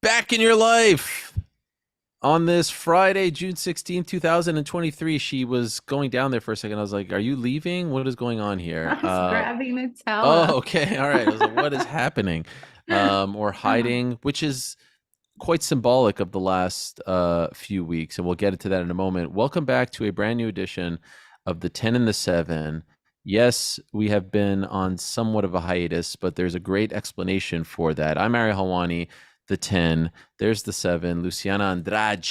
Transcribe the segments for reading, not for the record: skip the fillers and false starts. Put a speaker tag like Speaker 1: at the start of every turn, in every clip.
Speaker 1: Back in your life on this Friday, June 16th, 2023. She was going down there for a second. I was like, are you leaving? What is going on here?
Speaker 2: I was grabbing
Speaker 1: Oh,
Speaker 2: Nutella.
Speaker 1: okay. All right. I was like, what is happening? Or hiding, which is quite symbolic of the last few weeks. And we'll get into that in a moment. Welcome back to a brand new edition of the 10 and the 7. Yes, we have been on somewhat of a hiatus, but there's a great explanation for that. I'm Ariel Helwani, the 10. There's the 7, Luciana Andrade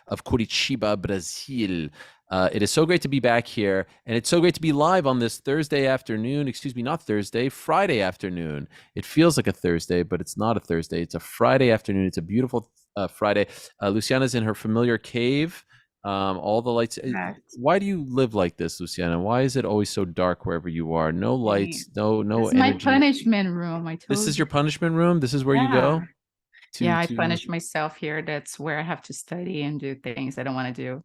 Speaker 1: of Curitiba, Brazil. It is so great to be back here, and it's so great to be live on this Thursday afternoon. Excuse me, not Thursday, Friday afternoon. It feels like a Thursday, but it's not a Thursday. It's a Friday afternoon. It's a beautiful Friday. Luciana's in her familiar cave. All the lights.
Speaker 2: Correct.
Speaker 1: Why do you live like this, Luciana? Why is it always so dark wherever you are? No
Speaker 2: Hey,
Speaker 1: lights, no
Speaker 2: this is my
Speaker 1: energy.
Speaker 2: punishment room. I
Speaker 1: This is
Speaker 2: told
Speaker 1: your
Speaker 2: you.
Speaker 1: punishment room. This is where you
Speaker 2: Yeah.
Speaker 1: go to
Speaker 2: Yeah, I
Speaker 1: to
Speaker 2: punish myself here. That's where I have to study and do things I don't want to do,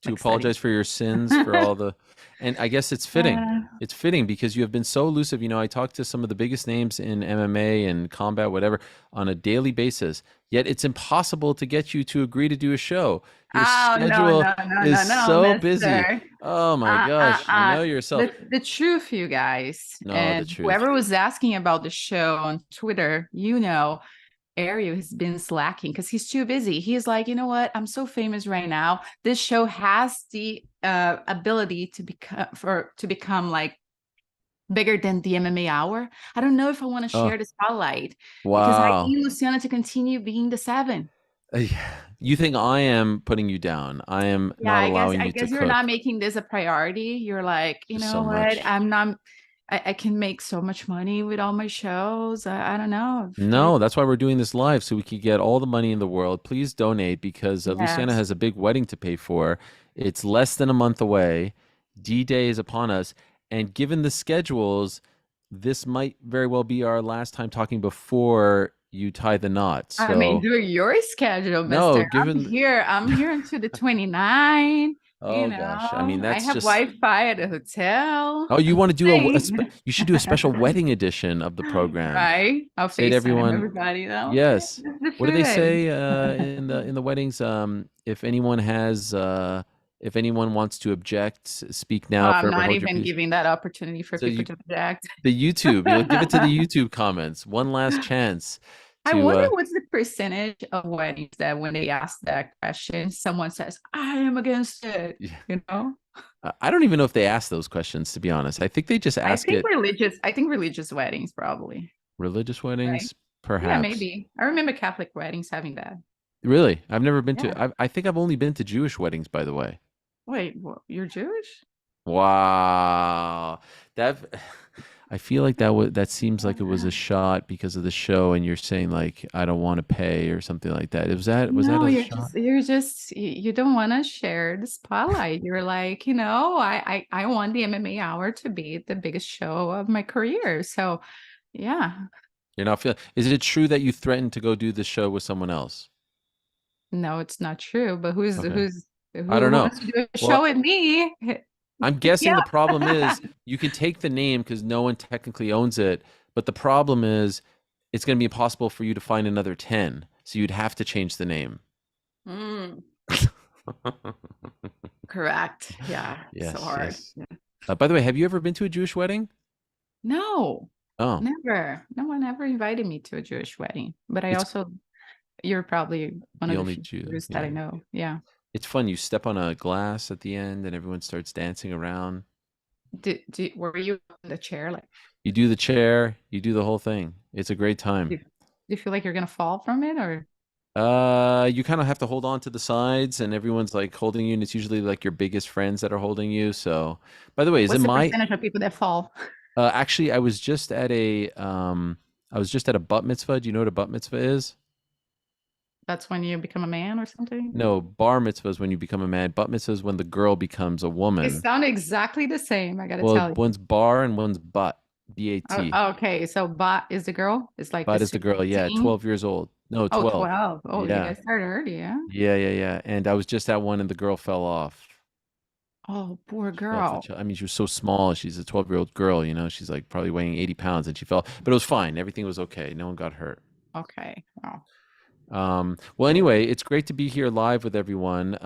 Speaker 1: to
Speaker 2: like study.
Speaker 1: apologize for your sins, for all the, and I guess it's fitting.
Speaker 2: Uh,
Speaker 1: It's fitting because you have been so elusive. I talked to some of the biggest names in MMA and combat, whatever, on a daily basis. Yet it's impossible to get you to agree to do a show. Your
Speaker 2: oh no,
Speaker 1: schedule
Speaker 2: no, no,
Speaker 1: is
Speaker 2: no, no,
Speaker 1: so busy.
Speaker 2: mister.
Speaker 1: Oh my gosh, you know yourself.
Speaker 2: The truth, you guys,
Speaker 1: No, the
Speaker 2: and
Speaker 1: truth.
Speaker 2: whoever was asking about the show on Twitter, Ariel has been slacking because he's too busy. He's like, you know what? I'm so famous right now. This show has the ability to become like bigger than the MMA hour. I don't know if I want to
Speaker 1: Oh,
Speaker 2: share the spotlight because I
Speaker 1: wow.
Speaker 2: need Luciana to continue being the 7.
Speaker 1: You think I am putting you down? I am
Speaker 2: Yeah,
Speaker 1: not
Speaker 2: I guess
Speaker 1: allowing
Speaker 2: I
Speaker 1: you to
Speaker 2: guess you're not
Speaker 1: cook.
Speaker 2: making this a priority. You're like, you
Speaker 1: Just
Speaker 2: know
Speaker 1: so
Speaker 2: what?
Speaker 1: much.
Speaker 2: I'm not. I can make so much money with all my shows. I don't know.
Speaker 1: No, that's why we're doing this live so we can get all the money in the world. Please donate because Luciana
Speaker 2: Yes.
Speaker 1: has a big wedding to pay for. It's less than a month away. D-Day is upon us. And given the schedules, this might very well be our last time talking before you tie the knot.
Speaker 2: I mean,
Speaker 1: So,
Speaker 2: do your schedule,
Speaker 1: no,
Speaker 2: mister. I'm
Speaker 1: given,
Speaker 2: here. I'm here until the 29.
Speaker 1: oh gosh, I mean,
Speaker 2: I
Speaker 1: that's
Speaker 2: have
Speaker 1: just,
Speaker 2: Wi-Fi at the hotel.
Speaker 1: oh, you
Speaker 2: I'm
Speaker 1: want to
Speaker 2: just
Speaker 1: do
Speaker 2: saying.
Speaker 1: you should do a special wedding edition of the program.
Speaker 2: Right? I'll
Speaker 1: Say to
Speaker 2: FaceTime
Speaker 1: everyone,
Speaker 2: everybody though.
Speaker 1: yes.
Speaker 2: That's the
Speaker 1: What do they
Speaker 2: truth.
Speaker 1: say in the weddings? If anyone has if anyone wants to object, speak
Speaker 2: Well,
Speaker 1: now,
Speaker 2: I'm
Speaker 1: forever
Speaker 2: not
Speaker 1: hold your
Speaker 2: even
Speaker 1: peace.
Speaker 2: giving that opportunity for
Speaker 1: So
Speaker 2: people
Speaker 1: you
Speaker 2: to object.
Speaker 1: the YouTube, you'll give it to the YouTube comments. One last chance
Speaker 2: I
Speaker 1: to
Speaker 2: wonder what's the percentage of weddings that when they ask that question, someone says, I am against it,
Speaker 1: yeah.
Speaker 2: you know?
Speaker 1: I don't even know if they ask those questions, to be honest. I think they just ask it
Speaker 2: I think religious weddings probably,
Speaker 1: religious
Speaker 2: right?
Speaker 1: weddings,
Speaker 2: Yeah,
Speaker 1: perhaps.
Speaker 2: maybe. I remember Catholic weddings having that.
Speaker 1: Really? I've never been
Speaker 2: Yeah.
Speaker 1: to I think I've only been to Jewish weddings, by the way.
Speaker 2: Wait, you're Jewish?
Speaker 1: Wow. That I feel like that seems like it was a shot because of the show and you're saying like I don't want to pay or something like that. Was that
Speaker 2: No,
Speaker 1: a
Speaker 2: you're
Speaker 1: shot?
Speaker 2: just you're just you don't want to share the spotlight. You're like, I want the MMA hour to be the biggest show of my career. So, yeah.
Speaker 1: You're not feeling Is it true that you threatened to go do the show with someone else?
Speaker 2: No, it's not true. But
Speaker 1: Okay. I
Speaker 2: who
Speaker 1: don't know.
Speaker 2: wants to do a show
Speaker 1: Well,
Speaker 2: with me?
Speaker 1: I'm
Speaker 2: Hit me
Speaker 1: guessing the
Speaker 2: up.
Speaker 1: problem is you can take the name because no one technically owns it, but the problem is it's going to be impossible for you to find another 10. So you'd have to change the name.
Speaker 2: Mm, correct. Yeah, so
Speaker 1: Yes,
Speaker 2: hard.
Speaker 1: yes.
Speaker 2: Yeah.
Speaker 1: By the way, have you ever been to a Jewish wedding?
Speaker 2: No,
Speaker 1: Oh,
Speaker 2: never. No one ever invited me to a Jewish wedding. But
Speaker 1: it's
Speaker 2: you're probably one
Speaker 1: the
Speaker 2: of the
Speaker 1: only
Speaker 2: few
Speaker 1: Jew.
Speaker 2: Jews that I
Speaker 1: Yeah.
Speaker 2: know. Yeah.
Speaker 1: It's fun. You step on a glass at the end and everyone starts dancing around.
Speaker 2: Were you in the chair? Like,
Speaker 1: You do the chair, you do the whole thing. It's a great time.
Speaker 2: do you feel like you're gonna fall from it, or
Speaker 1: You kind of have to hold on to the sides and everyone's like holding you, and it's usually like your biggest friends that are holding you. So, by the way, is it
Speaker 2: what's the
Speaker 1: my
Speaker 2: percentage of people that fall?
Speaker 1: actually I was just at a bat mitzvah. Do you know what a bat mitzvah is?
Speaker 2: That's when you become a man or something?
Speaker 1: No, bar mitzvah is when you become a man. Bat mitzvah is when the girl becomes a
Speaker 2: They
Speaker 1: woman.
Speaker 2: sound exactly the same, I gotta
Speaker 1: Well,
Speaker 2: tell you.
Speaker 1: one's bar and one's butt. B-A-T.
Speaker 2: Okay, so Bot is the girl? It's like the
Speaker 1: Bud is the girl. Yeah,
Speaker 2: 16?
Speaker 1: 12 years old. No,
Speaker 2: Oh,
Speaker 1: 12.
Speaker 2: 12. Oh, you
Speaker 1: Yeah.
Speaker 2: guys started early, yeah?
Speaker 1: Yeah, yeah, yeah. And I was just at one and the girl fell off.
Speaker 2: Oh, poor
Speaker 1: She fell off
Speaker 2: girl.
Speaker 1: I mean, she was so small. She's a 12-year-old girl. She's like probably weighing 80 pounds and she fell. But it was fine. Everything was okay. No one got hurt.
Speaker 2: Okay. Wow.
Speaker 1: Well, anyway, it's great to be here live with everyone.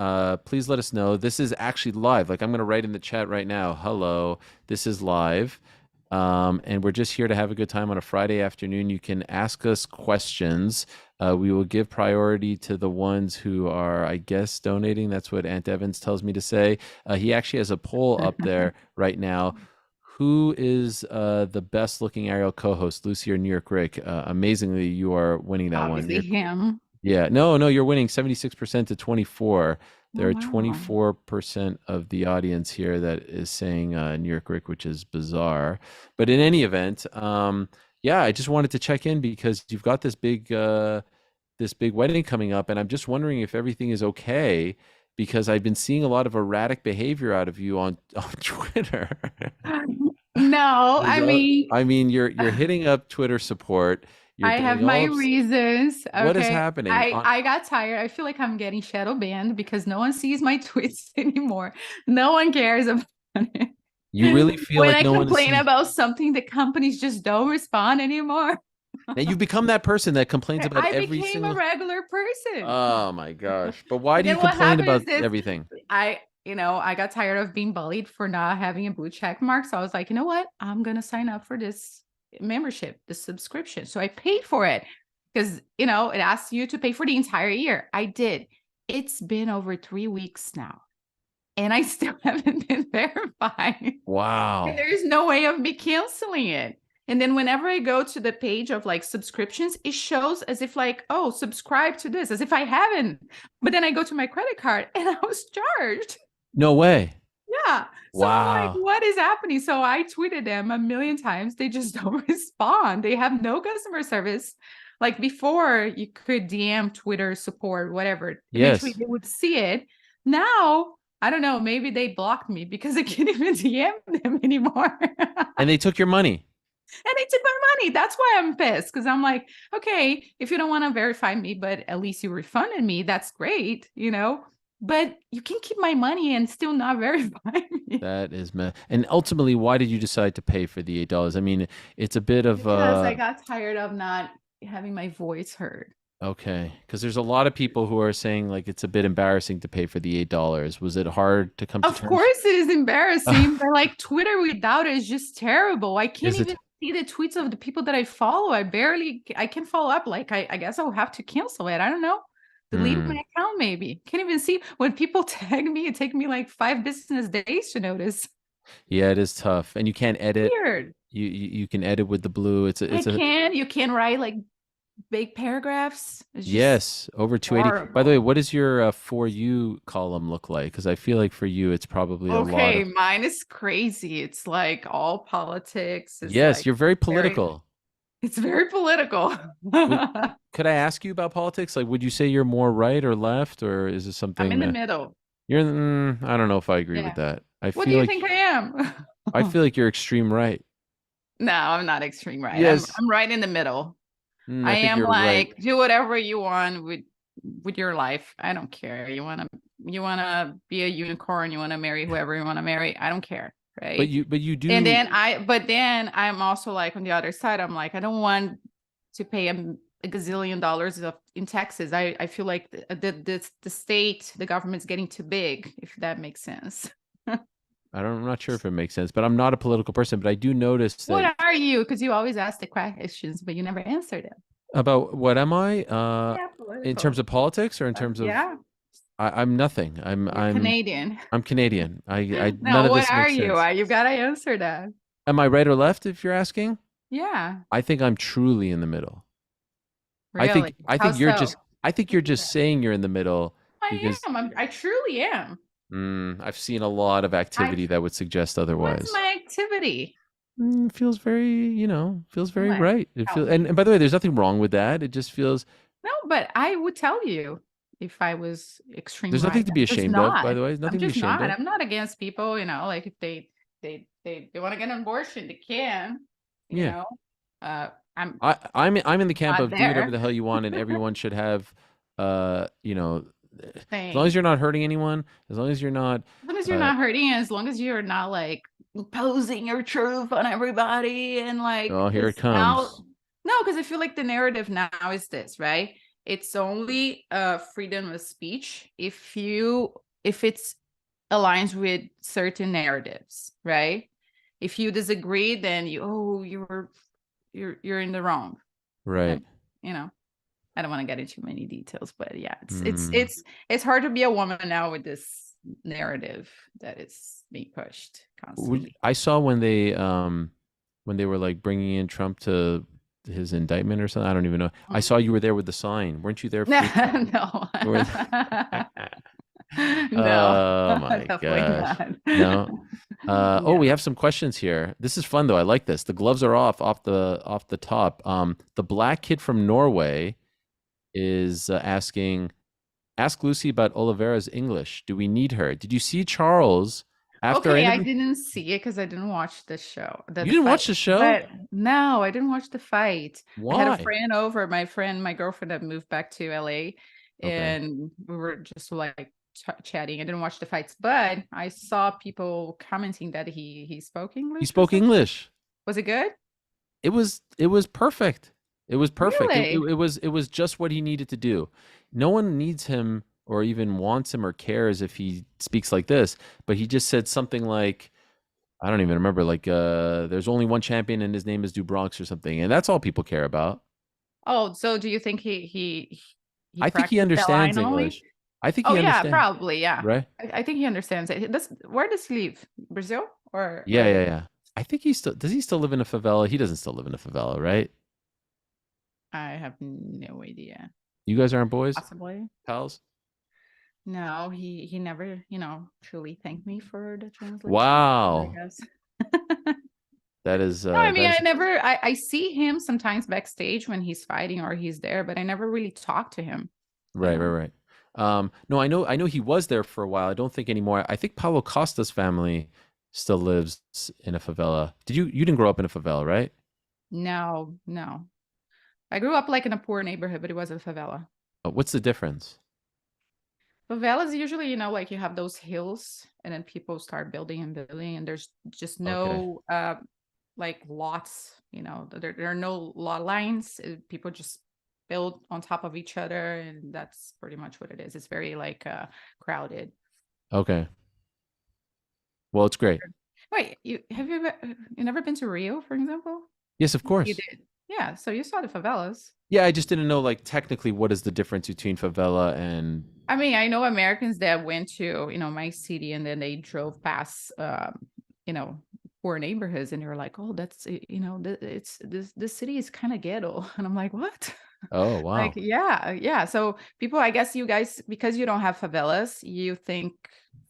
Speaker 1: Please let us know. This is actually live. Like I'm going to write in the chat right now. Hello, this is live. And we're just here to have a good time on a Friday afternoon. You can ask us questions. We will give priority to the ones who are, I guess, donating. That's what Aunt Evans tells me to say. He actually has a poll up there right now. Who is the best looking Ariel co-host, Lucy or New York Rick? Amazingly, you are winning that one.
Speaker 2: Obviously him.
Speaker 1: Yeah, no, you're winning 76% to 24.
Speaker 2: Oh,
Speaker 1: There are
Speaker 2: wow.
Speaker 1: 24% of the audience here that is saying New York Rick, which is bizarre. But in any event, yeah, I just wanted to check in because you've got this big wedding coming up, and I'm just wondering if everything is okay because I've been seeing a lot of erratic behavior out of you on on Twitter.
Speaker 2: No, I mean,
Speaker 1: I mean, you're hitting up Twitter support. You're
Speaker 2: I have
Speaker 1: getting
Speaker 2: my
Speaker 1: all
Speaker 2: reasons.
Speaker 1: what is
Speaker 2: Okay.
Speaker 1: happening?
Speaker 2: I got tired. I feel like I'm getting shadow banned because no one sees my tweets anymore. No one cares about it.
Speaker 1: You really feel
Speaker 2: When
Speaker 1: like
Speaker 2: I
Speaker 1: no one is
Speaker 2: complain
Speaker 1: seeing.
Speaker 2: about something, the companies just don't respond anymore.
Speaker 1: Now you've become that person that complains about
Speaker 2: I
Speaker 1: every
Speaker 2: became a
Speaker 1: single.
Speaker 2: regular person.
Speaker 1: Oh my gosh! But why
Speaker 2: And
Speaker 1: do you
Speaker 2: then what
Speaker 1: complain
Speaker 2: happens
Speaker 1: about
Speaker 2: is
Speaker 1: everything?
Speaker 2: I got tired of being bullied for not having a blue check mark. So I was like, you know what? I'm gonna sign up for this membership, this subscription. So I paid for it because it asks you to pay for the entire year. I did. It's been over 3 weeks now, and I still haven't been verified. And
Speaker 1: Wow.
Speaker 2: there's no way of me canceling it. And then whenever I go to the page of like subscriptions, it shows as if like, oh, subscribe to this, as if I haven't. But then I go to my credit card and I was charged.
Speaker 1: No way.
Speaker 2: Yeah. So I'm like,
Speaker 1: Wow.
Speaker 2: what is happening? So I tweeted them a million times. They just don't respond. They have no customer service. Like before, you could DM Twitter support, whatever. Eventually,
Speaker 1: Yes.
Speaker 2: they would see it. Now, I don't know. Maybe they blocked me because I can't even DM them anymore.
Speaker 1: And they took your money.
Speaker 2: And they took my money. That's why I'm pissed because I'm like, okay, if you don't want to verify me, but at least you refunded me, that's great. But you can keep my money and still not verify me
Speaker 1: That is and ultimately, why did you decide to pay for the $8? I mean, it's a bit of
Speaker 2: because I got tired of not having my voice heard.
Speaker 1: okay, because there's a lot of people who are saying like it's a bit embarrassing to pay for the $8. Was it hard to come to
Speaker 2: Of
Speaker 1: terms?
Speaker 2: course, it is embarrassing, but like Twitter without it is just terrible. I can't
Speaker 1: Is
Speaker 2: even
Speaker 1: it?
Speaker 2: see the tweets of the people that I follow. I can follow up. Like, I guess I'll have to cancel it. I don't know. Delete my
Speaker 1: Hmm.
Speaker 2: account, maybe. Can't even see when people tag me. It takes me like 5 business days to notice.
Speaker 1: Yeah, it is tough, and you can't edit.
Speaker 2: Weird.
Speaker 1: You can edit with the blue.
Speaker 2: You can write like big paragraphs. It's just
Speaker 1: Yes, over 280. By the way,
Speaker 2: horrible.
Speaker 1: what does your for you column look like? Because I feel like for you, it's probably a lot
Speaker 2: Okay,
Speaker 1: of.
Speaker 2: mine is crazy. It's like all politics is
Speaker 1: Yes,
Speaker 2: like
Speaker 1: you're very
Speaker 2: very,
Speaker 1: political.
Speaker 2: it's very political.
Speaker 1: Would could I ask you about politics? Like, would you say you're more right or left, or is it
Speaker 2: I'm
Speaker 1: something
Speaker 2: in the
Speaker 1: that
Speaker 2: middle.
Speaker 1: I don't know if I agree with
Speaker 2: Yeah.
Speaker 1: that.
Speaker 2: What do you think I am?
Speaker 1: I feel like you're extreme right.
Speaker 2: No, I'm not extreme right. I'm
Speaker 1: Yes,
Speaker 2: I'm right in the middle.
Speaker 1: I
Speaker 2: I
Speaker 1: think
Speaker 2: am
Speaker 1: you're right.
Speaker 2: like do whatever you want with your life. I don't care. You wanna be a unicorn, you wanna marry whoever you wanna marry. I don't care. Right.
Speaker 1: But you
Speaker 2: And
Speaker 1: do.
Speaker 2: then I'm also like on the other side, I'm like, I don't want to pay a gazillion dollars in taxes. I feel like the state, the government's getting too big, if that makes sense.
Speaker 1: I'm not sure if it makes sense, but I'm not a political person. But I do notice that
Speaker 2: What are you? Because you always ask the questions, but you never answer them.
Speaker 1: about what am I
Speaker 2: Yeah,
Speaker 1: in terms
Speaker 2: political.
Speaker 1: of politics or in terms of
Speaker 2: Yeah,
Speaker 1: I'm nothing.
Speaker 2: you're Canadian.
Speaker 1: I'm Canadian. I none
Speaker 2: No,
Speaker 1: of
Speaker 2: what
Speaker 1: this
Speaker 2: are
Speaker 1: makes
Speaker 2: you?
Speaker 1: sense.
Speaker 2: You gotta answer that.
Speaker 1: Am I right or left if you're asking?
Speaker 2: Yeah,
Speaker 1: I think I'm truly in the middle.
Speaker 2: really. How so?
Speaker 1: I think you're just saying you're in the middle
Speaker 2: I
Speaker 1: because
Speaker 2: am. I truly am.
Speaker 1: I've seen a lot of
Speaker 2: I.
Speaker 1: activity that would suggest
Speaker 2: What's
Speaker 1: otherwise.
Speaker 2: my activity?
Speaker 1: Feels very, feels very
Speaker 2: What?
Speaker 1: right. It
Speaker 2: Tell
Speaker 1: feels
Speaker 2: me.
Speaker 1: and by the way, there's nothing wrong with that. It just feels
Speaker 2: No, but I would tell you if I was extreme
Speaker 1: there's
Speaker 2: right.
Speaker 1: nothing to be
Speaker 2: I'm just
Speaker 1: ashamed of, by
Speaker 2: not.
Speaker 1: the way. There's
Speaker 2: I'm
Speaker 1: nothing to be
Speaker 2: just
Speaker 1: ashamed
Speaker 2: not.
Speaker 1: of.
Speaker 2: I'm not against people. Like if they want to get an abortion, they can. You
Speaker 1: Yeah.
Speaker 2: know, uh, I'm
Speaker 1: I'm in the camp
Speaker 2: not
Speaker 1: of do whatever
Speaker 2: there.
Speaker 1: the hell you want and everyone should have as long as
Speaker 2: Thing.
Speaker 1: you're not hurting anyone, as long as you're not
Speaker 2: As long as you're
Speaker 1: uh
Speaker 2: not hurting, as long as you're not like imposing your truth on everybody, and like
Speaker 1: oh, here it
Speaker 2: because now,
Speaker 1: comes.
Speaker 2: no, because I feel like the narrative now is this, right? it's only freedom of speech if it's aligns with certain narratives, right? If you disagree, then you're in the wrong.
Speaker 1: Right.
Speaker 2: And you know, I don't want to get into many details, but yeah,
Speaker 1: Mm.
Speaker 2: it's hard to be a woman now with this narrative that is being pushed constantly.
Speaker 1: I saw when they were like bringing in Trump to his indictment or something. I don't even know. I saw you were there with the sign. Weren't you there freaking?
Speaker 2: No.
Speaker 1: You were
Speaker 2: No,
Speaker 1: Oh my
Speaker 2: definitely
Speaker 1: gosh.
Speaker 2: not.
Speaker 1: No. Oh, we
Speaker 2: Yeah.
Speaker 1: have some questions here. This is fun though. I like this. The gloves are off the top. The black kid from Norway is asking, ask Lucy about Oliveira's English. Do we need her? Did you see Charles after our
Speaker 2: Okay, I
Speaker 1: interview?
Speaker 2: didn't see it because I didn't watch the show,
Speaker 1: You
Speaker 2: the
Speaker 1: didn't
Speaker 2: fight.
Speaker 1: watch the show?
Speaker 2: But no, I didn't watch the fight. I had a
Speaker 1: Why?
Speaker 2: friend over, my girlfriend that moved back to LA,
Speaker 1: Okay.
Speaker 2: and we were just like chatting. I didn't watch the fights, but I saw people commenting that he spoke
Speaker 1: He
Speaker 2: English or
Speaker 1: spoke
Speaker 2: something.
Speaker 1: English.
Speaker 2: Was it good?
Speaker 1: It was perfect. It was perfect.
Speaker 2: Really?
Speaker 1: It was just what he needed to do. No one needs him or even wants him or cares if he speaks like this, but he just said something like, I don't even remember, like there's only one champion and his name is Dubronx or something, and that's all people care about.
Speaker 2: Oh, so do you think he
Speaker 1: I think he
Speaker 2: practiced that
Speaker 1: understands
Speaker 2: line only?
Speaker 1: English. I think
Speaker 2: Oh
Speaker 1: he
Speaker 2: yeah,
Speaker 1: understands,
Speaker 2: probably, yeah.
Speaker 1: right?
Speaker 2: I think he understands it. Where does he live? Brazil or
Speaker 1: Yeah,
Speaker 2: where?
Speaker 1: yeah, yeah. I think he still does he still live in a favela? He doesn't still live in a favela, right?
Speaker 2: I have no idea.
Speaker 1: You guys aren't boys,
Speaker 2: Possibly.
Speaker 1: pals?
Speaker 2: No, he never, truly thanked me for the translation, I
Speaker 1: Wow.
Speaker 2: guess. No, I mean,
Speaker 1: That is
Speaker 2: I see him sometimes backstage when he's fighting or he's there, but I never really talk to him, you
Speaker 1: right, right,
Speaker 2: know.
Speaker 1: right. No, I know he was there for a while. I don't think anymore. I think Paulo Costa's family still lives in a favela. You didn't grow up in a favela, right?
Speaker 2: No, no. I grew up like in a poor neighborhood, but it was a favela.
Speaker 1: What's the difference?
Speaker 2: Favelas usually, like you have those hills and then people start building and building and there's just
Speaker 1: Okay.
Speaker 2: no like lots, there are no lot lines. People just build on top of each other and that's pretty much what it is. It's very like crowded.
Speaker 1: Okay. Well, it's great.
Speaker 2: Wait, you never been to Rio, for example?
Speaker 1: Yes, of
Speaker 2: You
Speaker 1: course.
Speaker 2: did. Yeah, so you saw the favelas.
Speaker 1: Yeah, I just didn't know like technically what is the difference between favela and
Speaker 2: I mean, I know Americans that went to, my city and then they drove past, you know, poor neighborhoods and they were like, oh, that's, it's this city is kind of ghetto. And I'm like, what?
Speaker 1: oh,
Speaker 2: Like,
Speaker 1: wow.
Speaker 2: yeah, yeah. So people, I guess you guys, because you don't have favelas, you think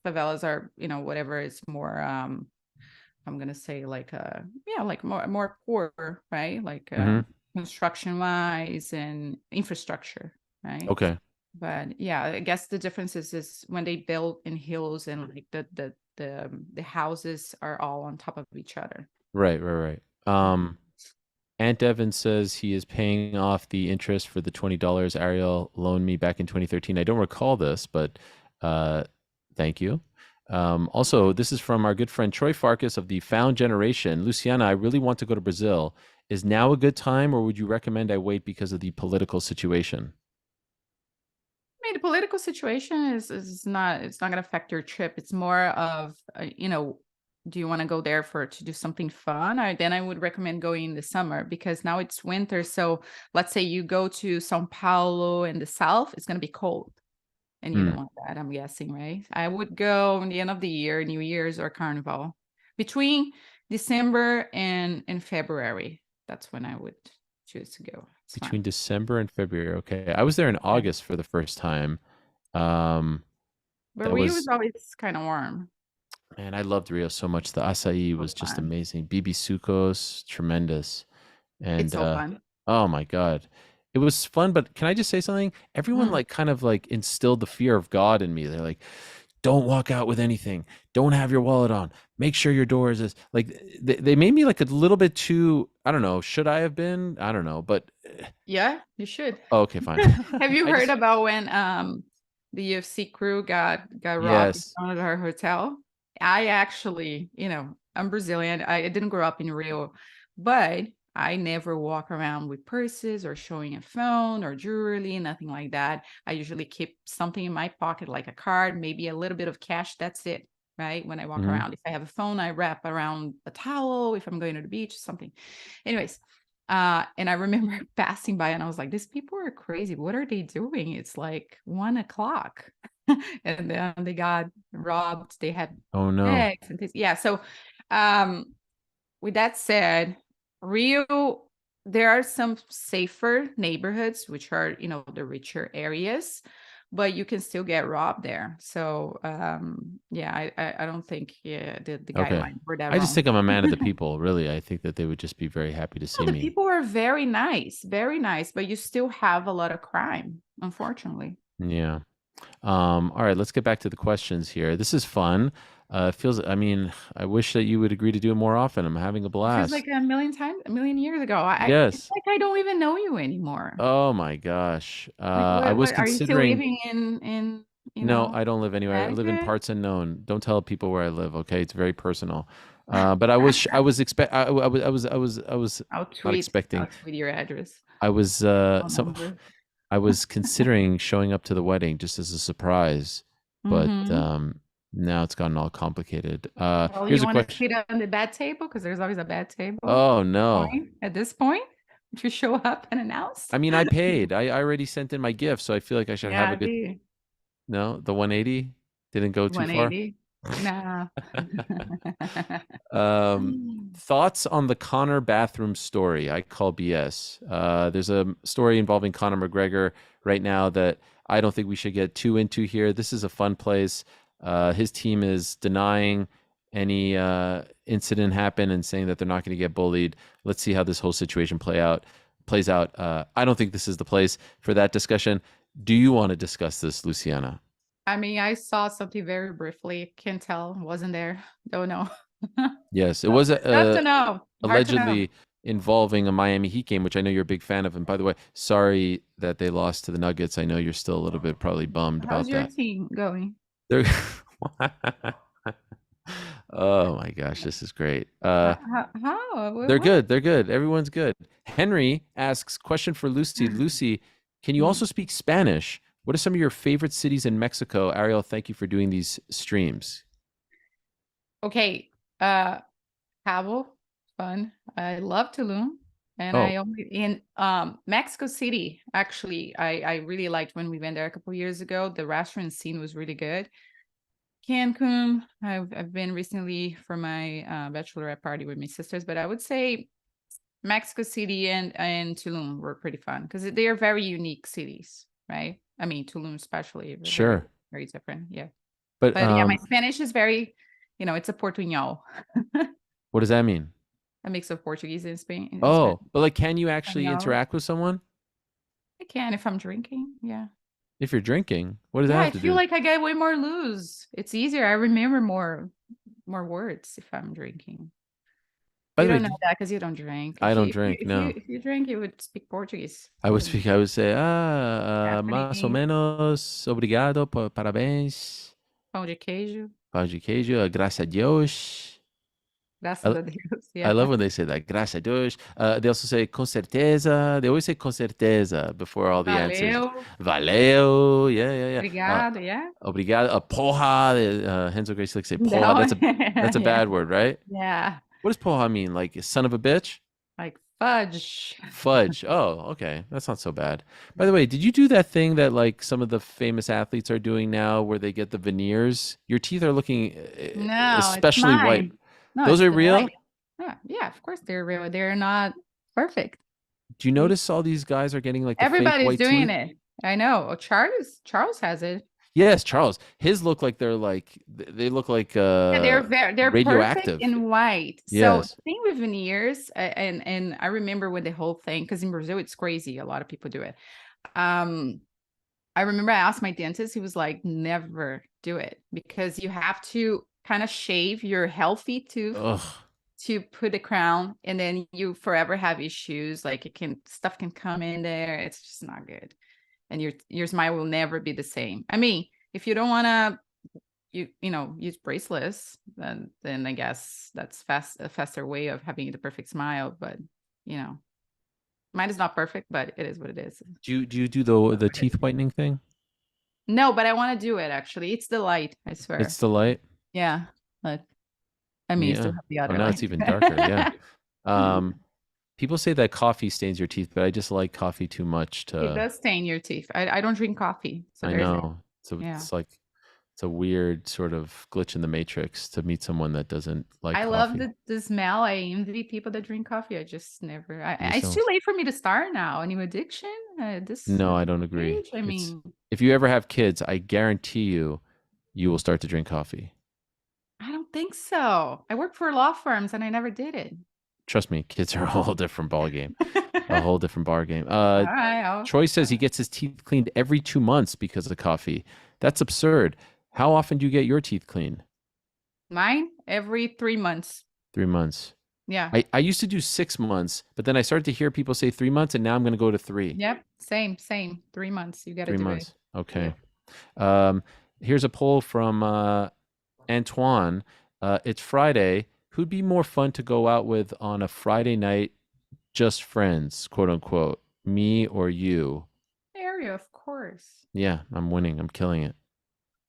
Speaker 2: favelas are, whatever is more, I'm gonna say like yeah, like more poor, right? Like
Speaker 1: Hmm.
Speaker 2: construction wise and infrastructure, right?
Speaker 1: Okay.
Speaker 2: But yeah, I guess the difference is when they build in hills and like the houses are all on top of each other.
Speaker 1: Right, right, right. Aunt Evan says he is paying off the interest for the $20 Ariel loaned me back in 2013. I don't recall this, but uh, thank you. Also, this is from our good friend Troy Farkas of the Found Generation. Luciana, I really want to go to Brazil. Is now a good time, or would you recommend I wait because of the political situation?
Speaker 2: I mean, the political situation is not it's not going to affect your trip. It's more of do you want to go there to do something fun? Then I would recommend going in the summer because now it's winter. So let's say you go to São Paulo in the south, it's going to be cold, and you don't
Speaker 1: Hmm.
Speaker 2: want that. I'm guessing, right? I would go in the end of the year, New Year's or Carnival, between December and February. That's when I would choose to go. It's
Speaker 1: Between
Speaker 2: fun.
Speaker 1: December and February. Okay. I was there in
Speaker 2: Yeah.
Speaker 1: August for the first time. Um,
Speaker 2: But
Speaker 1: that
Speaker 2: Rio is
Speaker 1: was
Speaker 2: always kind of warm.
Speaker 1: Man, I loved Rio so much. The acai
Speaker 2: So
Speaker 1: was just
Speaker 2: fun.
Speaker 1: amazing. BB Sucos, tremendous.
Speaker 2: It's
Speaker 1: And
Speaker 2: so fun.
Speaker 1: oh my God. It was fun, but can I just say something? Everyone
Speaker 2: Mm.
Speaker 1: like kind of like instilled the fear of God in me. They're like, don't walk out with anything. Don't have your wallet on. Make sure your door is this. Like they made me like a little bit too, I don't know, should I have been? I don't know, but
Speaker 2: Yeah, you should.
Speaker 1: oh, okay, fine.
Speaker 2: Have you
Speaker 1: I
Speaker 2: heard
Speaker 1: just
Speaker 2: about when the UFC crew got robbed in
Speaker 1: yes.
Speaker 2: front of our hotel? I actually, I'm Brazilian. I didn't grow up in Rio, but I never walk around with purses or showing a phone or jewelry, nothing like that. I usually keep something in my pocket, like a card, maybe a little bit of cash. That's it, right? When I walk
Speaker 1: Hmm.
Speaker 2: around. If I have a phone, I wrap around a towel. If I'm going to the beach, something. Anyways, and I remember passing by and I was like, these people are crazy. What are they doing? It's like 1 o'clock. And then they got robbed. They had
Speaker 1: Oh no.
Speaker 2: bags and things. Yeah. So um with that said, Rio, there are some safer neighborhoods, which are, the richer areas, but you can still get robbed there. So, yeah, I don't think, yeah, the
Speaker 1: Okay.
Speaker 2: guidelines were that
Speaker 1: I just
Speaker 2: wrong.
Speaker 1: think I'm a man of the people, really. I think that they would just be very happy to see
Speaker 2: No, the
Speaker 1: me.
Speaker 2: people are very nice, but you still have a lot of crime, unfortunately.
Speaker 1: Yeah. All right, let's get back to the questions here. This is fun. I mean, I wish that you would agree to do it more often. I'm having a
Speaker 2: It feels
Speaker 1: blast.
Speaker 2: like a million times, a million years ago. It's
Speaker 1: Yes.
Speaker 2: like I don't even know you anymore.
Speaker 1: Oh my gosh.
Speaker 2: Like,
Speaker 1: I was
Speaker 2: what are you still
Speaker 1: considering,
Speaker 2: living in,
Speaker 1: no, I don't live anywhere. I live in
Speaker 2: Connecticut?
Speaker 1: parts unknown. Don't tell people where I live, okay? It's very personal. But I was expect I was not expecting.
Speaker 2: I'll tweet your address,
Speaker 1: I was
Speaker 2: phone
Speaker 1: some
Speaker 2: number.
Speaker 1: I was considering showing up to the wedding just as a surprise, but
Speaker 2: Mm-hmm.
Speaker 1: now it's gotten all complicated.
Speaker 2: Well,
Speaker 1: Here's
Speaker 2: you
Speaker 1: a
Speaker 2: want to
Speaker 1: question.
Speaker 2: sit on the bad table because there's always a bad table.
Speaker 1: Oh no.
Speaker 2: At this point, if you show up and announce.
Speaker 1: I mean, I paid. I already sent in my gift, so I feel like I should have
Speaker 2: Yeah,
Speaker 1: a
Speaker 2: I
Speaker 1: good.
Speaker 2: did.
Speaker 1: No, the 180 didn't go too far.
Speaker 2: 180. Nah.
Speaker 1: Thoughts on the Conor bathroom story? I call BS. There's a story involving Conor McGregor right now that I don't think we should get too into here. This is a fun place. His team is denying any incident happened and saying that they're not going to get bullied. Let's see how this whole situation plays out. I don't think this is the place for that discussion. Do you want to discuss this, Luciana?
Speaker 2: I mean, I saw something very briefly. Can't tell. Wasn't there. Don't know.
Speaker 1: Yes, it
Speaker 2: So,
Speaker 1: was
Speaker 2: tough to know. Hard to know.
Speaker 1: allegedly involving a Miami Heat game, which I know you're a big fan of. And by the way, sorry that they lost to the Nuggets. I know you're still a little bit probably bummed
Speaker 2: How's
Speaker 1: about
Speaker 2: your
Speaker 1: that.
Speaker 2: team going?
Speaker 1: They're Oh my gosh, this is great.
Speaker 2: How?
Speaker 1: They're
Speaker 2: What?
Speaker 1: good. They're good. Everyone's good. Henry asks, question for Lucy. Lucy, can you
Speaker 2: Hmm.
Speaker 1: also speak Spanish? What are some of your favorite cities in Mexico? Ariel, thank you for doing these streams.
Speaker 2: Okay. Cabo, fun. I love Tulum. And
Speaker 1: Oh,
Speaker 2: I only in Mexico City, actually, I really liked when we went there a couple years ago. The restaurant scene was really good. Cancun, I've been recently for my bachelorette party with my sisters, but I would say Mexico City and Tulum were pretty fun because they are very unique cities, right? I mean, Tulum especially, very,
Speaker 1: sure.
Speaker 2: very different. Yeah.
Speaker 1: But
Speaker 2: But yeah, my Spanish is very, it's a Portuñol,
Speaker 1: what does that mean?
Speaker 2: a mix of Portuguese and Spain and
Speaker 1: Oh, but like, can you actually
Speaker 2: Espanol.
Speaker 1: interact with someone
Speaker 2: I can if I'm drinking. Yeah.
Speaker 1: if you're drinking? What does that
Speaker 2: Yeah,
Speaker 1: have
Speaker 2: I
Speaker 1: to
Speaker 2: feel
Speaker 1: do?
Speaker 2: like I get way more loose. It's easier. I remember more words if I'm drinking.
Speaker 1: By
Speaker 2: You
Speaker 1: the way,
Speaker 2: don't know that because you don't drink.
Speaker 1: I
Speaker 2: If
Speaker 1: don't
Speaker 2: you if you
Speaker 1: drink.
Speaker 2: if you
Speaker 1: No,
Speaker 2: if you drink, you would speak Portuguese.
Speaker 1: I would speak. I would say, más o
Speaker 2: Japanese,
Speaker 1: menos, obrigado, parabéns,
Speaker 2: pão de queijo.
Speaker 1: pão de queijo, graças a Deus.
Speaker 2: Graças
Speaker 1: I,
Speaker 2: a Deus.
Speaker 1: I
Speaker 2: Yeah.
Speaker 1: love when they say that, graças a Deus. They also say com certeza. They always say com certeza before all the answers.
Speaker 2: Valeu.
Speaker 1: Valeu, yeah, yeah, yeah.
Speaker 2: Obrigado. Yeah.
Speaker 1: Obrigado, porra. Hensel Gracie like say porra.
Speaker 2: No.
Speaker 1: That's a
Speaker 2: Yeah.
Speaker 1: bad word, right?
Speaker 2: Yeah.
Speaker 1: What does porra mean? Like son of a bitch?
Speaker 2: Like fudge.
Speaker 1: Fudge. Oh, okay. That's not so bad. By the way, did you do that thing that like some of the famous athletes are doing now where they get the veneers? Your teeth are looking
Speaker 2: No, it's
Speaker 1: especially white.
Speaker 2: mine. No,
Speaker 1: Those
Speaker 2: it's
Speaker 1: are
Speaker 2: the white.
Speaker 1: real?
Speaker 2: Yeah, of course they're real. They're not perfect.
Speaker 1: Do you notice all these guys are getting like the fake
Speaker 2: Everybody's
Speaker 1: white
Speaker 2: doing
Speaker 1: teeth?
Speaker 2: it. I know. Oh, Charles has it.
Speaker 1: Yes, Charles. His look like they look like
Speaker 2: Yeah, they're perfect
Speaker 1: radioactive.
Speaker 2: in white. So
Speaker 1: Yes.
Speaker 2: the thing with veneers, and I remember when the whole thing, because in Brazil it's crazy. A lot of people do it. Um, I remember I asked my dentist, he was like, never do it because you have to kind of shave your healthy tooth
Speaker 1: Ugh.
Speaker 2: to put a crown, and then you forever have issues. Like stuff can come in there. It's just not good. And your smile will never be the same. I mean, if you don't want to use bracelets, then I guess that's a faster way of having the perfect smile. But you know, mine is not perfect, but it is what it is.
Speaker 1: Do you do the teeth whitening thing?
Speaker 2: No, but I want to do it actually. It's the light, I
Speaker 1: It's
Speaker 2: swear.
Speaker 1: the light.
Speaker 2: Yeah. But I mean, you still
Speaker 1: Yeah.
Speaker 2: have the
Speaker 1: Oh,
Speaker 2: other
Speaker 1: now
Speaker 2: light.
Speaker 1: it's even darker. Yeah. Um, People say that coffee stains your teeth, but I just like coffee too much
Speaker 2: It
Speaker 1: to.
Speaker 2: does stain your teeth. I don't drink coffee. So
Speaker 1: I
Speaker 2: there's,
Speaker 1: know. So
Speaker 2: yeah.
Speaker 1: it's like it's a weird sort of glitch in the matrix to meet someone that doesn't like
Speaker 2: I love
Speaker 1: coffee.
Speaker 2: the smell. I envy people that drink coffee. I just never.
Speaker 1: You just
Speaker 2: It's
Speaker 1: don't.
Speaker 2: too late for me to start now. A new addiction. This
Speaker 1: No, I don't agree.
Speaker 2: age. I
Speaker 1: It's
Speaker 2: mean,
Speaker 1: if you ever have kids, I guarantee you will start to drink coffee.
Speaker 2: I don't think so. I work for law firms and I never did it.
Speaker 1: Trust me, kids are a whole different ball game. A whole different bar game.
Speaker 2: All right.
Speaker 1: Troy says he gets his teeth cleaned every 2 months because of coffee. That's absurd. How often do you get your teeth cleaned?
Speaker 2: Mine every 3 months.
Speaker 1: 3 months.
Speaker 2: Yeah.
Speaker 1: I used to do 6 months, but then I started to hear people say 3 months, and now I'm going to go to three.
Speaker 2: Yep. Same. 3 months. You got to
Speaker 1: Three
Speaker 2: do it.
Speaker 1: months. Okay.
Speaker 2: Yep.
Speaker 1: Here's a poll from Antoine. It's Friday. Who'd be more fun to go out with on a Friday night, just friends, quote unquote? Me or you?
Speaker 2: Area, of course.
Speaker 1: Yeah, I'm winning. I'm killing it.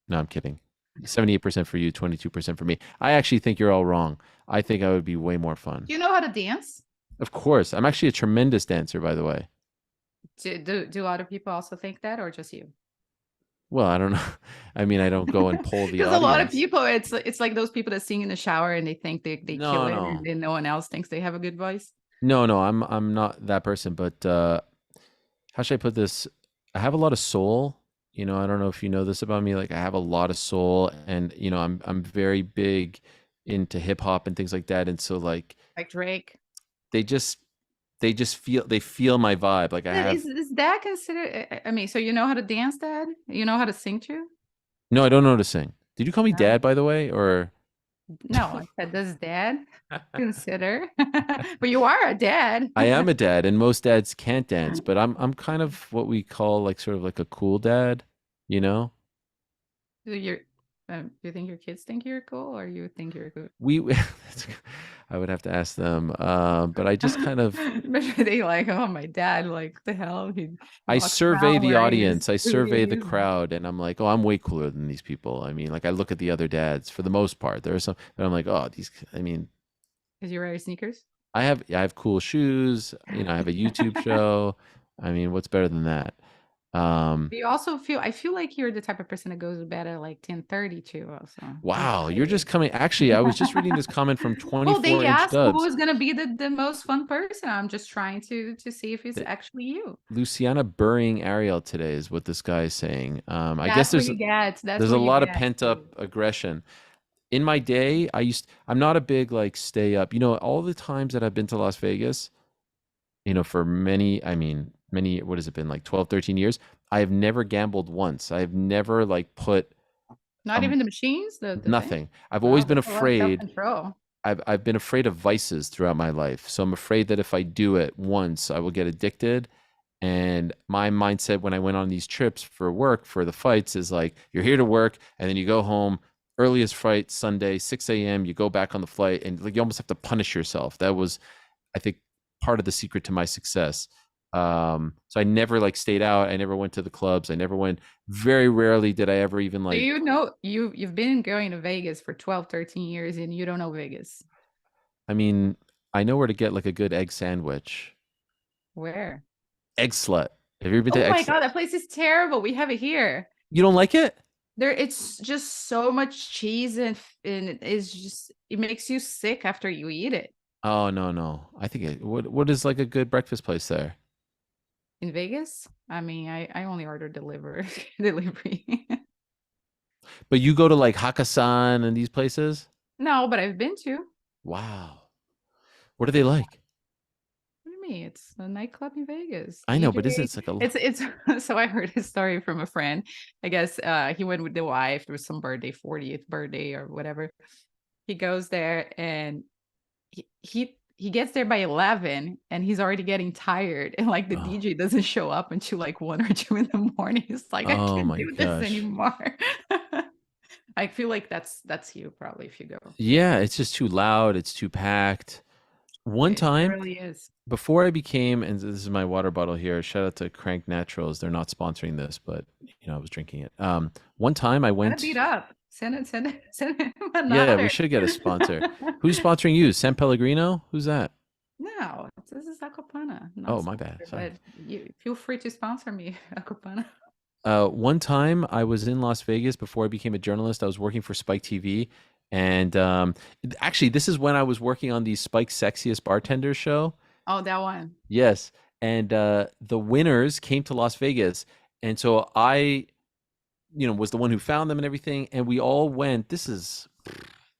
Speaker 1: No, I'm kidding. 78% for you, 22% for me. I actually think you're all wrong. I think I would be way more fun.
Speaker 2: Do you know how to dance?
Speaker 1: Of course. I'm actually a tremendous dancer, by the way.
Speaker 2: Do other people also think that, or just you?
Speaker 1: Well, I don't know. I mean, I don't go and poll the
Speaker 2: Because a lot of
Speaker 1: audience.
Speaker 2: people, it's like those people that sing in the shower and they think they kill
Speaker 1: No,
Speaker 2: it, and
Speaker 1: no.
Speaker 2: then no one else thinks they have a good voice.
Speaker 1: No, I'm not that person, but how should I put this? I have a lot of soul. I don't know if you know this about me. Like I have a lot of soul, and I'm very big into hip hop and things like that. And so like
Speaker 2: Like Drake.
Speaker 1: they just they feel my vibe. Like I have
Speaker 2: Is that considered? I mean, so you know how to dance, Dad? You know how to sing too?
Speaker 1: no, I don't know how to sing. Did you call me
Speaker 2: No,
Speaker 1: dad, by the way, or
Speaker 2: no. I said, does Dad consider? But you are a dad.
Speaker 1: I am a dad, and most dads can't dance, but I'm kind of what we call like sort of like a cool dad, you know?
Speaker 2: Do you think your kids think you're cool, or you think you're cool?
Speaker 1: We I would have to ask them, but I just kind of
Speaker 2: Maybe they like, oh, my dad, like, what the hell? He
Speaker 1: I
Speaker 2: walks
Speaker 1: survey
Speaker 2: around
Speaker 1: the
Speaker 2: wearing his
Speaker 1: audience, I survey the
Speaker 2: booties.
Speaker 1: crowd, and I'm like, oh, I'm way cooler than these people. I mean, like I look at the other dads for the most part. There are some, but I'm like, oh, these. I mean,
Speaker 2: Because you wear sneakers?
Speaker 1: I have cool shoes. I have a YouTube show. I mean, what's better than that? Um,
Speaker 2: You also I feel like you're the type of person that goes to bed at like 10:30 too, also.
Speaker 1: wow, you're just coming. Actually, I was just reading this comment from
Speaker 2: Well, they
Speaker 1: 24-inch
Speaker 2: asked who
Speaker 1: Dubs.
Speaker 2: is gonna be the most fun person. I'm just trying to see if it's
Speaker 1: That
Speaker 2: actually you.
Speaker 1: Luciana burying Ariel today is what this guy is saying. I guess
Speaker 2: That's what you get. That's
Speaker 1: there's a
Speaker 2: what you
Speaker 1: lot of
Speaker 2: get.
Speaker 1: pent up aggression. In my day, I'm not a big like stay up. All the times that I've been to Las Vegas, for many, I mean, many, what has it been, like 12, 13 years? I have never gambled once. I've never like put
Speaker 2: Not
Speaker 1: um
Speaker 2: even the machines, the thing.
Speaker 1: nothing. I've always
Speaker 2: Wow,
Speaker 1: been
Speaker 2: that's a lot of
Speaker 1: afraid.
Speaker 2: self-control.
Speaker 1: I've been afraid of vices throughout my life. So I'm afraid that if I do it once, I will get addicted. And my mindset when I went on these trips for work for the fights is like, you're here to work, and then you go home, earliest fight Sunday, 6 a.m. You go back on the flight, and like you almost have to punish yourself. That was, I think, part of the secret to my success. So I never like stayed out. I never went to the clubs. I never went. Very rarely did I ever even
Speaker 2: So
Speaker 1: like.
Speaker 2: you know you've been going to Vegas for 12, 13 years and you don't know Vegas.
Speaker 1: I mean, I know where to get like a good egg sandwich.
Speaker 2: Where?
Speaker 1: Egg Slut. Have you ever been
Speaker 2: Oh
Speaker 1: to Egg
Speaker 2: my
Speaker 1: Slut?
Speaker 2: God, that place is terrible. We have it here.
Speaker 1: You don't like it?
Speaker 2: There, it's just so much cheese and it makes you sick after you eat it.
Speaker 1: Oh no, no. I think what is like a good breakfast place there?
Speaker 2: In Vegas? I mean, I only order delivery.
Speaker 1: But you go to like Hakkasan and these places?
Speaker 2: No, but I've been to.
Speaker 1: Wow. What are they like?
Speaker 2: What do you mean? It's a nightclub in Vegas.
Speaker 1: I know, but isn't
Speaker 2: DJ.
Speaker 1: it like a
Speaker 2: It's so I heard his story from a friend. I guess he went with the wife. There was some birthday, 40th birthday or whatever. He goes there and he gets there by 11 and he's already getting tired, and like the
Speaker 1: oh,
Speaker 2: DJ doesn't show up until like 1 or 2 in the morning. He's like, I
Speaker 1: oh
Speaker 2: can't
Speaker 1: my
Speaker 2: do this
Speaker 1: gosh.
Speaker 2: anymore. I feel like that's you probably if you go.
Speaker 1: Yeah, it's just too loud, it's too packed. One
Speaker 2: It
Speaker 1: time
Speaker 2: really is.
Speaker 1: before I became, and this is my water bottle here. Shout out to Crank Naturals. They're not sponsoring this, but I was drinking it. One time I
Speaker 2: Gotta beat
Speaker 1: went.
Speaker 2: up. Send him
Speaker 1: Yeah, we
Speaker 2: another.
Speaker 1: should get a sponsor. Who's sponsoring you? San Pellegrino? Who's that?
Speaker 2: No, this is Acopana, not
Speaker 1: Oh, my bad.
Speaker 2: sponsor,
Speaker 1: Sorry.
Speaker 2: but you feel free to sponsor me, Acopana.
Speaker 1: One time I was in Las Vegas before I became a journalist. I was working for Spike TV, and actually, this is when I was working on the Spike Sexiest Bartender show.
Speaker 2: Oh, that one.
Speaker 1: Yes, and the winners came to Las Vegas, and so I, was the one who found them and everything, and we all went. This is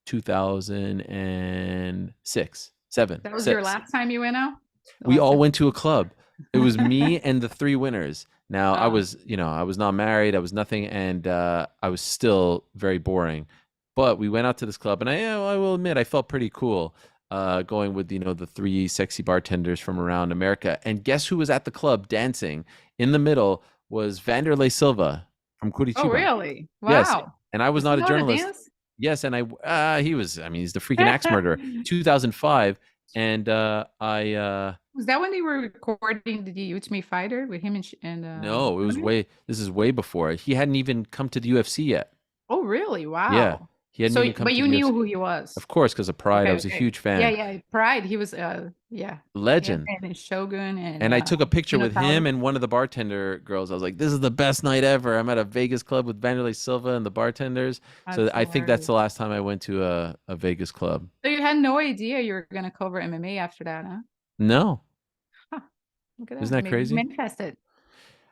Speaker 1: 2006, seven,
Speaker 2: That was your
Speaker 1: 6.
Speaker 2: last time you went out? The
Speaker 1: We
Speaker 2: last
Speaker 1: all
Speaker 2: time?
Speaker 1: went to a club. It was me and the 3 winners. Now
Speaker 2: Oh,
Speaker 1: I was not married. I was nothing, and I was still very boring. But we went out to this club, and I will admit I felt pretty cool going with the 3 sexy bartenders from around America. And guess who was at the club dancing? In the middle was Wanderlei Silva from
Speaker 2: oh,
Speaker 1: Curitiba.
Speaker 2: really?
Speaker 1: Yes,
Speaker 2: Wow.
Speaker 1: and I was
Speaker 2: Does he
Speaker 1: not a
Speaker 2: know how to
Speaker 1: journalist.
Speaker 2: dance?
Speaker 1: Yes, and he was. I mean, he's the freaking axe murderer. 2005, and I
Speaker 2: Was that when they were recording the Ultimate Fighter with him and
Speaker 1: no, it was
Speaker 2: Conor?
Speaker 1: way. This is way before. He hadn't even come to the UFC yet.
Speaker 2: Oh, really?
Speaker 1: Yeah,
Speaker 2: Wow.
Speaker 1: he hadn't
Speaker 2: So,
Speaker 1: even come
Speaker 2: but
Speaker 1: to
Speaker 2: you
Speaker 1: the
Speaker 2: knew
Speaker 1: UFC.
Speaker 2: who he was.
Speaker 1: Of course, because of Pride, I
Speaker 2: Okay,
Speaker 1: was a
Speaker 2: okay.
Speaker 1: huge
Speaker 2: Yeah,
Speaker 1: fan.
Speaker 2: yeah. Pride. He was yeah. Him
Speaker 1: Legend.
Speaker 2: and Shogun and
Speaker 1: And I took a picture with him
Speaker 2: Minotauro.
Speaker 1: and one of the bartender girls. I was like, "This is the best night ever." I'm at a Vegas club with Vanderlei Silva and the bartenders. So
Speaker 2: That's
Speaker 1: I think that's
Speaker 2: hilarious.
Speaker 1: the last time I went to a Vegas club.
Speaker 2: So you had no idea you were gonna cover MMA after that, huh?
Speaker 1: No,
Speaker 2: Huh. Look at
Speaker 1: isn't
Speaker 2: that.
Speaker 1: that
Speaker 2: Maybe you
Speaker 1: crazy?
Speaker 2: manifested.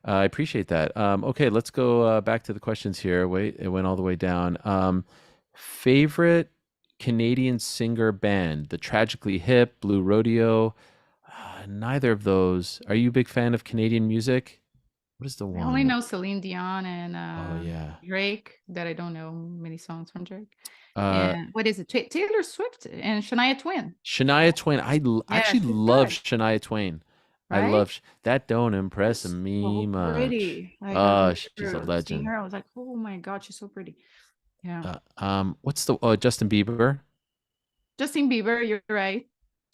Speaker 1: I appreciate that. Okay, let's go back to the questions here. Wait, it went all the way down. Favorite Canadian singer band? The Tragically Hip, Blue Rodeo. Neither of those. Are you a big fan of Canadian music? What is the
Speaker 2: I only
Speaker 1: one?
Speaker 2: know Celine Dion and
Speaker 1: Oh yeah.
Speaker 2: Drake. That I don't know many songs from Drake.
Speaker 1: Uh,
Speaker 2: And what is it? Taylor Swift and Shania Twain.
Speaker 1: Shania Twain.
Speaker 2: Yeah,
Speaker 1: Actually
Speaker 2: she's
Speaker 1: love
Speaker 2: good,
Speaker 1: Shania Twain. I
Speaker 2: right?
Speaker 1: love that. Don't impress
Speaker 2: She's
Speaker 1: me
Speaker 2: so
Speaker 1: much.
Speaker 2: pretty. Like I
Speaker 1: She's a
Speaker 2: remember seeing
Speaker 1: legend.
Speaker 2: her, I was like, oh my God, she's so pretty. Yeah.
Speaker 1: What's the Justin Bieber?
Speaker 2: Justin Bieber, you're right.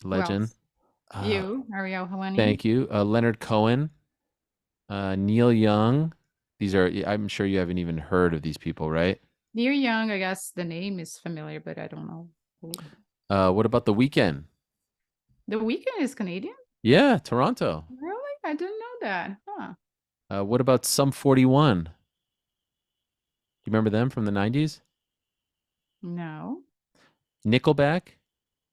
Speaker 2: Who
Speaker 1: Legend.
Speaker 2: else?
Speaker 1: Uh,
Speaker 2: You, Ariel Helwani.
Speaker 1: Thank you. Leonard Cohen, Neil Young. These are, I'm sure you haven't even heard of these people, right?
Speaker 2: Near Young, I guess the name is familiar, but I don't know who.
Speaker 1: What about The Weeknd?
Speaker 2: The Weeknd is Canadian?
Speaker 1: Yeah, Toronto.
Speaker 2: Really? I didn't know that. Huh.
Speaker 1: What about Sum 41? Do you remember them from the 90s?
Speaker 2: No.
Speaker 1: Nickelback?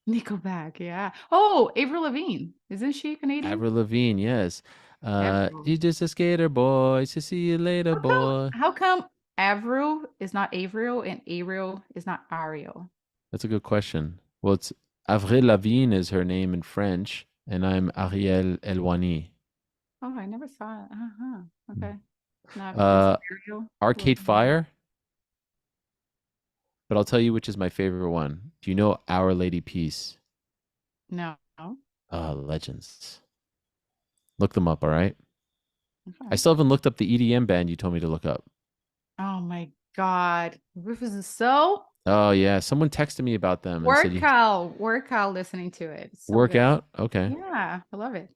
Speaker 2: Nickelback, yeah. Oh, Avril Lavigne. Isn't she Canadian?
Speaker 1: Avril Lavigne, yes.
Speaker 2: Avril.
Speaker 1: You just a skater boy. So see you later, boy.
Speaker 2: How come Avril is not Avril and Ariel is not Ariel?
Speaker 1: That's a good question. Well, it's Avril Lavigne is her name in French, and I'm Ariel Helwani.
Speaker 2: Oh, I never saw it. Uh-huh. Okay. Not just
Speaker 1: Uh,
Speaker 2: Ariel.
Speaker 1: Arcade Fire, but I'll tell you which is my favorite one. Do you know Our Lady Peace?
Speaker 2: No.
Speaker 1: Legends. Look them up, all right? I
Speaker 2: Okay.
Speaker 1: still haven't looked up the EDM band you told me to look up.
Speaker 2: Oh my God. Rufus is so
Speaker 1: Oh yeah, someone texted me about them and said you
Speaker 2: workout listening to it. It's so
Speaker 1: work
Speaker 2: good.
Speaker 1: out. Okay,
Speaker 2: Yeah, I love it.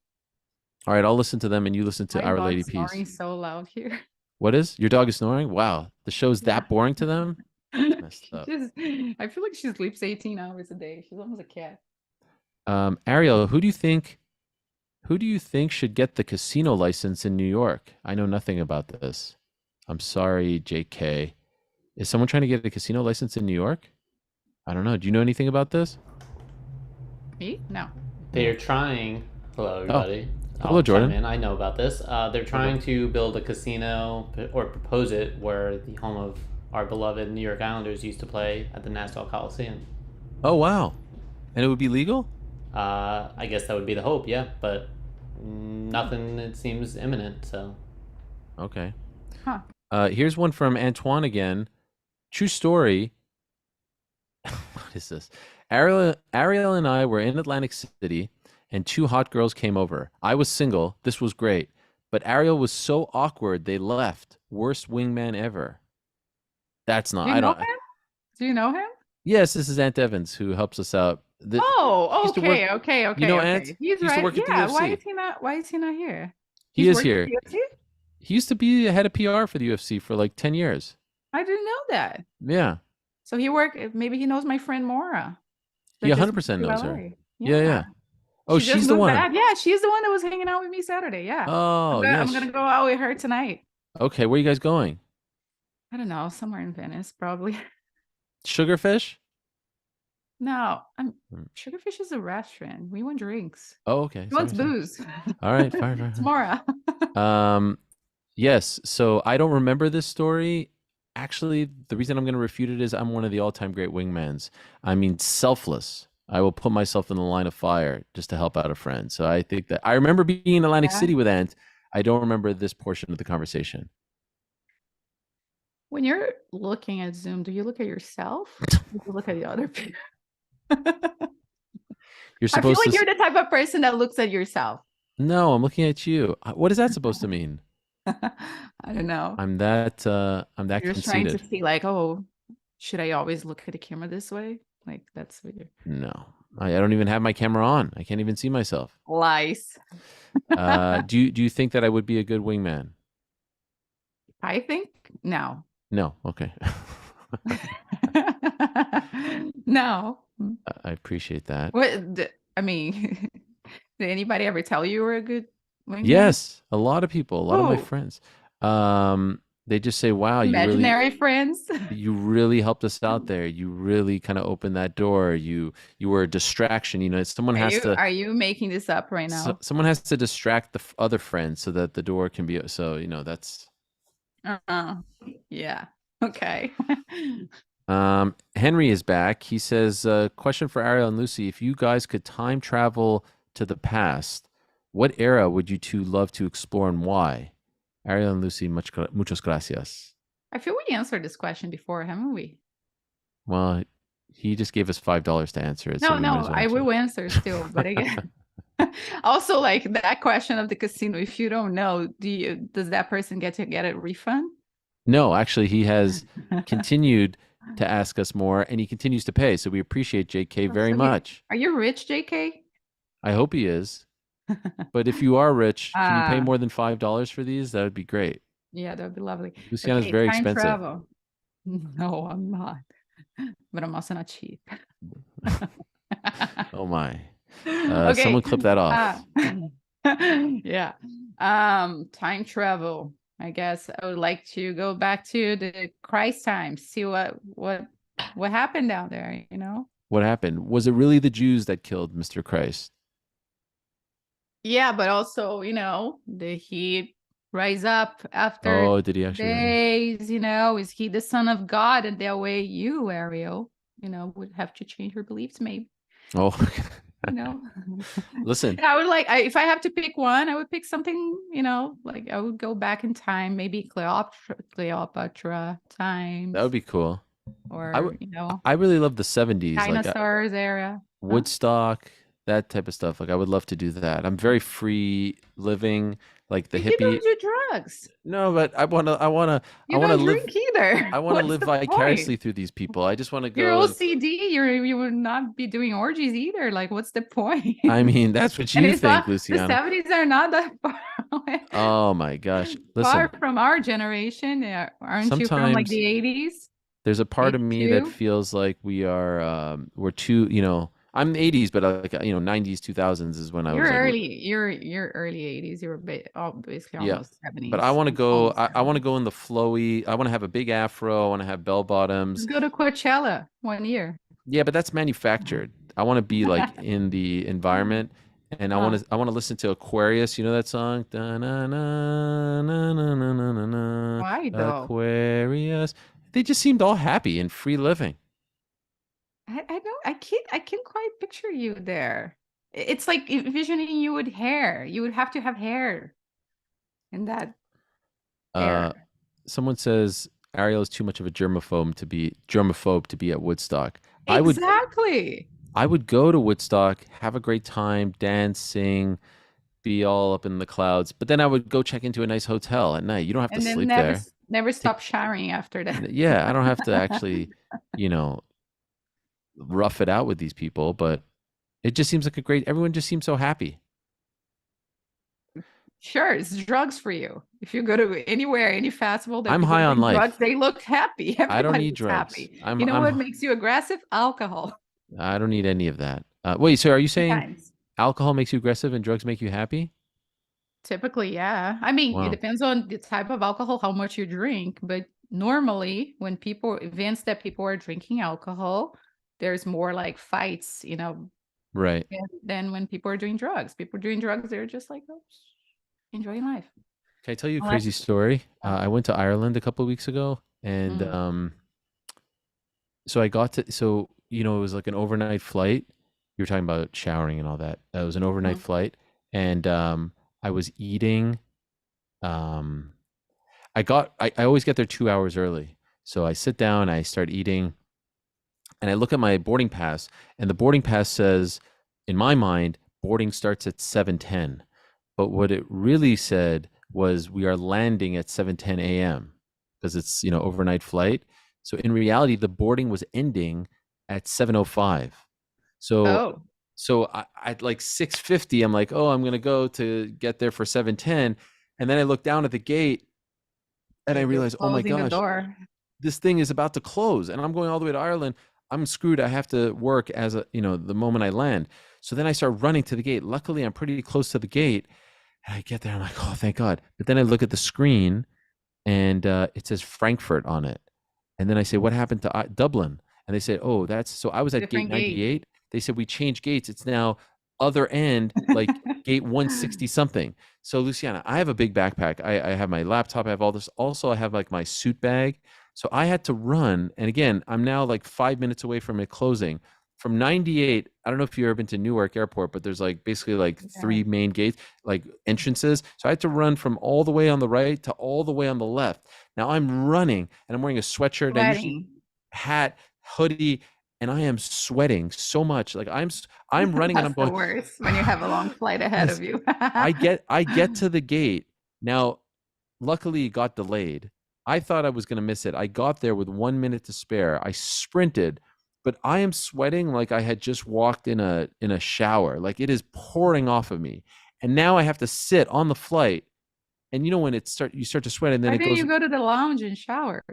Speaker 1: all right, I'll listen to them and you listen to
Speaker 2: My
Speaker 1: Our
Speaker 2: dog
Speaker 1: Lady
Speaker 2: snoring
Speaker 1: Peace.
Speaker 2: so loud here.
Speaker 1: What is your dog is snoring? Wow, the show's
Speaker 2: Yeah.
Speaker 1: that boring to them. That's messed up.
Speaker 2: I feel like she sleeps 18 hours a day. She's almost a cat.
Speaker 1: Ariel, who do you think should get the casino license in New York? I know nothing about this. I'm sorry, JK. Is someone trying to get a casino license in New York? I don't know. Do you know anything about this?
Speaker 2: Me? No.
Speaker 3: They're trying. Hello,
Speaker 1: Oh,
Speaker 3: everybody.
Speaker 1: hello,
Speaker 3: I'll chime
Speaker 1: Jordan.
Speaker 3: in. I know about this. They're trying to build a casino or propose it where the home of our beloved New York Islanders used to play at the Nassau Coliseum.
Speaker 1: Oh, wow. And it would be legal?
Speaker 3: I guess that would be the hope, yeah, but nothing, it seems imminent, so.
Speaker 1: Okay.
Speaker 2: Huh.
Speaker 1: Here's one from Antoine again. True story. What is this? Ariel and I were in Atlantic City, and 2 hot girls came over. I was single. This was great. But Ariel was so awkward, they left. Worst wingman ever. That's not,
Speaker 2: Do you
Speaker 1: I
Speaker 2: know
Speaker 1: don't.
Speaker 2: him? Do you know him?
Speaker 1: Yes, this is Aunt Evans who helps us out
Speaker 2: Oh,
Speaker 1: used to work. You know, Ant?
Speaker 2: He's
Speaker 1: He used to
Speaker 2: right.
Speaker 1: work at the
Speaker 2: Yeah. Why
Speaker 1: UFC.
Speaker 2: is he not? Why is he not here?
Speaker 1: He
Speaker 2: He's
Speaker 1: is
Speaker 2: working at
Speaker 1: here.
Speaker 2: the UFC?
Speaker 1: He used to be the head of PR for the UFC for like 10 years.
Speaker 2: I didn't know that.
Speaker 1: Yeah.
Speaker 2: So he worked. Maybe he knows my friend Mora.
Speaker 1: He
Speaker 2: That just moved
Speaker 1: 100%
Speaker 2: to
Speaker 1: knows her.
Speaker 2: LA.
Speaker 1: Yeah, yeah. Oh,
Speaker 2: She just
Speaker 1: she's the
Speaker 2: moved
Speaker 1: one.
Speaker 2: back. Yeah, she's the one that was hanging out with me Saturday. Yeah.
Speaker 1: Oh,
Speaker 2: I'm
Speaker 1: yes.
Speaker 2: gonna go out with her tonight.
Speaker 1: Okay, where are you guys going?
Speaker 2: I don't know, somewhere in Venice, probably.
Speaker 1: Sugarfish?
Speaker 2: No,
Speaker 1: Hmm.
Speaker 2: Sugarfish is a restaurant. We want drinks.
Speaker 1: Oh, okay.
Speaker 2: He wants
Speaker 1: Sorry.
Speaker 2: booze.
Speaker 1: All right, fine.
Speaker 2: Tomorrow.
Speaker 1: Yes. So I don't remember this story. Actually, the reason I'm going to refute it is I'm one of the all-time great wingmans. I mean, selfless. I will put myself in the line of fire just to help out a friend. So I think that I remember being in Atlantic
Speaker 2: Yeah.
Speaker 1: City with Ant. I don't remember this portion of the conversation.
Speaker 2: When you're looking at Zoom, do you look at yourself? Or do you look at the other people?
Speaker 1: You're
Speaker 2: I feel
Speaker 1: supposed
Speaker 2: like
Speaker 1: to.
Speaker 2: you're the type of person that looks at yourself.
Speaker 1: No, I'm looking at you. What is that supposed to mean?
Speaker 2: I don't know.
Speaker 1: I'm that
Speaker 2: You're just trying to
Speaker 1: conceited.
Speaker 2: see, like, oh, should I always look at the camera this way? Like, that's weird.
Speaker 1: No, I don't even have my camera on. I can't even see myself.
Speaker 2: Lies.
Speaker 1: Do you think that I would be a good wingman?
Speaker 2: I think no.
Speaker 1: No. Okay.
Speaker 2: No.
Speaker 1: I appreciate that.
Speaker 2: I mean, did anybody ever tell you were a good wingman?
Speaker 1: Yes, a lot of people, a lot of my
Speaker 2: Who?
Speaker 1: friends. They just say, "Wow,
Speaker 2: Imaginary friends.
Speaker 1: you really helped us out there. You really kind of opened that door. You were a distraction. You know, someone has to
Speaker 2: Are you making this up right now?
Speaker 1: someone has to distract the other friends so that the door can be so, you know, that's
Speaker 2: Yeah. Okay.
Speaker 1: Henry is back. He says, question for Ariel and Lucy. If you guys could time travel to the past, what era would you two love to explore and why? Ariel and Lucy, muchas gracias.
Speaker 2: I feel we answered this question before, haven't we?
Speaker 1: Well, he just gave us $5 to answer it.
Speaker 2: No,
Speaker 1: so we might as well
Speaker 2: I
Speaker 1: answer
Speaker 2: will
Speaker 1: it.
Speaker 2: answer still, but again. Also, like that question of the casino, if you don't know, does that person get a refund?
Speaker 1: No, actually, he has continued to ask us more, and he continues to pay. So we appreciate JK very much.
Speaker 2: Are you rich, JK?
Speaker 1: I hope he is. But if you are rich, can you pay
Speaker 2: Ah.
Speaker 1: more than $5 for these? That would be great.
Speaker 2: Yeah, that would be lovely.
Speaker 1: Luciana's very
Speaker 2: time
Speaker 1: expensive.
Speaker 2: Travel. No, I'm not. But I'm also not cheap.
Speaker 1: Oh my.
Speaker 2: Okay.
Speaker 1: Someone clip that off.
Speaker 2: Yeah. Time travel. I guess I would like to go back to the Christ time, see what happened down there, you know?
Speaker 1: What happened? Was it really the Jews that killed Mr. Christ?
Speaker 2: Yeah, but also, you know, did he rise up after
Speaker 1: Oh, did he actually?
Speaker 2: days, you know? Is he the son of God? And that way you, Ariel, you know, would have to change your beliefs, maybe.
Speaker 1: Oh,
Speaker 2: You know?
Speaker 1: listen.
Speaker 2: I would if I have to pick one, I would pick something, you know, like I would go back in time, maybe Cleopatra times.
Speaker 1: That would be cool.
Speaker 2: Or, you know,
Speaker 1: I really love the 70s.
Speaker 2: dinosaurs era.
Speaker 1: Woodstock, that type of stuff. Like I would love to do that. I'm very free living, like the
Speaker 2: You
Speaker 1: hippie.
Speaker 2: don't do drugs.
Speaker 1: No, but I wanna
Speaker 2: You don't drink either.
Speaker 1: I wanna
Speaker 2: What's
Speaker 1: live
Speaker 2: the
Speaker 1: vicariously
Speaker 2: point?
Speaker 1: through these people. I just want to go.
Speaker 2: You're OCD. You would not be doing orgies either. Like, what's the point?
Speaker 1: I mean, that's what
Speaker 2: And
Speaker 1: you
Speaker 2: it's
Speaker 1: think,
Speaker 2: not, the
Speaker 1: Luciana.
Speaker 2: 70s are not that far away.
Speaker 1: Oh my gosh.
Speaker 2: Far
Speaker 1: Listen,
Speaker 2: from our generation. Aren't you from like
Speaker 1: sometimes
Speaker 2: the 80s?
Speaker 1: there's a part of me that
Speaker 2: 82?
Speaker 1: feels like we're too, you know, I'm 80s, but like, you know, 90s, 2000s is when I was
Speaker 2: You're
Speaker 1: like,
Speaker 2: you're early 80s. You were basically
Speaker 1: Yeah,
Speaker 2: almost 70s.
Speaker 1: but I want to go.
Speaker 2: almost
Speaker 1: I want to
Speaker 2: 70s.
Speaker 1: go in the flowy. I want to have a big afro. I want to have bell bottoms.
Speaker 2: Just go to Coachella 1 year.
Speaker 1: Yeah, but that's manufactured. I want to be like in the environment, and I want to listen to Aquarius. You know that song? Da-na-na-na-na-na-na-na-na.
Speaker 2: Why though?
Speaker 1: Aquarius. They just seemed all happy and free living.
Speaker 2: I don't. I can't quite picture you there. It's like envisioning you with hair. You would have to have hair in that era.
Speaker 1: Someone says Ariel is too much of a germaphobe to be at Woodstock.
Speaker 2: Exactly.
Speaker 1: I would go to Woodstock, have a great time, dance, sing, be all up in the clouds. But then I would go check into a nice hotel at night. You don't have to
Speaker 2: And then
Speaker 1: sleep there.
Speaker 2: never stop showering after that.
Speaker 1: Yeah, I don't have to actually, you know, rough it out with these people, but it just seems like everyone just seems so happy.
Speaker 2: Sure, it's drugs for you. If you go to anywhere, any festival that
Speaker 1: I'm
Speaker 2: people
Speaker 1: high
Speaker 2: are
Speaker 1: on
Speaker 2: doing drugs,
Speaker 1: life.
Speaker 2: they look happy.
Speaker 1: I don't
Speaker 2: Everybody
Speaker 1: need
Speaker 2: looks
Speaker 1: drugs.
Speaker 2: happy. You know what
Speaker 1: I'm
Speaker 2: makes you aggressive? Alcohol.
Speaker 1: I don't need any of that. Wait, so are you saying
Speaker 2: Sometimes.
Speaker 1: alcohol makes you aggressive and drugs make you happy?
Speaker 2: Typically, yeah. I mean, it
Speaker 1: Wow.
Speaker 2: depends on the type of alcohol, how much you drink, but normally when events that people are drinking alcohol, there's more like fights,
Speaker 1: Right.
Speaker 2: than when people are doing drugs. People doing drugs, they're just like, oh, enjoying life.
Speaker 1: Can I tell you a
Speaker 2: Unless,
Speaker 1: crazy story?
Speaker 2: oh,
Speaker 1: I went to Ireland a couple of weeks ago, and
Speaker 2: mm,
Speaker 1: so I got to it was like an overnight flight. You were talking about showering and all that. It was an overnight
Speaker 2: mm.
Speaker 1: flight, and I was eating. Um, I always get there 2 hours early, so I sit down, I start eating, and I look at my boarding pass, and the boarding pass says, in my mind, boarding starts at 7:10. But what it really said was we are landing at 7:10 a.m. because it's, overnight flight. So in reality, the boarding was ending at 7:05. So
Speaker 2: Oh,
Speaker 1: so at like 6:50, I'm like, oh, I'm gonna go to get there for 7:10. And then I look down at the gate and I
Speaker 2: they're
Speaker 1: realize, oh my
Speaker 2: closing the
Speaker 1: gosh,
Speaker 2: door.
Speaker 1: this thing is about to close and I'm going all the way to Ireland. I'm screwed. I have to work the moment I land. So then I start running to the gate. Luckily, I'm pretty close to the gate. And I get there. I'm like, oh, thank God. But then I look at the screen and it says Frankfurt on it. And then I say, what happened to Dublin? And they say, oh, so I was at gate
Speaker 2: Different gate.
Speaker 1: 98. They said, we changed gates. It's now other end, like gate 160 something. So, Luciana, I have a big backpack. I have my laptop. I have all this. Also, I have like my suit bag. So I had to run. And again, I'm now like 5 minutes away from it closing. From 98, I don't know if you've ever been to Newark Airport, but there's like basically like
Speaker 2: Yeah.
Speaker 1: three main gates, like entrances. So I had to run from all the way on the right to all the way on the left. Now I'm running and I'm wearing a sweatshirt and I usually
Speaker 2: Wedding.
Speaker 1: hat, hoodie, and I am sweating so much. Like I'm running and I'm
Speaker 2: That's the
Speaker 1: going,
Speaker 2: worst when you have a long flight ahead
Speaker 1: yes.
Speaker 2: of you.
Speaker 1: I get to the gate. Now, luckily it got delayed. I thought I was going to miss it. I got there with 1 minute to spare. I sprinted, but I am sweating like I had just walked in a shower. Like it is pouring off of me. And now I have to sit on the flight. And when you start to sweat and then
Speaker 2: Why
Speaker 1: it
Speaker 2: didn't
Speaker 1: goes,
Speaker 2: you go to the lounge and shower?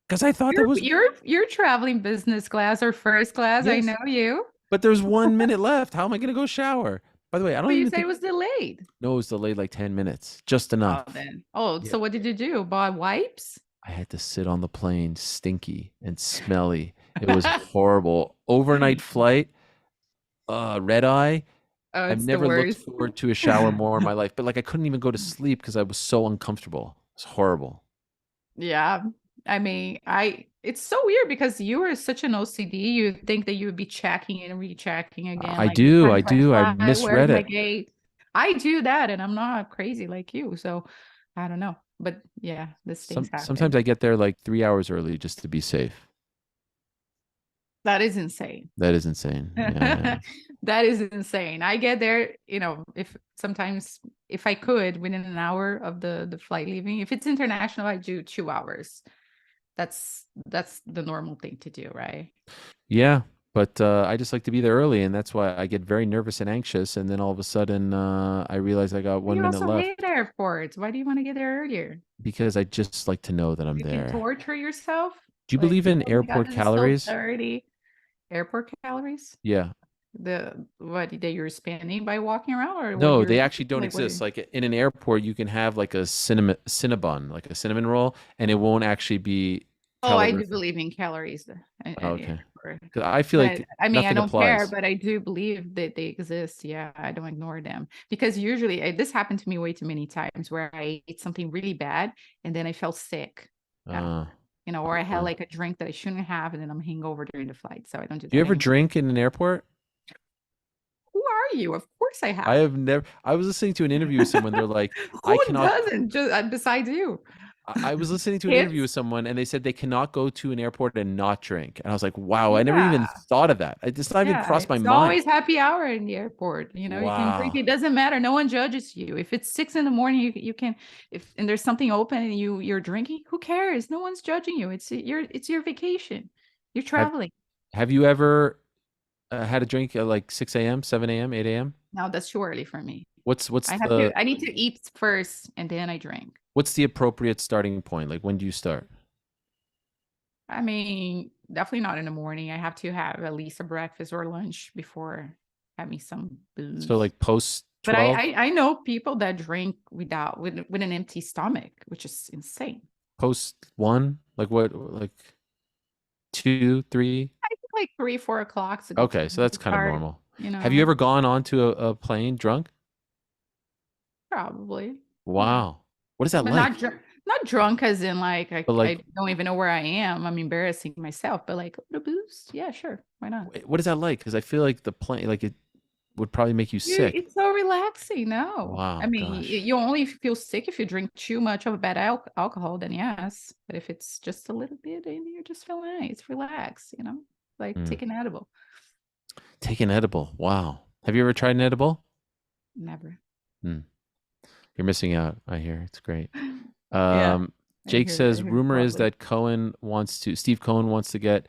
Speaker 1: because I thought that
Speaker 2: You're
Speaker 1: was,
Speaker 2: you're you're traveling business class or first class. I
Speaker 1: yes,
Speaker 2: know you.
Speaker 1: but there's 1 minute left. How am I going to go shower? By the way, I don't
Speaker 2: But you
Speaker 1: even
Speaker 2: said it
Speaker 1: think,
Speaker 2: was delayed.
Speaker 1: no, it was delayed like 10 minutes, just
Speaker 2: Oh,
Speaker 1: enough.
Speaker 2: then. Oh,
Speaker 1: Yeah.
Speaker 2: so what did you do? Buy wipes?
Speaker 1: I had to sit on the plane, stinky and smelly. It was horrible. Overnight flight, red eye.
Speaker 2: Oh,
Speaker 1: I've
Speaker 2: it's the
Speaker 1: never looked
Speaker 2: worst.
Speaker 1: forward to a shower more in my life, but like I couldn't even go to sleep because I was so uncomfortable. It's horrible.
Speaker 2: Yeah. I mean, it's so weird because you are such an OCD. You think that you would be checking and rechecking again,
Speaker 1: I
Speaker 2: like
Speaker 1: do. I
Speaker 2: time to
Speaker 1: do. I
Speaker 2: fly, where's
Speaker 1: misread
Speaker 2: my
Speaker 1: it.
Speaker 2: gate? I do that and I'm not crazy like you. So I don't know. But yeah, these things
Speaker 1: Sometimes
Speaker 2: happen.
Speaker 1: I get there like 3 hours early just to be safe.
Speaker 2: That is insane.
Speaker 1: That is insane. Yeah.
Speaker 2: That is insane. I get there, if sometimes if I could within an hour of the flight leaving. If it's international, I do 2 hours. That's the normal thing to do, right?
Speaker 1: Yeah. But I just like to be there early, and that's why I get very nervous and anxious. And then all of a sudden, I realize I got
Speaker 2: But
Speaker 1: one
Speaker 2: you
Speaker 1: minute
Speaker 2: also
Speaker 1: left
Speaker 2: hate airports. Why do you want to get there earlier?
Speaker 1: because I just like to know that I'm
Speaker 2: You can
Speaker 1: there.
Speaker 2: torture yourself.
Speaker 1: Do you
Speaker 2: Like,
Speaker 1: believe in
Speaker 2: oh my God,
Speaker 1: airport
Speaker 2: this is so
Speaker 1: calories?
Speaker 2: dirty. Airport calories?
Speaker 1: Yeah.
Speaker 2: The what that you're spending by walking around, or what
Speaker 1: No,
Speaker 2: you're
Speaker 1: they actually don't
Speaker 2: like? What?
Speaker 1: exist. Like in an airport, you can have like a cinnabon, like a cinnamon roll, and it won't actually be
Speaker 2: Oh, I do
Speaker 1: calorific.
Speaker 2: believe in calories
Speaker 1: Oh,
Speaker 2: at
Speaker 1: okay.
Speaker 2: airport.
Speaker 1: Because I feel
Speaker 2: But
Speaker 1: like
Speaker 2: I mean, I
Speaker 1: nothing
Speaker 2: don't care,
Speaker 1: applies.
Speaker 2: but I do believe that they exist. Yeah, I don't ignore them because usually this happened to me way too many times where I ate something really bad and then I felt sick. Yeah.
Speaker 1: Uh,
Speaker 2: Or I had
Speaker 1: uh.
Speaker 2: like a drink that I shouldn't have and then I'm hangover during the flight. So I don't do
Speaker 1: Do you
Speaker 2: that
Speaker 1: ever
Speaker 2: anymore.
Speaker 1: drink in an airport?
Speaker 2: Who are you? Of course I
Speaker 1: I
Speaker 2: have.
Speaker 1: have never. I was listening to an interview with someone. They're like, I
Speaker 2: Who
Speaker 1: cannot.
Speaker 2: doesn't just besides you?
Speaker 1: I was listening to an interview with
Speaker 2: Kids?
Speaker 1: someone, and they said they cannot go to an airport and not drink. And I was like, wow, I never even
Speaker 2: Yeah.
Speaker 1: thought of that. It's not even
Speaker 2: Yeah,
Speaker 1: crossed my
Speaker 2: it's
Speaker 1: mind.
Speaker 2: always happy hour in the airport. You can drink.
Speaker 1: Wow.
Speaker 2: It doesn't matter. No one judges you. If it's 6 in the morning, you can. If and there's something open and you're drinking, who cares? No one's judging you. It's your vacation. You're
Speaker 1: Have
Speaker 2: traveling.
Speaker 1: Have you ever had a drink at like 6 a.m., 7 a.m., 8 a.m.?
Speaker 2: No, that's too early for me.
Speaker 1: What's
Speaker 2: I need to eat first and then I drink.
Speaker 1: what's the appropriate starting point? Like when do you start?
Speaker 2: I mean, definitely not in the morning. I have to have at least a breakfast or lunch before having some booze.
Speaker 1: So like post
Speaker 2: But
Speaker 1: 12?
Speaker 2: I know people that drink with an empty stomach, which is insane.
Speaker 1: Post 1? Like what, like 2, 3?
Speaker 2: I think like 3, 4 o'clock. So
Speaker 1: Okay, so that's kind of normal.
Speaker 2: You know,
Speaker 1: Have you ever gone onto a plane drunk?
Speaker 2: probably.
Speaker 1: Wow. What is that
Speaker 2: But
Speaker 1: like?
Speaker 2: not drunk as in like
Speaker 1: But like,
Speaker 2: I don't even know where I am. I'm embarrassing myself, but like the booze, yeah, sure, why not?
Speaker 1: what is that like? Because I feel like the plane, like it would probably make you sick.
Speaker 2: It's so relaxing. No, I
Speaker 1: Wow,
Speaker 2: mean,
Speaker 1: gosh.
Speaker 2: you only feel sick if you drink too much of a bad alcohol. Then yes, but if it's just a little bit, then you just feel nice, relax. You know, like
Speaker 1: Mm.
Speaker 2: take an edible.
Speaker 1: Take an edible. Wow. Have you ever tried an edible?
Speaker 2: Never.
Speaker 1: Mm. You're missing out. I hear it's great.
Speaker 2: Yeah.
Speaker 1: Jake says,
Speaker 2: I hear
Speaker 1: rumor is
Speaker 2: lovely.
Speaker 1: that Steve Cohen wants to get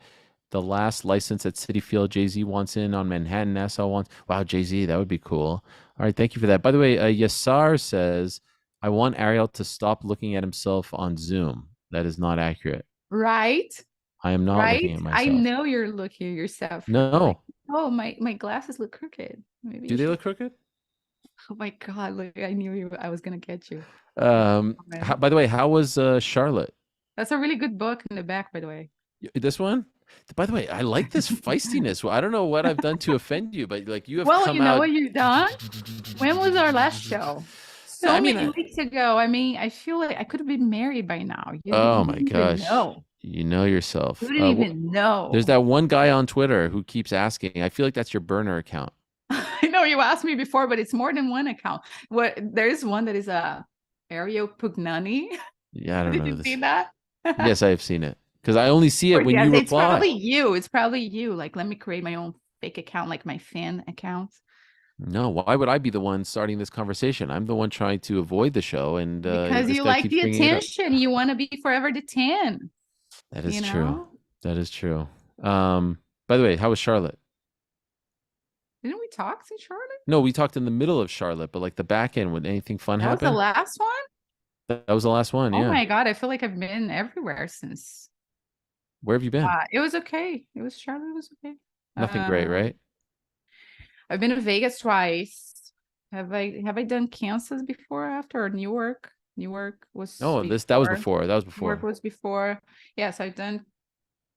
Speaker 1: the last license at Citi Field. Jay-Z wants in on Manhattan. Nassau wants. Wow, Jay-Z, that would be cool. All right, thank you for that. By the way, Yassar says, I want Ariel to stop looking at himself on Zoom. That is not accurate.
Speaker 2: Right.
Speaker 1: I am not looking at myself.
Speaker 2: I know you're looking at yourself.
Speaker 1: No.
Speaker 2: Like, oh, my glasses look crooked. Maybe
Speaker 1: Do they look crooked?
Speaker 2: Oh my God! Look, I knew I was gonna get you.
Speaker 1: By the way, how was Charlotte?
Speaker 2: That's a really good book in the back, by the way.
Speaker 1: This one? By the way, I like this feistiness. Well, I don't know what I've done to offend you, but like you have
Speaker 2: Well,
Speaker 1: come
Speaker 2: you know
Speaker 1: out.
Speaker 2: what you've done? When was our last show? So
Speaker 1: I mean,
Speaker 2: many weeks ago. I mean, I feel like I could have been married by now.
Speaker 1: oh
Speaker 2: You
Speaker 1: my
Speaker 2: didn't even
Speaker 1: gosh.
Speaker 2: know.
Speaker 1: You know yourself.
Speaker 2: You didn't even know.
Speaker 1: There's that one guy on Twitter who keeps asking. I feel like that's your burner account.
Speaker 2: I know you asked me before, but it's more than one account. There's one that is a Ariel Pugnani.
Speaker 1: Yeah, I don't know
Speaker 2: Did you
Speaker 1: this.
Speaker 2: see that?
Speaker 1: Yes, I have seen it because I only see it when you reply.
Speaker 2: It's probably you. It's probably you. Like, let me create my own fake account, like my fan account.
Speaker 1: No, why would I be the one starting this conversation? I'm the one trying to avoid the show, and
Speaker 2: Because you like the attention. You want to be forever the 10.
Speaker 1: That is true. That is true. By the way, how was Charlotte?
Speaker 2: Didn't we talk to Charlotte?
Speaker 1: No, we talked in the middle of Charlotte, but like the back end, would anything fun happen?
Speaker 2: That was the last one?
Speaker 1: That was the last one, yeah.
Speaker 2: Oh my God, I feel like I've been everywhere since.
Speaker 1: Where have you been?
Speaker 2: It was okay. Charlotte was okay.
Speaker 1: Nothing great, right?
Speaker 2: I've been to Vegas twice. Have I done Kansas before or after, or Newark? Newark was
Speaker 1: that was before.
Speaker 2: Newark was before. Yes, I've done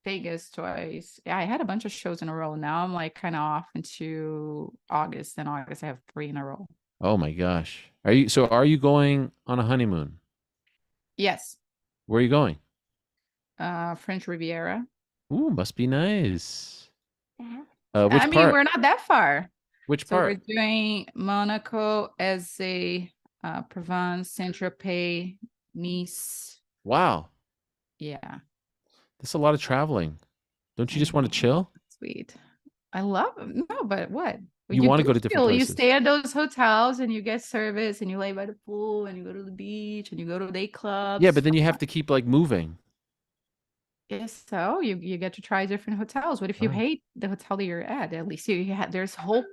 Speaker 2: Vegas twice. Yeah, I had a bunch of shows in a row. Now I'm like kind of off into August. In August, I have 3 in a row.
Speaker 1: Oh my gosh. Are you going on a honeymoon?
Speaker 2: Yes.
Speaker 1: Where are you going?
Speaker 2: French Riviera.
Speaker 1: Ooh, must be nice.
Speaker 2: Which
Speaker 1: part?
Speaker 2: We're not that far.
Speaker 1: Which
Speaker 2: so
Speaker 1: part?
Speaker 2: We're doing Monaco, Eze, Provence, Saint-Tropez, Nice.
Speaker 1: Wow.
Speaker 2: Yeah.
Speaker 1: That's a lot of traveling. Don't you just want to chill?
Speaker 2: Sweet. I love no, but what?
Speaker 1: You want to go to different places.
Speaker 2: You stay at those hotels and you get service and you lay by the pool and you go to the beach and you go to day clubs.
Speaker 1: Yeah, but then you have to keep like moving.
Speaker 2: Yes, so you get to try different hotels. What if you hate the hotel that you're at least there's hope.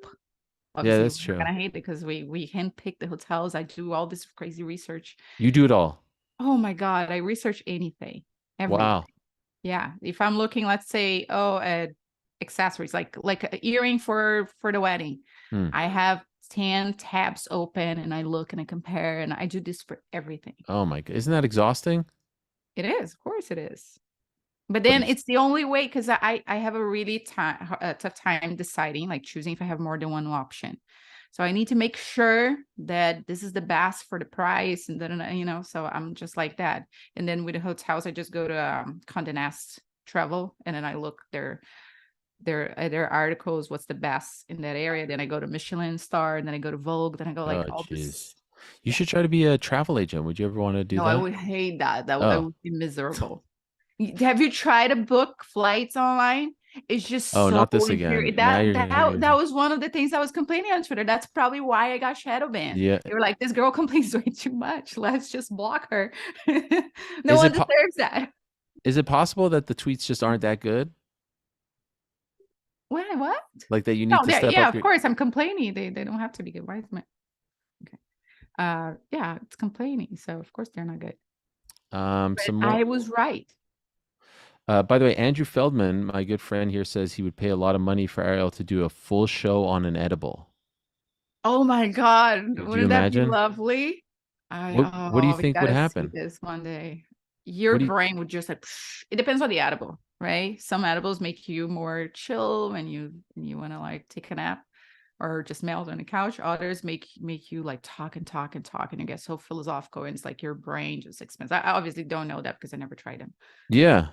Speaker 2: Obviously,
Speaker 1: yeah, that's true.
Speaker 2: I'm gonna hate it because we handpick the hotels. I do all this crazy research.
Speaker 1: You do it all.
Speaker 2: Oh my God, I research everything.
Speaker 1: Wow.
Speaker 2: Yeah, if I'm looking, let's say, at accessories like an earring for the wedding, I have 10 tabs open and I look and I compare and I do this for everything.
Speaker 1: Oh my God, isn't that exhausting?
Speaker 2: It is, of course it is. But then it's the only way, because I have a really tough time deciding, like choosing if I have more than one option. So I need to make sure that this is the best for the price, and then so I'm just like that. And then with the hotels, I just go to Condé Nast Travel, and then I look their articles, what's the best in that area. Then I go to Michelin Star, and then I go to Vogue. Then I go like all this.
Speaker 1: You should try to be a travel agent. Would you ever want to do that?
Speaker 2: No, I would hate that. I would be miserable. Have you tried to book flights online? It's just
Speaker 1: not this again.
Speaker 2: That was one of the things I was complaining on Twitter. That's probably why I got shadow banned.
Speaker 1: Yeah.
Speaker 2: They were like, this girl complains way too much. Let's just block her. No one deserves that.
Speaker 1: Is it possible that the tweets just aren't that good?
Speaker 2: What?
Speaker 1: Like that you
Speaker 2: No,
Speaker 1: need to step
Speaker 2: yeah,
Speaker 1: up
Speaker 2: of
Speaker 1: your
Speaker 2: course. I'm complaining. They don't have to be good. Why is my okay? Yeah, it's complaining. So of course they're not good. But
Speaker 1: some more.
Speaker 2: I was right.
Speaker 1: By the way, Andrew Feldman, my good friend here, says he would pay a lot of money for Ariel to do a full show on an edible.
Speaker 2: Oh my God.
Speaker 1: Would you
Speaker 2: Wouldn't that be
Speaker 1: imagine?
Speaker 2: lovely?
Speaker 1: What do you
Speaker 2: We
Speaker 1: think would
Speaker 2: gotta see
Speaker 1: happen?
Speaker 2: this one day. Your
Speaker 1: What do you
Speaker 2: brain would just like it depends on the edible, right? Some edibles make you more chill when you want to like take a nap or just melt on the couch. Others make you like talk and talk and talk and you get so philosophical and it's like your brain just expands. I obviously don't know that because I never tried them.
Speaker 1: Yeah.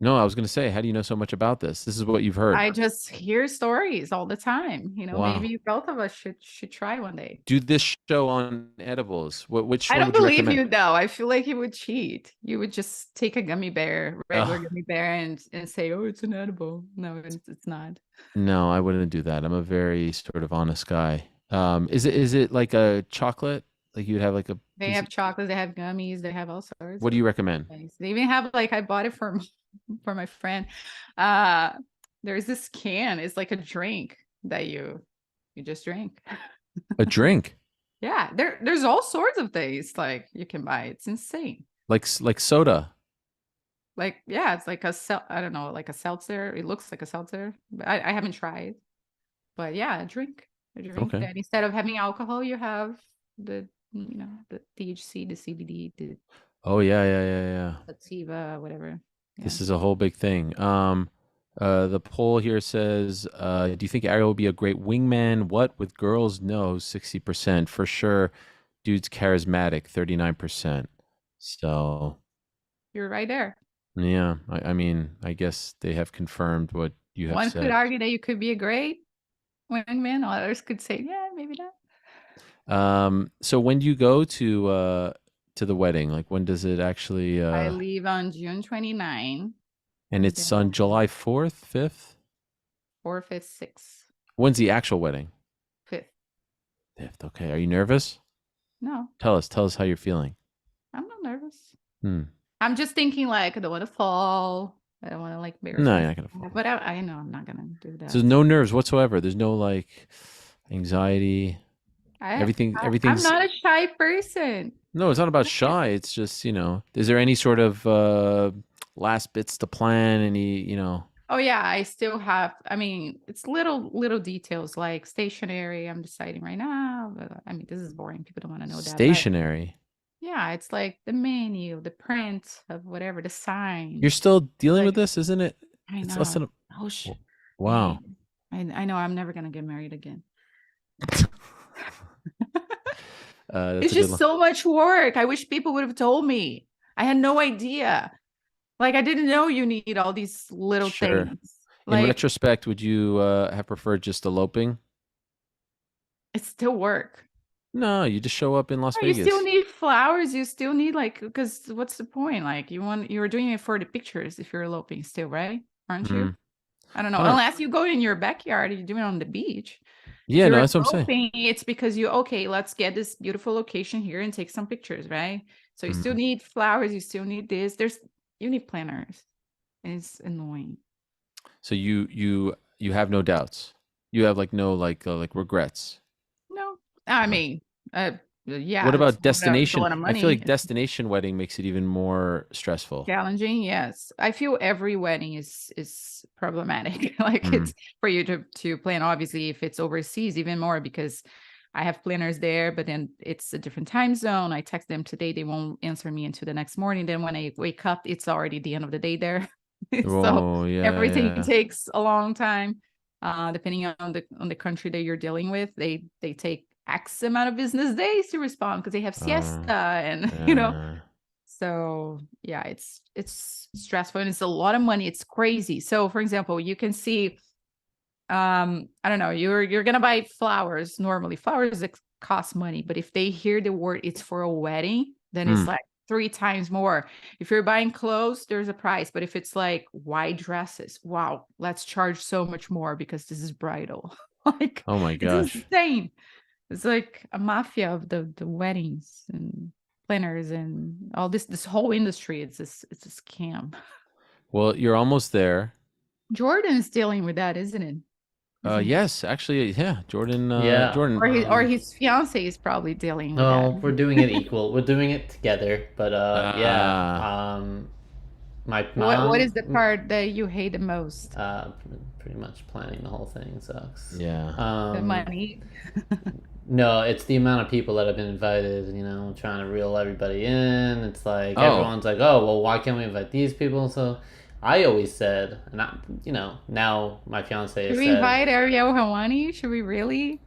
Speaker 1: No, I was gonna say, how do you know so much about this? This is what you've heard.
Speaker 2: I just hear stories all the time.
Speaker 1: Wow.
Speaker 2: Maybe both of us should try one day.
Speaker 1: Do this show on edibles. Which
Speaker 2: I
Speaker 1: one
Speaker 2: don't
Speaker 1: would you
Speaker 2: believe
Speaker 1: recommend?
Speaker 2: you though. I feel like you would cheat. You would just take a gummy bear, regular
Speaker 1: Ugh,
Speaker 2: gummy bear, and say, "Oh, it's an edible." No, it's not.
Speaker 1: no, I wouldn't do that. I'm a very sort of honest guy. Is it like a chocolate? Like you'd have like a
Speaker 2: They
Speaker 1: piece
Speaker 2: have
Speaker 1: of,
Speaker 2: chocolates. They have gummies. They have all sorts
Speaker 1: what do
Speaker 2: of
Speaker 1: you recommend?
Speaker 2: things. They even have like I bought it for for my friend. Uh, there's this can. It's like a drink that you just drink.
Speaker 1: A drink,
Speaker 2: Yeah, there's all sorts of things like you can buy. It's insane.
Speaker 1: like soda.
Speaker 2: Like, yeah, it's like I don't know, like a seltzer. It looks like a seltzer, but I haven't tried. But yeah, a drink
Speaker 1: Okay.
Speaker 2: that instead of having alcohol, you have the THC, the CBD, the
Speaker 1: Oh yeah, yeah, yeah, yeah.
Speaker 2: sativa, whatever. Yeah.
Speaker 1: This is a whole big thing. The poll here says, do you think Ariel will be a great wingman? What with girls? No, 60% for sure. Dude's charismatic, 39%. So
Speaker 2: You're right there.
Speaker 1: yeah, I mean, I guess they have confirmed what you have
Speaker 2: One could
Speaker 1: said.
Speaker 2: argue that you could be a great wingman. Others could say, yeah, maybe not.
Speaker 1: So when do you go to the wedding? Like when does it actually
Speaker 2: I leave on June 29,
Speaker 1: and
Speaker 2: and
Speaker 1: it's on
Speaker 2: then
Speaker 1: July 4th, 5th?
Speaker 2: 4th, 5th, 6th,
Speaker 1: When's the actual wedding?
Speaker 2: 5th.
Speaker 1: 5th. Okay. Are you nervous?
Speaker 2: No,
Speaker 1: Tell us how you're feeling.
Speaker 2: I'm not nervous.
Speaker 1: Hmm.
Speaker 2: I'm just thinking like I don't want to fall. I don't want to like embarrass
Speaker 1: No, you're
Speaker 2: myself.
Speaker 1: not gonna fall.
Speaker 2: But I know I'm not gonna do
Speaker 1: So
Speaker 2: that.
Speaker 1: there's no nerves whatsoever. There's no like anxiety.
Speaker 2: I, I'm
Speaker 1: Everything's
Speaker 2: not a shy person.
Speaker 1: no, it's not about shy. It's just, is there any sort of last bits to plan? Any.
Speaker 2: Oh yeah, I still have. I mean, it's little details like stationery. I'm deciding right now. But, I mean, this is boring. People don't want to know that. But
Speaker 1: Stationery?
Speaker 2: yeah, it's like the menu, the print of whatever, the
Speaker 1: You're
Speaker 2: signs.
Speaker 1: still dealing
Speaker 2: Like
Speaker 1: with this, isn't it?
Speaker 2: I
Speaker 1: It's less
Speaker 2: know.
Speaker 1: than a
Speaker 2: Oh
Speaker 1: wow.
Speaker 2: man. I know I'm never gonna get married again.
Speaker 1: That's
Speaker 2: It's
Speaker 1: a good
Speaker 2: just
Speaker 1: one.
Speaker 2: so much work. I wish people would have told me. I had no idea. Like I didn't know you need all these little
Speaker 1: Sure.
Speaker 2: things.
Speaker 1: In
Speaker 2: Like
Speaker 1: retrospect, would you have preferred just eloping?
Speaker 2: it's still work.
Speaker 1: No, you just show up in Las
Speaker 2: No, you still
Speaker 1: Vegas.
Speaker 2: need flowers. You still need like because what's the point? Like you're doing it for the pictures if you're eloping still, right? Aren't you?
Speaker 1: Hmm.
Speaker 2: I don't know.
Speaker 1: I don't.
Speaker 2: Unless you go in your backyard, you're doing it on the beach. If
Speaker 1: Yeah, no,
Speaker 2: you're
Speaker 1: that's what I'm saying.
Speaker 2: eloping, it's because okay, let's get this beautiful location here and take some pictures, right? So you still
Speaker 1: Mhm.
Speaker 2: need flowers, you still need this. You need planners. And it's annoying.
Speaker 1: So you have no doubts. You have like no like regrets.
Speaker 2: No, I
Speaker 1: No.
Speaker 2: mean,
Speaker 1: What
Speaker 2: yeah,
Speaker 1: about
Speaker 2: it's a
Speaker 1: destination?
Speaker 2: lot of
Speaker 1: I feel like
Speaker 2: money. It's
Speaker 1: destination wedding makes it even more stressful.
Speaker 2: challenging. Yes, I feel every wedding is problematic. Like
Speaker 1: Mm.
Speaker 2: it's for you to plan. Obviously, if it's overseas, even more because I have planners there, but then it's a different time zone. I text them today, they won't answer me until the next morning. Then when I wake up, it's already the end of the day there. So
Speaker 1: Oh yeah,
Speaker 2: everything
Speaker 1: yeah.
Speaker 2: takes a long time. Depending on the country that you're dealing with, they take X amount of business days to respond because they have siesta and
Speaker 1: Uh,
Speaker 2: so yeah, it's stressful and it's a lot of money. It's crazy. So for example, you can see I don't know, you're gonna buy flowers. Normally flowers cost money, but if they hear the word it's for a wedding, then it's
Speaker 1: mm.
Speaker 2: like 3 times more. If you're buying clothes, there's a price, but if it's like white dresses, wow, let's charge so much more because this is bridal. Like
Speaker 1: Oh my
Speaker 2: it's
Speaker 1: gosh.
Speaker 2: insane. It's like a mafia of the weddings and planners and all this whole industry. It's a scam.
Speaker 1: Well, you're almost there.
Speaker 2: Jordan is dealing with that, isn't it?
Speaker 1: Yes, actually, yeah, Jordan.
Speaker 3: Yeah.
Speaker 1: Jordan.
Speaker 2: Or his fiance is probably dealing with
Speaker 3: No,
Speaker 2: that.
Speaker 3: we're doing it equal. We're doing it together. But
Speaker 1: Ah.
Speaker 3: my
Speaker 2: What is
Speaker 3: mom,
Speaker 2: the part that you hate the most?
Speaker 3: pretty much planning the whole thing sucks.
Speaker 1: Yeah.
Speaker 2: The money.
Speaker 3: No, it's the amount of people that have been invited, trying to reel everybody in. It's like
Speaker 1: Oh.
Speaker 3: everyone's like, oh, well, why can't we invite these people? So I always said, and now my fiance has
Speaker 2: Should we
Speaker 3: said,
Speaker 2: invite Ariel Helwani? Should we really?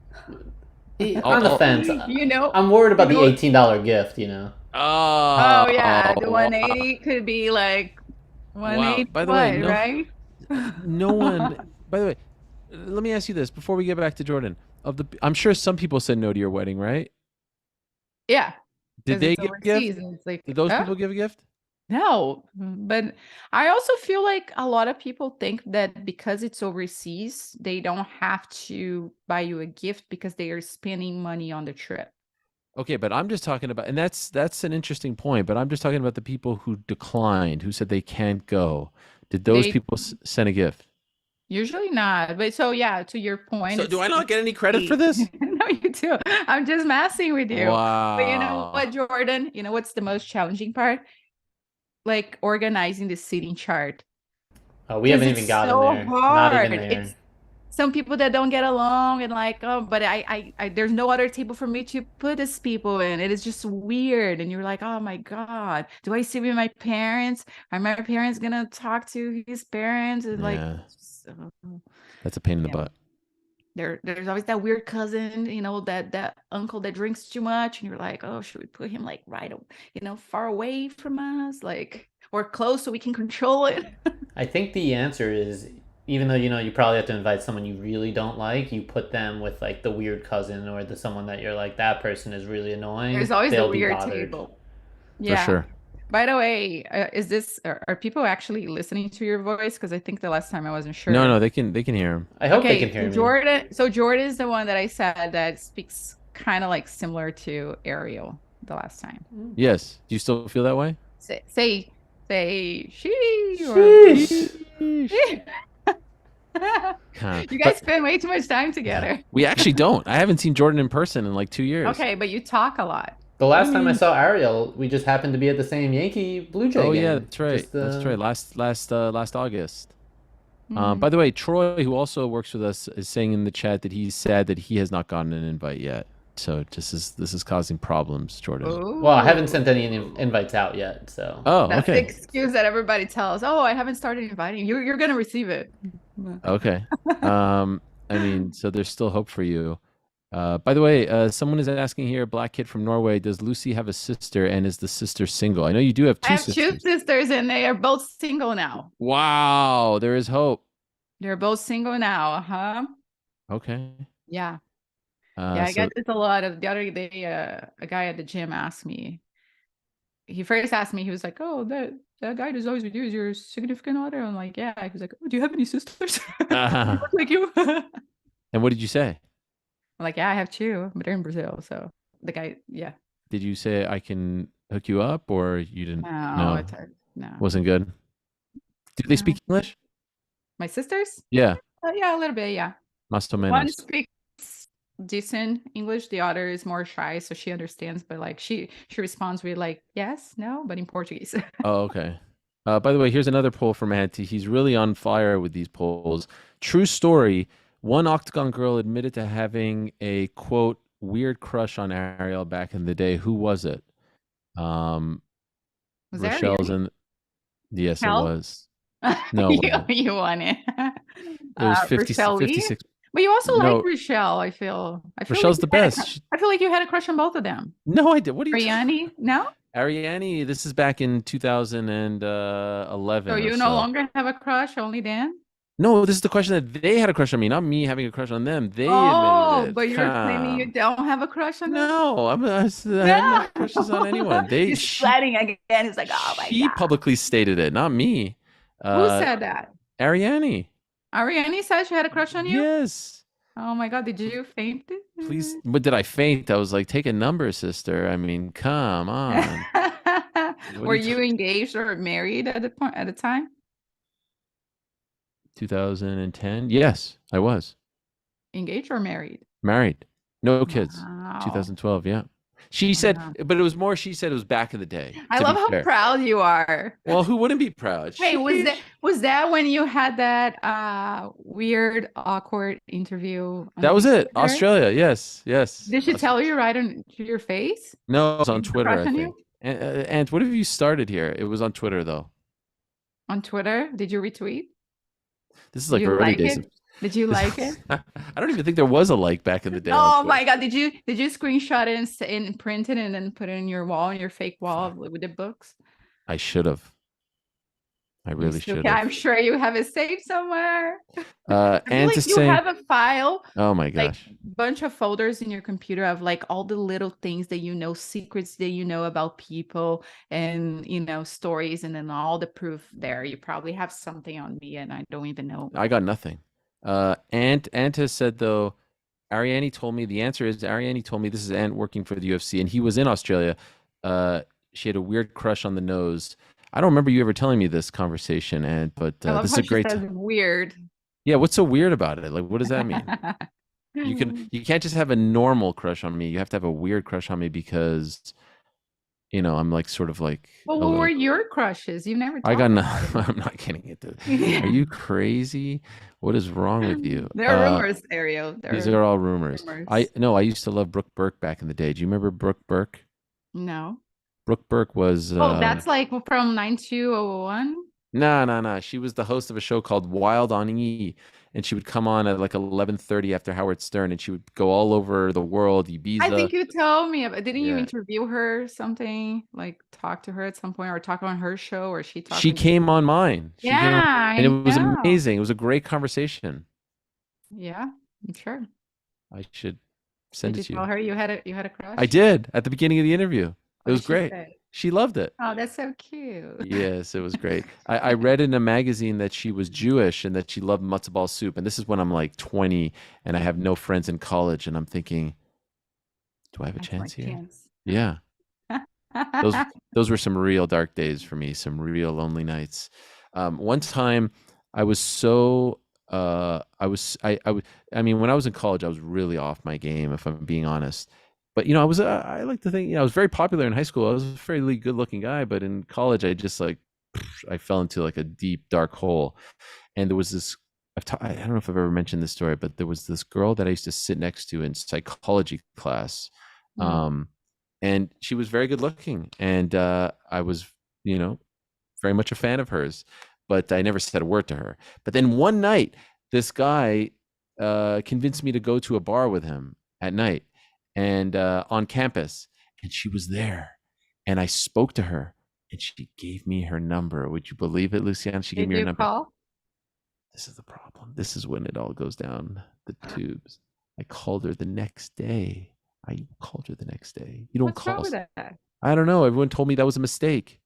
Speaker 3: on the fence. I'm worried about the $18 gift,
Speaker 1: Oh.
Speaker 2: Oh yeah, the
Speaker 1: Wow.
Speaker 2: 180 could be like
Speaker 1: Wow.
Speaker 2: 180
Speaker 1: By the way,
Speaker 2: right?
Speaker 1: no one. By the way, let me ask you this before we get back to Jordan. I'm sure some people said no to your wedding, right?
Speaker 2: Yeah.
Speaker 1: Did
Speaker 2: 'Cause
Speaker 1: they
Speaker 2: it's
Speaker 1: give a gift?
Speaker 2: overseas and it's like,
Speaker 1: Did those people give a gift?
Speaker 2: No, but I also feel like a lot of people think that because it's overseas, they don't have to buy you a gift because they are spending money on the trip.
Speaker 1: Okay, but I'm just talking about, and that's an interesting point. But I'm just talking about the people who declined, who said they can't go. Did those
Speaker 2: They
Speaker 1: people send a gift?
Speaker 2: usually not. But so yeah, to your point,
Speaker 1: So do I not
Speaker 2: it's
Speaker 1: get any credit for this?
Speaker 2: no, you do. I'm just messing with you. But you know
Speaker 1: Wow.
Speaker 2: what, Jordan? You know what's the most challenging part? Like organizing the seating chart.
Speaker 3: We haven't
Speaker 2: 'Cause
Speaker 3: even
Speaker 2: it's
Speaker 3: gotten
Speaker 2: so
Speaker 3: there. Not even
Speaker 2: hard.
Speaker 3: there.
Speaker 2: It's some people that don't get along and like, oh, but I there's no other table for me to put these people in. It is just weird. And you're like, oh my God, do I sit with my parents? Are my parents gonna talk to his parents? And like,
Speaker 1: Yeah,
Speaker 2: so,
Speaker 1: that's a pain in the
Speaker 2: yeah.
Speaker 1: butt.
Speaker 2: There's always that weird cousin, that uncle that drinks too much, and you're like, oh, should we put him like right, far away from us, like, or close so we can control it?
Speaker 3: I think the answer is, even though you probably have to invite someone you really don't like, you put them with like the weird cousin or the someone that you're like, that person is really annoying.
Speaker 2: There's always
Speaker 3: They'll
Speaker 2: the
Speaker 3: be
Speaker 2: weird
Speaker 3: bothered.
Speaker 2: table.
Speaker 1: For
Speaker 2: Yeah.
Speaker 1: sure.
Speaker 2: By the way, are people actually listening to your voice? Because I think the last time I wasn't sure.
Speaker 1: No, they can hear him.
Speaker 3: I hope they
Speaker 2: Okay,
Speaker 3: can hear
Speaker 2: so
Speaker 3: me.
Speaker 2: Jordan is the one that I said that speaks kind of like similar to Ariel the last time.
Speaker 1: Yes. Do you still feel that way?
Speaker 2: Say she or
Speaker 1: Sheesh. Huh.
Speaker 2: you guys spend way too much time together.
Speaker 1: We actually don't. I haven't seen Jordan in person in like 2 years.
Speaker 2: Okay, but you talk a lot.
Speaker 3: The last time I saw Ariel, we just happened to be at the same Yankee Blue Jay
Speaker 1: Oh
Speaker 3: game.
Speaker 1: yeah, that's right.
Speaker 3: Just,
Speaker 1: That's right. Last August.
Speaker 2: Mhm.
Speaker 1: By the way, Troy, who also works with us, is saying in the chat that he's sad that he has not gotten an invite yet. So this is causing problems, Jordan.
Speaker 3: Well, I haven't
Speaker 2: Ooh.
Speaker 3: sent any invites out yet, so.
Speaker 1: Oh,
Speaker 2: That's the
Speaker 1: okay.
Speaker 2: excuse that everybody tells. Oh, I haven't started inviting you. You're gonna receive it.
Speaker 1: Okay. I mean, so there's still hope for you. By the way, someone is asking here, Black Kid from Norway, does Lucy have a sister and is the sister single? I know you do have
Speaker 2: I
Speaker 1: two
Speaker 2: have
Speaker 1: sisters.
Speaker 2: 2 sisters and they are both single now.
Speaker 1: Wow, there is hope.
Speaker 2: They're both single now, huh?
Speaker 1: Okay.
Speaker 2: Yeah. Yeah, I
Speaker 1: So
Speaker 2: get this a lot. Of the other day, a guy at the gym asked me. He first asked me, he was like, "Oh, that guy who's always with you is your significant other?" I'm like, "Yeah." He was like, "Oh, do you have any sisters?" They look like you. I'm
Speaker 1: and what did you say?
Speaker 2: like, "Yeah, I have 2, but they're in Brazil." So the guy, yeah.
Speaker 1: Did you say I can hook you up, or you didn't?
Speaker 2: No,
Speaker 1: No,
Speaker 2: it's hard. No.
Speaker 1: wasn't good. Do they speak English?
Speaker 2: My sisters?
Speaker 1: Yeah,
Speaker 2: Yeah, a little bit, yeah.
Speaker 1: más o
Speaker 2: One
Speaker 1: menos.
Speaker 2: speaks decent English, the other is more shy, so she understands, but like she responds with like yes, no, but in Portuguese.
Speaker 1: Oh, okay. By the way, here's another poll from Auntie. He's really on fire with these polls. True story. One Octagon girl admitted to having a quote weird crush on Ariel back in the day. Who was it?
Speaker 2: Was that
Speaker 1: Rochelle's
Speaker 2: really?
Speaker 1: in. Yes, it
Speaker 2: Hell?
Speaker 1: was. No, it wasn't.
Speaker 2: You won it.
Speaker 1: It was 50,
Speaker 2: Rochelle Lee?
Speaker 1: 56.
Speaker 2: But you also like
Speaker 1: No,
Speaker 2: Rochelle, I feel.
Speaker 1: Rochelle's
Speaker 2: like
Speaker 1: the
Speaker 2: you had a
Speaker 1: best.
Speaker 2: I feel like you had a crush on both of them.
Speaker 1: No, I did. What are you talking?
Speaker 2: Ariane? No?
Speaker 1: Ariane, this is back in 2011
Speaker 2: So
Speaker 1: or
Speaker 2: you no longer have a crush, only Dan?
Speaker 1: No, this is the question that they had a crush on me, not me having a crush on them. They
Speaker 2: Oh,
Speaker 1: admitted
Speaker 2: but
Speaker 1: it.
Speaker 2: you're claiming you don't have a crush on them?
Speaker 1: No, I have no crushes on anyone.
Speaker 2: He's sweating again. He's like, oh my
Speaker 1: She
Speaker 2: God.
Speaker 1: publicly stated it, not me.
Speaker 2: Who said that?
Speaker 1: Ariane.
Speaker 2: Ariane said she had a crush on you?
Speaker 1: Yes.
Speaker 2: Oh my God, did you faint?
Speaker 1: Please, but did I faint? I was like, take a number, sister. I mean, come on.
Speaker 2: Were you engaged or married at the time?
Speaker 1: 2010? Yes, I was.
Speaker 2: Engaged or married?
Speaker 1: Married. No kids.
Speaker 2: Wow.
Speaker 1: 2012, yeah. She said,
Speaker 2: Wow.
Speaker 1: but it was more, she said it was back in the day,
Speaker 2: I
Speaker 1: to
Speaker 2: love
Speaker 1: be
Speaker 2: how
Speaker 1: fair.
Speaker 2: proud you are.
Speaker 1: Well, who wouldn't be proud?
Speaker 2: Wait, was that when you had that weird, awkward interview on
Speaker 1: That was it.
Speaker 2: Twitter?
Speaker 1: Australia. Yes. Yes.
Speaker 2: Did she tell you right on to your face?
Speaker 1: No, it was on
Speaker 2: Did she
Speaker 1: Twitter,
Speaker 2: crush
Speaker 1: I
Speaker 2: on
Speaker 1: think.
Speaker 2: you
Speaker 1: And what have you started here? It was on Twitter, though.
Speaker 2: on Twitter? Did you retweet?
Speaker 1: This is
Speaker 2: Did
Speaker 1: like
Speaker 2: you
Speaker 1: early
Speaker 2: like
Speaker 1: days
Speaker 2: it?
Speaker 1: of.
Speaker 2: Did you like it?
Speaker 1: I don't even think there was a like back in the day on
Speaker 2: Oh
Speaker 1: Twitter.
Speaker 2: my God. Did you screenshot it and print it and then put it in your wall, in your fake wall with the books?
Speaker 1: I should have. I
Speaker 2: You
Speaker 1: really
Speaker 2: still
Speaker 1: should
Speaker 2: can.
Speaker 1: have.
Speaker 2: I'm sure you have it saved somewhere. I feel
Speaker 1: And to
Speaker 2: like you
Speaker 1: say,
Speaker 2: have a file,
Speaker 1: oh my
Speaker 2: like
Speaker 1: gosh,
Speaker 2: bunch of folders in your computer of like all the little things that secrets that about people and stories, and then all the proof there. You probably have something on me and I don't even know.
Speaker 1: I got nothing. Ant has said though, Ariane told me the answer is Ariane told me this is Ant working for the UFC, and he was in Australia. She had a weird crush on the nose. I don't remember you ever telling me this conversation, Ant, but
Speaker 2: I love
Speaker 1: this is
Speaker 2: how
Speaker 1: a
Speaker 2: she
Speaker 1: great.
Speaker 2: says weird.
Speaker 1: Yeah, what's so weird about it? Like, what does that mean? You can't just have a normal crush on me. You have to have a weird crush on me because I'm like sort of like
Speaker 2: Well,
Speaker 1: a
Speaker 2: what were
Speaker 1: little.
Speaker 2: your crushes? You never
Speaker 1: I got
Speaker 2: talked
Speaker 1: no.
Speaker 2: about
Speaker 1: I'm not getting into.
Speaker 2: it.
Speaker 1: Are you crazy? What is wrong with you?
Speaker 2: There are rumors, Ariel.
Speaker 1: These
Speaker 2: There
Speaker 1: are all
Speaker 2: are
Speaker 1: rumors.
Speaker 2: rumors.
Speaker 1: I used to love Brooke Burke back in the day. Do you remember Brooke Burke?
Speaker 2: No.
Speaker 1: Brooke Burke was
Speaker 2: Oh, that's like from 9201.
Speaker 1: no. She was the host of a show called Wild on E, and she would come on at like 11:30 after Howard Stern, and she would go all over the world,
Speaker 2: I
Speaker 1: Ibiza.
Speaker 2: think you told me about, didn't you
Speaker 1: Yeah,
Speaker 2: interview her something, like talk to her at some point or talk on her show, or she
Speaker 1: she
Speaker 2: talking to
Speaker 1: came
Speaker 2: you?
Speaker 1: on mine. She came
Speaker 2: Yeah,
Speaker 1: on, and it
Speaker 2: I
Speaker 1: was
Speaker 2: know.
Speaker 1: amazing. It was a great conversation.
Speaker 2: Yeah, I'm sure.
Speaker 1: I should send
Speaker 2: Did
Speaker 1: it
Speaker 2: you
Speaker 1: to you.
Speaker 2: tell her you had a
Speaker 1: I
Speaker 2: crush?
Speaker 1: did at the beginning of the interview. It
Speaker 2: What
Speaker 1: was
Speaker 2: did she
Speaker 1: great.
Speaker 2: say?
Speaker 1: She loved it.
Speaker 2: Oh, that's so cute.
Speaker 1: Yes, it was great. I read in a magazine that she was Jewish and that she loved matzo ball soup. And this is when I'm like 20 and I have no friends in college. And I'm thinking, do I have a
Speaker 2: That's my
Speaker 1: chance here?
Speaker 2: chance.
Speaker 1: Yeah. Those those were some real dark days for me, some real lonely nights. One time I was so I mean when I was in college I was really off my game if I'm being honest. But I like to think I was very popular in high school. I was a fairly good-looking guy, but in college I just like I fell into like a deep dark hole. And there was this I don't know if I've ever mentioned this story, but there was this girl that I used to sit next to in psychology class.
Speaker 2: Mm.
Speaker 1: Um, and she was very good looking, and I was you know very much a fan of hers, but I never said a word to her. But then one night this guy convinced me to go to a bar with him at night and on campus, and she was there, and I spoke to her, and she gave me her number. Would you believe it, Luciana? She gave
Speaker 2: Did
Speaker 1: me her
Speaker 2: you
Speaker 1: number.
Speaker 2: call?
Speaker 1: This is the problem. This is when it all goes down the tubes. I called her the next day. I called her the next day. You don't
Speaker 2: What's wrong
Speaker 1: call.
Speaker 2: with that?
Speaker 1: I don't know. Everyone told me that was a mistake.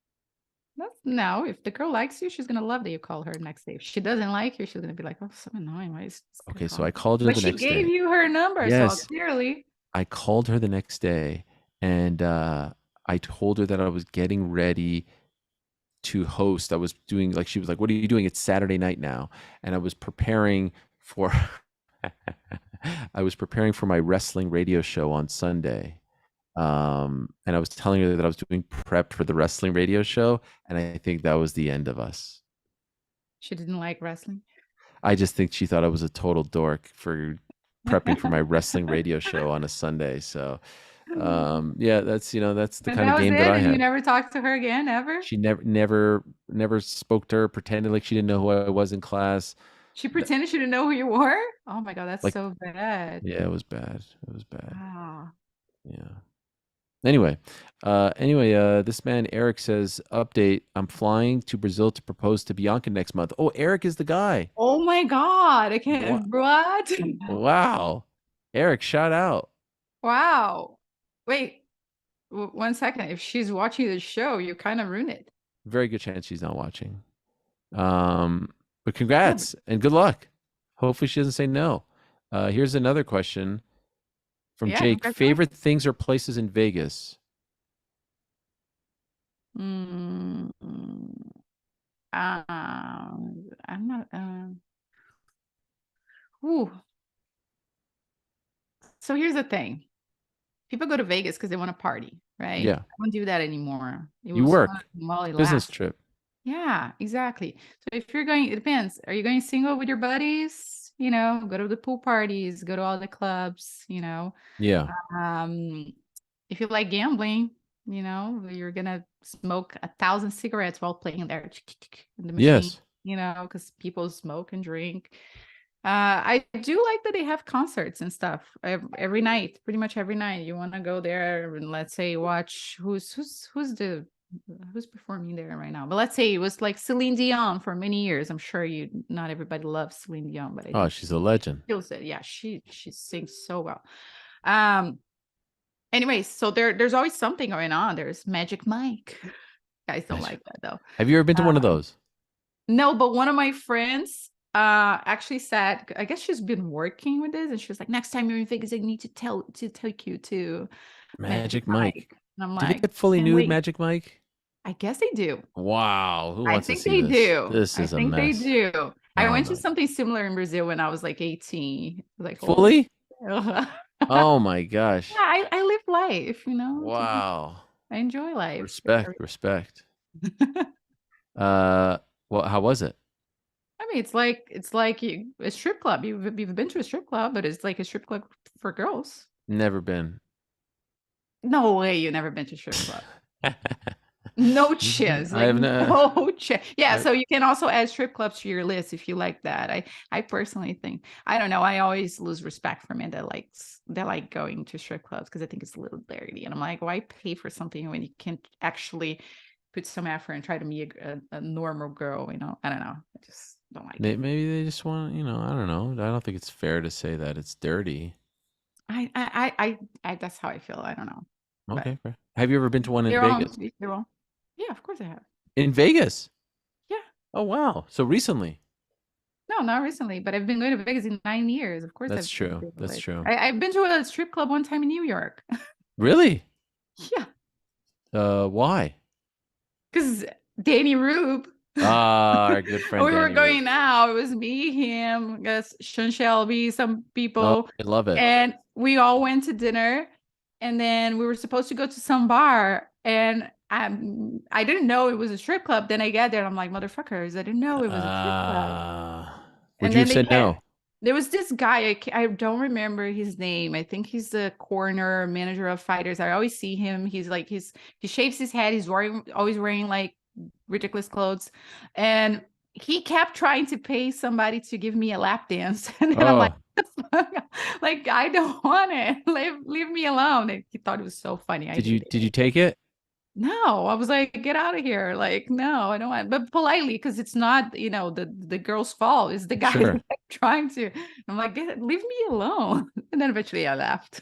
Speaker 2: No, if the girl likes you, she's gonna love that you call her next day. If she doesn't like you, she's gonna be like, "Oh, so annoying. Why is this guy
Speaker 1: Okay, so
Speaker 2: calling?"
Speaker 1: I called her
Speaker 2: But
Speaker 1: the
Speaker 2: she
Speaker 1: next
Speaker 2: gave
Speaker 1: day.
Speaker 2: you her number, so
Speaker 1: Yes,
Speaker 2: clearly.
Speaker 1: I called her the next day, and I told her that I was getting ready to host. I was doing like she was like, "What are you doing? It's Saturday night now," and I was preparing for. I was preparing for my wrestling radio show on Sunday. And I was telling her that I was doing prep for the wrestling radio show, and I think that was the end of us.
Speaker 2: She didn't like wrestling.
Speaker 1: I just think she thought I was a total dork for prepping for my wrestling radio show on a Sunday. So, yeah, that's the
Speaker 2: And
Speaker 1: kind
Speaker 2: that
Speaker 1: of
Speaker 2: was
Speaker 1: game that
Speaker 2: it.
Speaker 1: I
Speaker 2: And you
Speaker 1: had.
Speaker 2: never talked to her again, ever?
Speaker 1: She never spoke to her, pretended like she didn't know who I was in class.
Speaker 2: She pretended she didn't know who you were? Oh my God, that's
Speaker 1: Like,
Speaker 2: so bad.
Speaker 1: yeah, it was bad. It was bad.
Speaker 2: Wow.
Speaker 1: Yeah. Anyway, this man Eric says, update, I'm flying to Brazil to propose to Bianca next month. Oh, Eric is the guy.
Speaker 2: Oh my God. I
Speaker 1: What?
Speaker 2: can't. What?
Speaker 1: Wow. Eric, shout out.
Speaker 2: Wow. Wait, 1 second. If she's watching the show, you kind of ruin it.
Speaker 1: Very good chance she's not watching. But
Speaker 2: Yeah,
Speaker 1: congrats and good luck. Hopefully she doesn't say no. Here's another question from
Speaker 2: yeah,
Speaker 1: Jake.
Speaker 2: congratulations.
Speaker 1: Favorite things or places in Vegas?
Speaker 2: Mm, I'm not. Ooh, So here's the thing. People go to Vegas because they want to party, right?
Speaker 1: Yeah.
Speaker 2: I don't do that anymore. It
Speaker 1: You
Speaker 2: was
Speaker 1: work.
Speaker 2: fun while it
Speaker 1: Business
Speaker 2: lasted.
Speaker 1: trip.
Speaker 2: Yeah, exactly. So if you're going, it depends. Are you going single with your buddies? You know, go to the pool parties, go to all the clubs, you know.
Speaker 1: Yeah.
Speaker 2: Um, if you like gambling, you know, you're gonna smoke 1,000 cigarettes while playing there in the machine,
Speaker 1: Yes.
Speaker 2: you know, because people smoke and drink. I do like that they have concerts and stuff every night, pretty much every night. You want to go there and let's say watch who's performing there right now. But let's say it was like Celine Dion for many years. I'm sure not everybody loves Celine Dion, but I
Speaker 1: Oh,
Speaker 2: think
Speaker 1: she's a legend.
Speaker 2: feels it. Yeah, she sings so well. Um, anyways, so there's always something going on. There's Magic Mike. Guys don't like that though.
Speaker 1: Have you ever been to one of
Speaker 2: Um,
Speaker 1: those?
Speaker 2: No, but one of my friends actually said, I guess she's been working with this, and she was like, next time you're in Vegas, I need to take you to Magic
Speaker 1: Magic Mike.
Speaker 2: Mike. And I'm
Speaker 1: Do they
Speaker 2: like,
Speaker 1: get fully
Speaker 2: can't
Speaker 1: nude,
Speaker 2: wait.
Speaker 1: Magic Mike?
Speaker 2: I guess they do.
Speaker 1: Wow. Who
Speaker 2: I
Speaker 1: wants to
Speaker 2: think
Speaker 1: see
Speaker 2: they
Speaker 1: this?
Speaker 2: do.
Speaker 1: This
Speaker 2: I
Speaker 1: is a
Speaker 2: think they
Speaker 1: mess.
Speaker 2: do. I
Speaker 1: Oh,
Speaker 2: went to
Speaker 1: no.
Speaker 2: something similar in Brazil when I was like 18. Like,
Speaker 1: Fully?
Speaker 2: yeah,
Speaker 1: Oh my gosh.
Speaker 2: I live life, you know.
Speaker 1: Wow.
Speaker 2: I enjoy life.
Speaker 1: Respect. Well, how was it?
Speaker 2: I mean, it's like a strip club. You've been to a strip club, but it's like a strip club for girls.
Speaker 1: Never been.
Speaker 2: No way, you've never been to a strip club. No chance.
Speaker 1: I
Speaker 2: Like
Speaker 1: have no.
Speaker 2: no chance. Yeah,
Speaker 1: I,
Speaker 2: so you can also add strip clubs to your list if you like that. I personally think I don't know. I always lose respect for men that like going to strip clubs because I think it's a little dirty, and I'm like, why pay for something when you can actually put some effort and try to meet a normal girl? You know, I don't know. I just don't like it.
Speaker 1: maybe they just want, I don't know. I don't think it's fair to say that it's dirty.
Speaker 2: I that's how I feel. I don't know. But
Speaker 1: Okay, fair. Have you ever been to one in
Speaker 2: they're all
Speaker 1: Vegas?
Speaker 2: they're all yeah, of course I have.
Speaker 1: In Vegas?
Speaker 2: Yeah.
Speaker 1: Oh, wow. So recently.
Speaker 2: No, not recently, but I've been going to Vegas in 9 years. Of course,
Speaker 1: That's
Speaker 2: I've been
Speaker 1: true.
Speaker 2: to
Speaker 1: That's
Speaker 2: like
Speaker 1: true.
Speaker 2: I've been to a strip club one time in New York.
Speaker 1: Really?
Speaker 2: Yeah,
Speaker 1: Why?
Speaker 2: because Danny Rube.
Speaker 1: Ah, our good friend
Speaker 2: We were
Speaker 1: Danny
Speaker 2: going
Speaker 1: Rube.
Speaker 2: out. It was me, him, I guess Sean Shelby, some
Speaker 1: Oh,
Speaker 2: people,
Speaker 1: I love it.
Speaker 2: and we all went to dinner. And then we were supposed to go to some bar, and I didn't know it was a strip club. Then I get there, and I'm like, motherfuckers, I didn't know it was a strip club.
Speaker 1: Would
Speaker 2: And
Speaker 1: you
Speaker 2: then
Speaker 1: have said no?
Speaker 2: there was this guy, I don't remember his name. I think he's the corner manager of fighters. I always see him. He's like, he shaves his head. He's always wearing like ridiculous clothes. And he kept trying to pay somebody to give me a lap dance. And then I'm like,
Speaker 1: Oh,
Speaker 2: like, I don't want it. Leave me alone. And he thought it was so funny. I hated
Speaker 1: did you
Speaker 2: it.
Speaker 1: take it?
Speaker 2: No, I was like, get out of here. Like, no, I don't want, but politely, because it's not, you know, the girl's fault. It's the guy
Speaker 1: Sure.
Speaker 2: trying to. I'm like, leave me alone. And then eventually I left.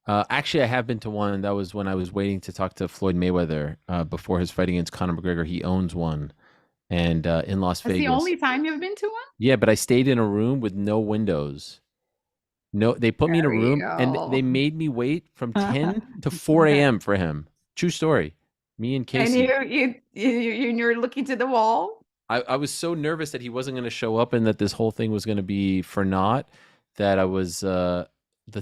Speaker 1: Actually, I have been to one. That was when I was waiting to talk to Floyd Mayweather before his fight against Conor McGregor. He owns one, and in Las
Speaker 2: That's the
Speaker 1: Vegas.
Speaker 2: only time you've been to one?
Speaker 1: Yeah, but I stayed in a room with no windows. No, they put me in a
Speaker 2: There you
Speaker 1: room and
Speaker 2: go.
Speaker 1: they made me wait from 10 to 4 a.m. for him. True story. Me and
Speaker 2: And
Speaker 1: Casey.
Speaker 2: you're looking to the wall.
Speaker 1: I was so nervous that he wasn't going to show up and that this whole thing was going to be for naught that I was the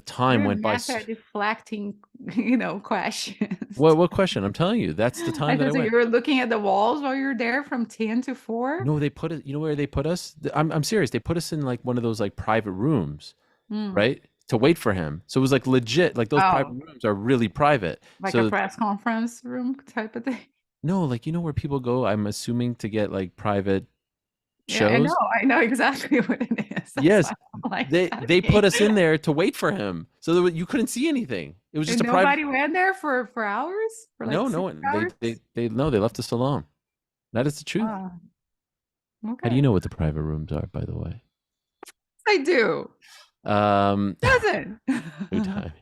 Speaker 1: time
Speaker 2: You're
Speaker 1: went by.
Speaker 2: deflecting, you know, questions.
Speaker 1: What question? I'm telling you, that's the
Speaker 2: I
Speaker 1: time that I
Speaker 2: thought
Speaker 1: went.
Speaker 2: you were looking at the walls while you're there from 10 to 4.
Speaker 1: No, they put it, you know where they put us? I'm serious. They put us in like one of those like private rooms, right? To wait for him. So it was like legit, like those private rooms are really private.
Speaker 2: Like
Speaker 1: so
Speaker 2: a press conference room type of thing.
Speaker 1: no, like where people go, I'm assuming to get like private
Speaker 2: Yeah,
Speaker 1: shows.
Speaker 2: I know exactly what it is. That's
Speaker 1: Yes,
Speaker 2: why I'm like,
Speaker 1: they put us in there to wait for him, so you couldn't see anything. It was just
Speaker 2: and
Speaker 1: a private.
Speaker 2: nobody went there for hours? For like
Speaker 1: No,
Speaker 2: 6
Speaker 1: no one.
Speaker 2: hours?
Speaker 1: They no, they left us alone. That is the truth.
Speaker 2: Oh,
Speaker 1: How do you
Speaker 2: okay.
Speaker 1: know what the private rooms are, by the way?
Speaker 2: I do. Doesn't.
Speaker 1: Good time.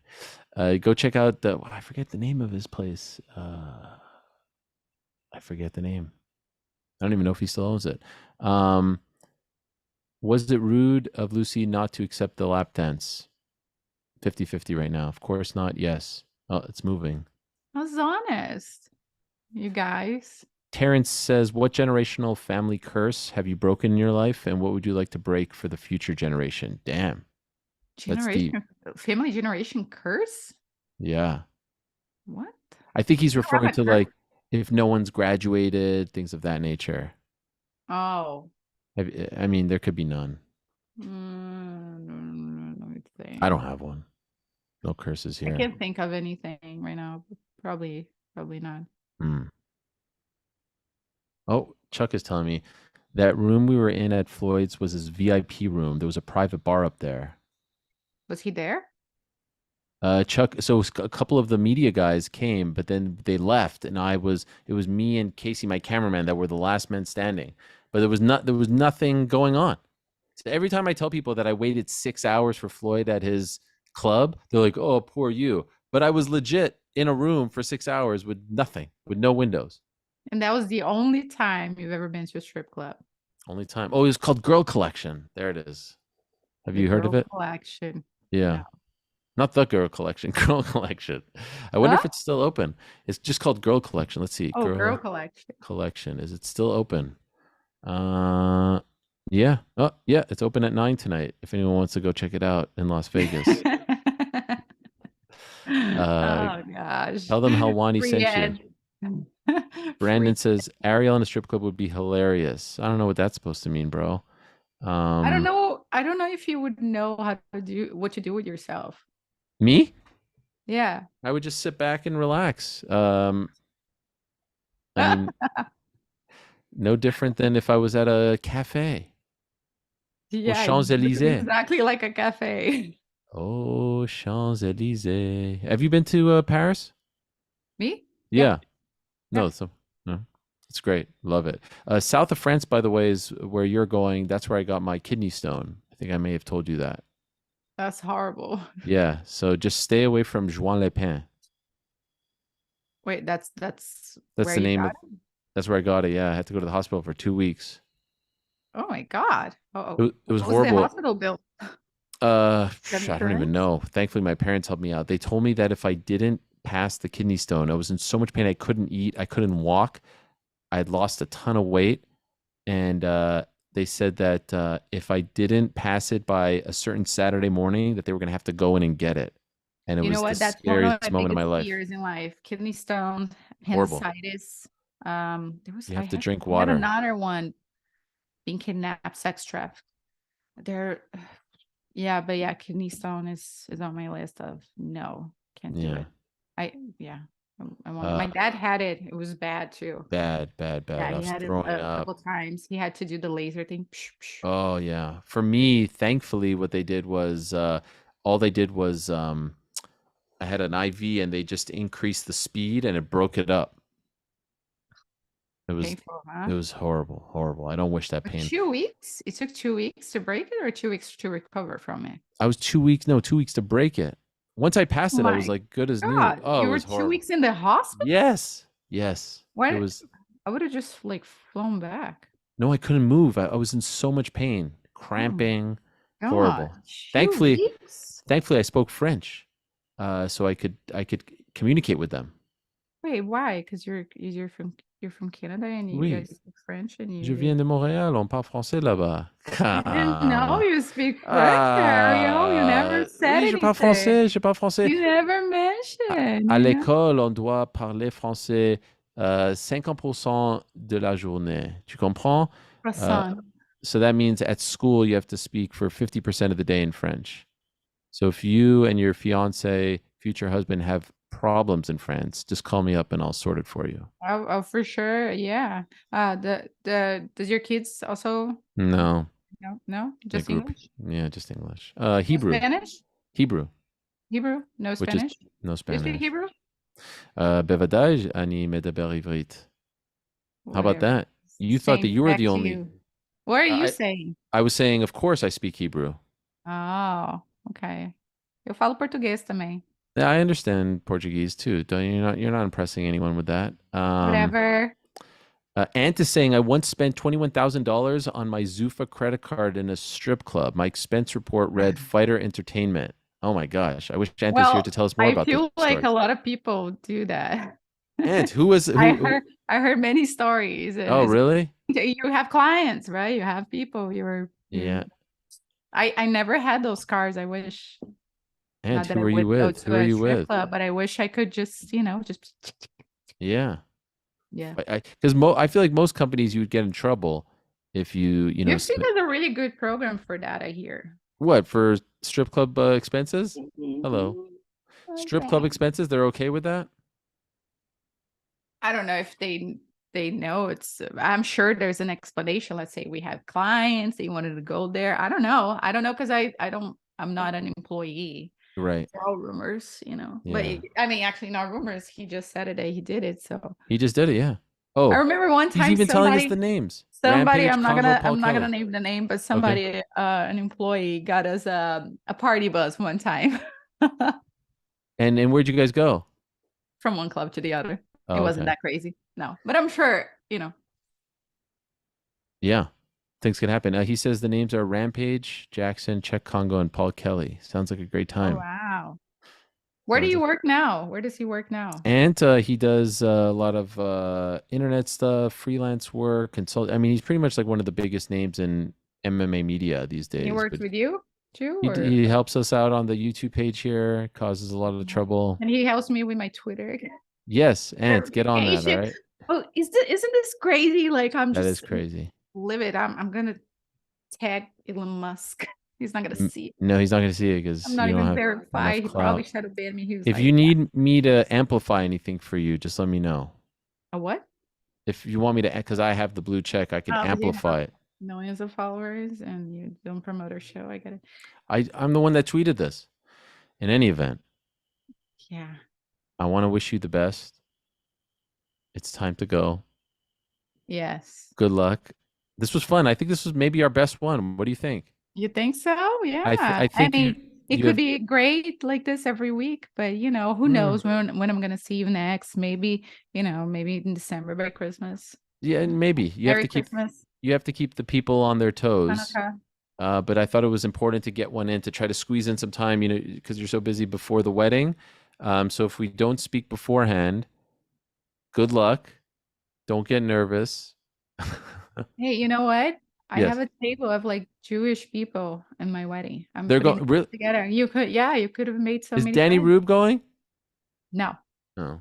Speaker 1: Go check out I forget the name of his place. I forget the name. I don't even know if he still owns it. Was it rude of Luci not to accept the lap dance? 50-50 right now. Of course not. Yes. Oh, it's moving.
Speaker 2: I was honest, you guys.
Speaker 1: Terrence says, what generational family curse have you broken in your life, and what would you like to break for the future generation? Damn. That's deep.
Speaker 2: Family generation curse?
Speaker 1: Yeah.
Speaker 2: What?
Speaker 1: I think he's
Speaker 2: I don't
Speaker 1: referring
Speaker 2: have a
Speaker 1: to
Speaker 2: curse.
Speaker 1: like if no one's graduated, things of that nature.
Speaker 2: Oh.
Speaker 1: I mean, there could be none.
Speaker 2: Let me
Speaker 1: I don't
Speaker 2: think.
Speaker 1: have one. No curses
Speaker 2: I
Speaker 1: here.
Speaker 2: can't think of anything right now. Probably not.
Speaker 1: Hmm. Oh, Chuck is telling me that room we were in at Floyd's was his VIP room. There was a private bar up there.
Speaker 2: Was he there?
Speaker 1: Chuck, so a couple of the media guys came, but then they left, and it was me and Casey, my cameraman, that were the last men standing. But there was nothing going on. So every time I tell people that I waited 6 hours for Floyd at his club, they're like, "Oh, poor you." But I was legit in a room for 6 hours with nothing, with no windows.
Speaker 2: And that was the only time you've ever been to a strip club.
Speaker 1: Only time. Oh, it was called Girl Collection. There it is. Have
Speaker 2: The
Speaker 1: you heard of
Speaker 2: Girl
Speaker 1: it?
Speaker 2: Collection.
Speaker 1: Yeah.
Speaker 2: No.
Speaker 1: Not the Girl Collection, Girl Collection. I wonder if it's still open. It's just called Girl Collection. Let's see.
Speaker 2: Oh, Girl
Speaker 1: Girl
Speaker 2: Collection.
Speaker 1: Collection. Is it still open? Yeah. Oh, yeah, it's open at 9 tonight if anyone wants to go check it out in Las Vegas.
Speaker 2: Oh gosh.
Speaker 1: Tell them Helwani
Speaker 2: Free
Speaker 1: sent
Speaker 2: ad.
Speaker 1: you. Brandon says Ariel in a strip club would be hilarious. I don't know what that's supposed to mean, bro.
Speaker 2: I don't know. I don't know if you would know how to do what to do with yourself.
Speaker 1: Me?
Speaker 2: Yeah.
Speaker 1: I would just sit back and relax. I mean, no different than if I was at a cafe.
Speaker 2: Yeah,
Speaker 1: Champs-Élysées.
Speaker 2: exactly like a cafe.
Speaker 1: Oh, Champs-Élysées. Have you been to Paris?
Speaker 2: Me?
Speaker 1: Yeah.
Speaker 2: Yeah.
Speaker 1: No. It's great. Love it. South of France, by the way, is where you're going. That's where I got my kidney stone. I think I may have told you that.
Speaker 2: That's horrible.
Speaker 1: Yeah. So just stay away from Juan-les-Pins.
Speaker 2: Wait, that's
Speaker 1: That's
Speaker 2: where
Speaker 1: the
Speaker 2: you
Speaker 1: name
Speaker 2: got
Speaker 1: of.
Speaker 2: it?
Speaker 1: That's where I got it. Yeah, I had to go to the hospital for 2 weeks.
Speaker 2: Oh my God. Oh,
Speaker 1: It was
Speaker 2: what was the
Speaker 1: horrible.
Speaker 2: hospital bill?
Speaker 1: I don't
Speaker 2: insurance?
Speaker 1: even know. Thankfully, my parents helped me out. They told me that if I didn't pass the kidney stone, I was in so much pain I couldn't eat, I couldn't walk. I had lost a ton of weight, and they said that if I didn't pass it by a certain Saturday morning, that they were going to have to go in and get it. And it
Speaker 2: You know
Speaker 1: was the
Speaker 2: what? That's one of
Speaker 1: scariest
Speaker 2: my
Speaker 1: moment of my
Speaker 2: biggest
Speaker 1: life.
Speaker 2: fears in life. Kidney stone,
Speaker 1: Horrible.
Speaker 2: appendicitis. There was
Speaker 1: You have to drink
Speaker 2: I had
Speaker 1: water.
Speaker 2: another one, being kidnapped, sex trafficked. There, yeah, but yeah, kidney stone is on my list of no, can't do
Speaker 1: Yeah.
Speaker 2: it. I won't. My dad had it. It was bad too.
Speaker 1: Bad.
Speaker 2: Yeah,
Speaker 1: I
Speaker 2: he
Speaker 1: was
Speaker 2: had it
Speaker 1: throwing
Speaker 2: a
Speaker 1: up.
Speaker 2: couple times. He had to do the laser thing.
Speaker 1: Oh yeah. For me, thankfully, what they did was all they did was I had an IV and they just increased the speed and it broke it up. It was
Speaker 2: Painful, huh?
Speaker 1: it was horrible, horrible. I don't wish that
Speaker 2: But
Speaker 1: pain.
Speaker 2: 2 weeks? It took 2 weeks to break it, or 2 weeks to recover from it?
Speaker 1: I was 2 weeks, no, 2 weeks to break it. Once I passed
Speaker 2: Oh
Speaker 1: it, I was
Speaker 2: my
Speaker 1: like good as new.
Speaker 2: God,
Speaker 1: Oh,
Speaker 2: you
Speaker 1: it
Speaker 2: were
Speaker 1: was
Speaker 2: 2
Speaker 1: horrible.
Speaker 2: weeks in the hospital?
Speaker 1: Yes. It
Speaker 2: Why?
Speaker 1: was
Speaker 2: I would have just like flown back.
Speaker 1: no, I couldn't move. I was in so much pain,
Speaker 2: Oh
Speaker 1: cramping,
Speaker 2: my
Speaker 1: horrible.
Speaker 2: God, 2
Speaker 1: Thankfully,
Speaker 2: weeks?
Speaker 1: thankfully I spoke French. So I could communicate with them.
Speaker 2: Wait, why? Because you're from Canada and you
Speaker 1: Oui,
Speaker 2: guys speak French and
Speaker 1: je
Speaker 2: you
Speaker 1: viens de Montréal, on parle français là-bas.
Speaker 2: I didn't know
Speaker 1: Ah,
Speaker 2: you speak French, Ariel. You never said
Speaker 1: oui,
Speaker 2: anything.
Speaker 1: je parle français.
Speaker 2: You never mentioned,
Speaker 1: À l'école, on doit parler français 50% de la journée. Tu comprends? Uh,
Speaker 2: Croissant.
Speaker 1: so that means at school, you have to speak for 50% of the day in French. So if you and your fiance, future husband, have problems in France, just call me up and I'll sort it for you.
Speaker 2: Oh, for sure. Yeah. Does your kids also
Speaker 1: No,
Speaker 2: no,
Speaker 1: the
Speaker 2: just
Speaker 1: group.
Speaker 2: English?
Speaker 1: Yeah, just English.
Speaker 2: No
Speaker 1: Hebrew.
Speaker 2: Spanish?
Speaker 1: Hebrew,
Speaker 2: Hebrew? No
Speaker 1: which is
Speaker 2: Spanish?
Speaker 1: no
Speaker 2: Do you speak
Speaker 1: Spanish.
Speaker 2: Hebrew?
Speaker 1: בוודאי אני מדבר עברית. How about
Speaker 2: Whatever.
Speaker 1: that? You thought that
Speaker 2: Same
Speaker 1: you were
Speaker 2: back
Speaker 1: the
Speaker 2: to
Speaker 1: only.
Speaker 2: you. What are you
Speaker 1: I
Speaker 2: saying?
Speaker 1: I was saying, of course I speak Hebrew.
Speaker 2: Oh, okay. Eu falo português também.
Speaker 1: Yeah, I understand Portuguese too. Don't you're not impressing anyone with that.
Speaker 2: Whatever.
Speaker 1: Ant is saying I once spent $21,000 on my Zuffa credit card in a strip club. My expense report read Fighter Entertainment. Oh my gosh! I wish Ant was here to tell us more
Speaker 2: I
Speaker 1: about this
Speaker 2: feel like
Speaker 1: story.
Speaker 2: a lot of people do that.
Speaker 1: Ant, who was who?
Speaker 2: I heard many stories. And
Speaker 1: Oh, really?
Speaker 2: you have clients, right? You have people.
Speaker 1: Yeah.
Speaker 2: I never had those cars. I wish.
Speaker 1: And
Speaker 2: Not that
Speaker 1: who
Speaker 2: I
Speaker 1: are you
Speaker 2: would go
Speaker 1: with?
Speaker 2: to
Speaker 1: Who are
Speaker 2: a
Speaker 1: you
Speaker 2: strip
Speaker 1: with?
Speaker 2: club, but I wish I could just, just
Speaker 1: Yeah.
Speaker 2: yeah.
Speaker 1: Because I feel like most companies you would get in trouble if you
Speaker 2: UFC does a really good program for that, I hear.
Speaker 1: what for strip club expenses? Hello, strip club
Speaker 2: Okay.
Speaker 1: expenses. They're okay with that.
Speaker 2: I don't know if they know it's I'm sure there's an explanation. Let's say we have clients, they wanted to go there. I don't know. I don't know because I'm not an employee.
Speaker 1: Right.
Speaker 2: It's all rumors, But
Speaker 1: Yeah.
Speaker 2: I mean, actually not rumors. He just said it, he did it. So
Speaker 1: He just did it. Yeah.
Speaker 2: I
Speaker 1: Oh,
Speaker 2: remember one
Speaker 1: he's
Speaker 2: time
Speaker 1: even telling us the
Speaker 2: somebody
Speaker 1: names.
Speaker 2: somebody
Speaker 1: Rampage,
Speaker 2: I'm not
Speaker 1: Congo,
Speaker 2: gonna
Speaker 1: Paul
Speaker 2: I'm not gonna
Speaker 1: Kelly.
Speaker 2: name the name, but
Speaker 1: Okay.
Speaker 2: somebody an employee got us a party bus one time.
Speaker 1: And where'd you guys go?
Speaker 2: From one club to the other. It
Speaker 1: Oh,
Speaker 2: wasn't
Speaker 1: okay.
Speaker 2: that crazy. No. But I'm sure,
Speaker 1: Yeah. Things can happen. He says the names are Rampage, Jackson, Czech Congo, and Paul Kelly. Sounds like a great
Speaker 2: Oh
Speaker 1: time.
Speaker 2: wow. Where do
Speaker 1: Sounds
Speaker 2: you
Speaker 1: like...
Speaker 2: work now? Where does he work now?
Speaker 1: And he does a lot of internet stuff, freelance work, consult. I mean, he's pretty much like one of the biggest names in MMA media these
Speaker 2: He
Speaker 1: days.
Speaker 2: works
Speaker 1: But
Speaker 2: with you too, or
Speaker 1: he helps us out on the YouTube page here, causes a lot of trouble.
Speaker 2: and he helps me with my Twitter
Speaker 1: Yes, and get on that, all
Speaker 2: verification.
Speaker 1: right?
Speaker 2: Oh, isn't this crazy? Like I'm
Speaker 1: That is
Speaker 2: just
Speaker 1: crazy.
Speaker 2: livid. I'm gonna tag Elon Musk. He's not gonna see it.
Speaker 1: No, he's not going to see it
Speaker 2: I'm
Speaker 1: because
Speaker 2: not
Speaker 1: you don't
Speaker 2: even
Speaker 1: have enough
Speaker 2: verified. He probably
Speaker 1: clout.
Speaker 2: should have banned me. He was
Speaker 1: If
Speaker 2: like,
Speaker 1: you need me to amplify anything for you, just let me know.
Speaker 2: a what?
Speaker 1: If you want me to, because I have the blue check, I can
Speaker 2: Oh, you have
Speaker 1: amplify it.
Speaker 2: millions of followers and you don't promote our show. I get it.
Speaker 1: I'm the one that tweeted this. In any event,
Speaker 2: Yeah.
Speaker 1: I want to wish you the best. It's time to go.
Speaker 2: Yes.
Speaker 1: Good luck. This was fun. I think this was maybe our best one. What do you think?
Speaker 2: You think so? Yeah.
Speaker 1: I
Speaker 2: I
Speaker 1: think
Speaker 2: mean, it
Speaker 1: you
Speaker 2: could
Speaker 1: have
Speaker 2: be great like this every week, but who knows when I'm gonna see you next? Maybe, maybe in December by Christmas.
Speaker 1: yeah, maybe
Speaker 2: Merry Christmas.
Speaker 1: you have to keep the people on their toes.
Speaker 2: Hanukkah.
Speaker 1: But I thought it was important to get one in to try to squeeze in some time, because you're so busy before the wedding. So if we don't speak beforehand, good luck. Don't get nervous.
Speaker 2: Hey, you know what? I
Speaker 1: Yes.
Speaker 2: have a table of like Jewish people in my wedding. I'm
Speaker 1: They're
Speaker 2: putting
Speaker 1: going.
Speaker 2: it together. You could have made so
Speaker 1: Is
Speaker 2: many
Speaker 1: Danny
Speaker 2: friends.
Speaker 1: Rube going?
Speaker 2: No.
Speaker 1: Oh.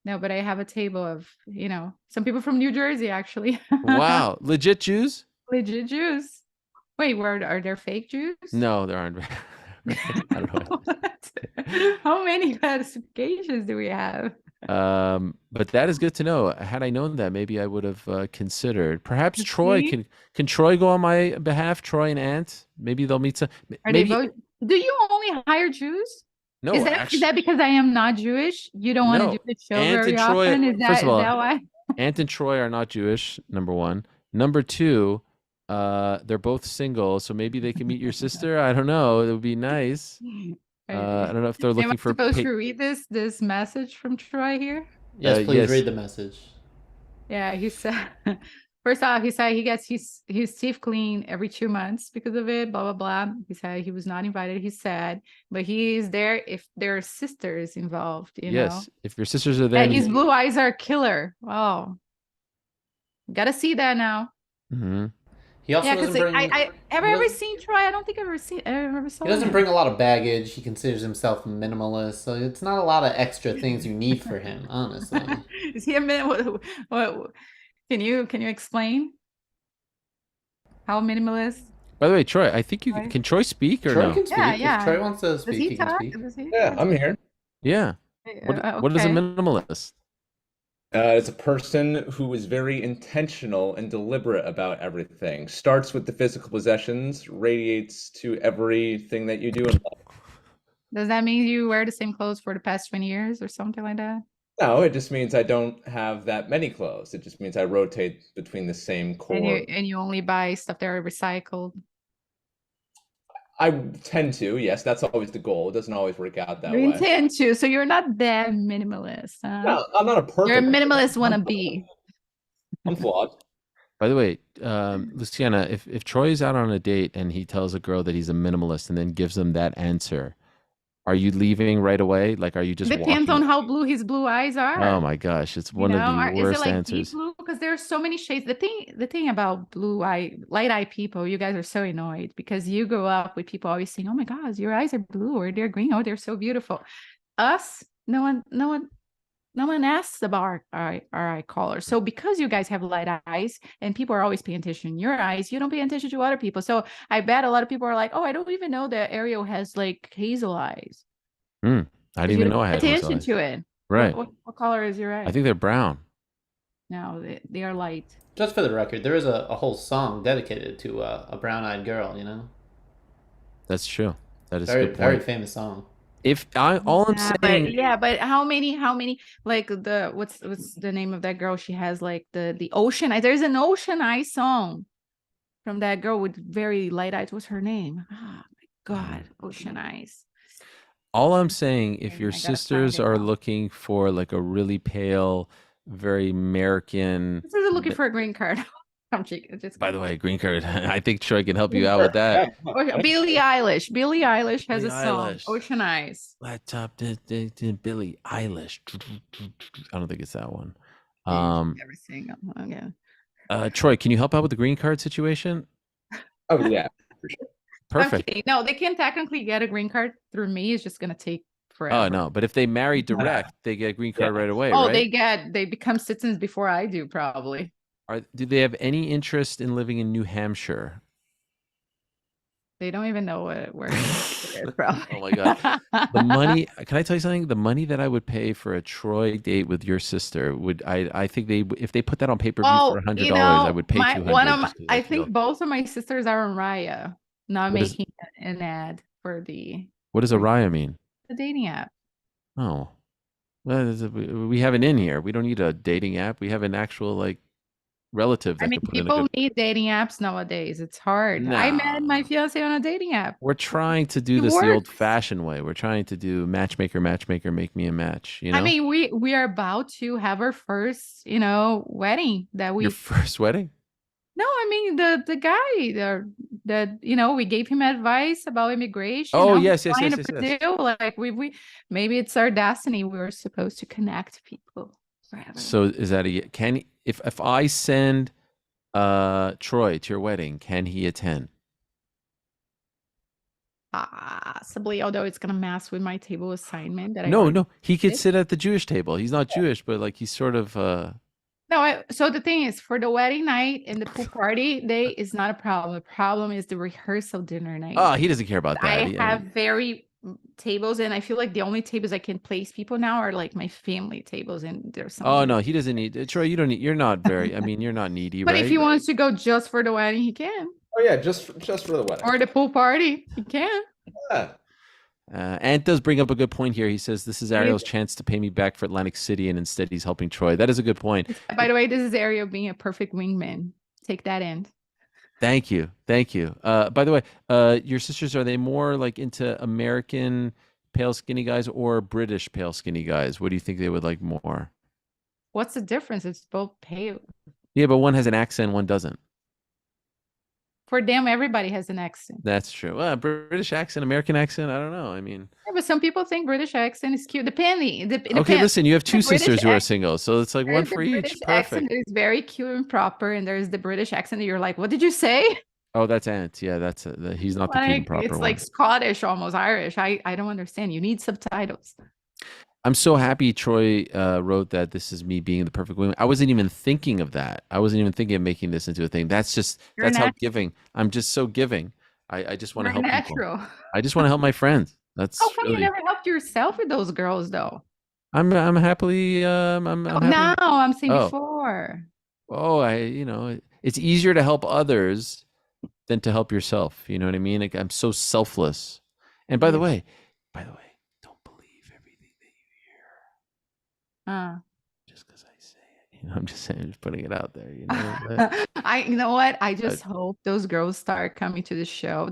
Speaker 2: No, but I have a table of, some people from New Jersey actually.
Speaker 1: Wow. Legit Jews?
Speaker 2: Legit Jews. Wait, are there fake Jews?
Speaker 1: No, there aren't. I don't know.
Speaker 2: How many classifications do we have?
Speaker 1: But that is good to know. Had I known that, maybe I would have considered. Perhaps Troy
Speaker 2: See?
Speaker 1: can Troy go on my behalf? Troy and Ant. Maybe they'll meet some.
Speaker 2: Are they
Speaker 1: Maybe
Speaker 2: both? Do you only hire Jews?
Speaker 1: no.
Speaker 2: Is
Speaker 1: Actually,
Speaker 2: that because I am not Jewish? You don't want to do
Speaker 1: no.
Speaker 2: the show
Speaker 1: Ant
Speaker 2: very
Speaker 1: and Troy.
Speaker 2: often?
Speaker 1: First of
Speaker 2: Is
Speaker 1: all,
Speaker 2: that why?
Speaker 1: Ant and Troy are not Jewish. Number one. Number two. They're both single, so maybe they can meet your sister. I don't know. It would be nice. I don't know if they're
Speaker 2: Am
Speaker 1: looking
Speaker 2: I
Speaker 1: for.
Speaker 2: supposed to read this message from Troy here?
Speaker 3: Yes, please
Speaker 1: Yes.
Speaker 3: read the message.
Speaker 2: Yeah, he said. First off, he said he gets his teeth clean every 2 months because of it. Blah blah blah. He said he was not invited. He said, but he is there if there are sisters involved.
Speaker 1: Yes, if your sisters are there.
Speaker 2: And his blue eyes are killer. Wow, gotta see that now.
Speaker 1: Mm-hmm.
Speaker 3: He also
Speaker 2: Yeah,
Speaker 3: doesn't
Speaker 2: because
Speaker 3: bring.
Speaker 2: I ever seen Troy? I don't think I've ever saw.
Speaker 3: He doesn't
Speaker 2: him.
Speaker 3: bring a lot of baggage. He considers himself minimalist, so it's not a lot of extra things you need for him, honestly.
Speaker 2: Is he a what? Can you explain how minimalist?
Speaker 1: By the way, Troy, I think
Speaker 2: Troy?
Speaker 1: can Troy speak or
Speaker 3: Troy
Speaker 1: no?
Speaker 3: can speak.
Speaker 2: Yeah.
Speaker 3: If Troy wants to
Speaker 2: Does
Speaker 3: speak,
Speaker 2: he
Speaker 3: he can
Speaker 2: talk?
Speaker 3: speak.
Speaker 4: Yeah, I'm here.
Speaker 1: Yeah. What is a
Speaker 2: Okay.
Speaker 1: minimalist?
Speaker 4: It's a person who is very intentional and deliberate about everything. Starts with the physical possessions, radiates to everything that you do in life.
Speaker 2: Does that mean you wear the same clothes for the past 20 years or something like that?
Speaker 4: No, it just means I don't have that many clothes. It just means I rotate between the same core.
Speaker 2: And you only buy stuff that are recycled.
Speaker 4: I tend to, yes, that's always the goal. It doesn't always work out that
Speaker 2: You
Speaker 4: way.
Speaker 2: intend to, so you're not that minimalist. Huh?
Speaker 4: No, I'm not a perfect.
Speaker 2: You're a minimalist wannabe.
Speaker 4: I'm flawed.
Speaker 1: By the way, Luciana, if Troy is out on a date and he tells a girl that he's a minimalist and then gives them that answer, Are you leaving right away? Like, are you just
Speaker 2: Depends
Speaker 1: walking?
Speaker 2: on how blue his blue eyes are.
Speaker 1: Oh my gosh, it's one of the
Speaker 2: Is it
Speaker 1: worst
Speaker 2: like
Speaker 1: answers.
Speaker 2: deep blue? Because there are so many shades. The thing about light eye people, you guys are so annoyed because you grow up with people always saying, "Oh my God, your eyes are blue or they're green. Oh, they're so beautiful." Us, no one asks about our eye color. So because you guys have light eyes and people are always paying attention in your eyes, you don't pay attention to other people. So I bet a lot of people are like, "Oh, I don't even know that Ariel has like hazel eyes."
Speaker 1: I didn't
Speaker 2: You
Speaker 1: even
Speaker 2: don't
Speaker 1: know I
Speaker 2: pay
Speaker 1: had hazel
Speaker 2: attention
Speaker 1: eyes.
Speaker 2: to it.
Speaker 1: Right.
Speaker 2: What color is your eye?
Speaker 1: I think they're brown.
Speaker 2: No, they are light.
Speaker 3: Just for the record, there is a whole song dedicated to a brown-eyed girl.
Speaker 1: That's true. That is a
Speaker 3: Very
Speaker 1: good
Speaker 3: very
Speaker 1: point.
Speaker 3: famous song.
Speaker 1: All I'm saying,
Speaker 2: But how many like what's the name of that girl? She has like the ocean eyes. There's an ocean eye song from that girl with very light eyes. What's her name? Oh my God, ocean eyes.
Speaker 1: all I'm saying, if
Speaker 2: Okay,
Speaker 1: your
Speaker 2: I gotta find
Speaker 1: sisters
Speaker 2: it
Speaker 1: are
Speaker 2: now.
Speaker 1: looking for like a really pale, very American,
Speaker 2: This is looking for a green card. I'm just
Speaker 1: by the way, green card. I think Troy can help you out with that.
Speaker 2: Oh, Billie Eilish. Billie Eilish has
Speaker 1: Billie
Speaker 2: a song,
Speaker 1: Eilish.
Speaker 2: Ocean Eyes.
Speaker 1: Laptop Billie Eilish. I don't think it's that one.
Speaker 2: Never sing them again.
Speaker 1: Troy, can you help out with the green card situation?
Speaker 4: Oh yeah, for sure.
Speaker 1: Perfect.
Speaker 2: Okay. No, they can technically get a green card through me. It's just gonna take forever.
Speaker 1: Oh no, but if they marry direct, they get a green card
Speaker 4: Yeah.
Speaker 1: right away,
Speaker 2: Oh,
Speaker 1: right?
Speaker 2: they become citizens before I do, probably.
Speaker 1: Do they have any interest in living in New Hampshire?
Speaker 2: They don't even know where it is, probably.
Speaker 1: Oh my God. The money, can I tell you something? The money that I would pay for a Troy date with your sister I think if they put that on pay-per-view for $100, I would pay $200 just 'cause
Speaker 2: I
Speaker 1: feel-
Speaker 2: think both of my sisters are on Raya, not
Speaker 1: What is-
Speaker 2: making an ad for
Speaker 1: What does Araya mean?
Speaker 2: the dating app.
Speaker 1: Oh, well, we have an in here. We don't need a dating app. We have an actual like relative that
Speaker 2: I mean,
Speaker 1: could put in a
Speaker 2: people
Speaker 1: good.
Speaker 2: need dating apps nowadays. It's hard. I met my
Speaker 1: Nah.
Speaker 2: fiance on a dating app.
Speaker 1: We're trying to do
Speaker 2: It
Speaker 1: this the
Speaker 2: works.
Speaker 1: old-fashioned way. We're trying to do matchmaker, make me a match. You know,
Speaker 2: I mean, we are about to have our first, wedding that
Speaker 1: your
Speaker 2: we.
Speaker 1: first wedding.
Speaker 2: No, I mean the guy that we gave him advice about immigration.
Speaker 1: Oh,
Speaker 2: I'm
Speaker 1: yes.
Speaker 2: flying to Brazil. Like we maybe it's our destiny. We were supposed to connect people forever.
Speaker 1: So is that if I send Troy to your wedding, can he attend?
Speaker 2: Possibly, although it's gonna mess with my table assignment that I
Speaker 1: No,
Speaker 2: already
Speaker 1: he could
Speaker 2: did.
Speaker 1: sit at the Jewish table. He's not Jewish, but like he's sort of
Speaker 2: No, so the thing is, for the wedding night and the pool party day is not a problem. The problem is the rehearsal dinner night.
Speaker 1: oh, he doesn't care about that.
Speaker 2: I have very tables, and I feel like the only tables I can place people now are like my family tables, and there's some.
Speaker 1: Oh no, he doesn't need Troy. You don't need. You're not very. I mean, you're not needy,
Speaker 2: But
Speaker 1: right?
Speaker 2: if he wants to go just for the wedding, he can.
Speaker 4: Oh yeah, just for the wedding.
Speaker 2: Or the pool party, he can.
Speaker 4: Yeah.
Speaker 1: Ant does bring up a good point here. He says this is Ariel's chance to pay me back for Atlantic City, and instead he's helping Troy. That is a good point.
Speaker 2: By the way, this is Ariel being a perfect wingman. Take that in.
Speaker 1: Thank you. By the way, your sisters, are they more like into American pale skinny guys or British pale skinny guys? What do you think they would like more?
Speaker 2: What's the difference? It's both pale.
Speaker 1: Yeah, but one has an accent, one doesn't.
Speaker 2: For them, everybody has an accent.
Speaker 1: That's true. Well, British accent, American accent, I don't know. I mean,
Speaker 2: Yeah, but some people think British accent is cute. Depending.
Speaker 1: okay, listen, you have two
Speaker 2: The British
Speaker 1: sisters who are
Speaker 2: accent-
Speaker 1: single, so it's like one for each.
Speaker 2: British
Speaker 1: Perfect.
Speaker 2: accent is very cute and proper, and there's the British accent that you're like, what did you say?
Speaker 1: Oh, that's Ant. Yeah, he's not the cute and proper
Speaker 2: It's
Speaker 1: one.
Speaker 2: like Scottish, almost Irish. I don't understand. You need subtitles.
Speaker 1: I'm so happy Troy wrote that this is me being the perfect woman. I wasn't even thinking of that. I wasn't even thinking of making this into a thing. That's
Speaker 2: You're
Speaker 1: how
Speaker 2: natural.
Speaker 1: giving. I'm just so giving. I just want to
Speaker 2: You're
Speaker 1: help people.
Speaker 2: natural.
Speaker 1: I just want to help my friends. That's
Speaker 2: How come
Speaker 1: really.
Speaker 2: you never helped yourself with those girls, though?
Speaker 1: I'm happily. I'm happily.
Speaker 2: No, I'm saying
Speaker 1: Oh.
Speaker 2: before.
Speaker 1: Oh, it's easier to help others than to help yourself. You know what I mean? Like, I'm so selfless. And by the way, don't believe everything that you hear just because I say it. I'm just saying, just putting it out there.
Speaker 2: You know what? I just hope those girls start coming to the show.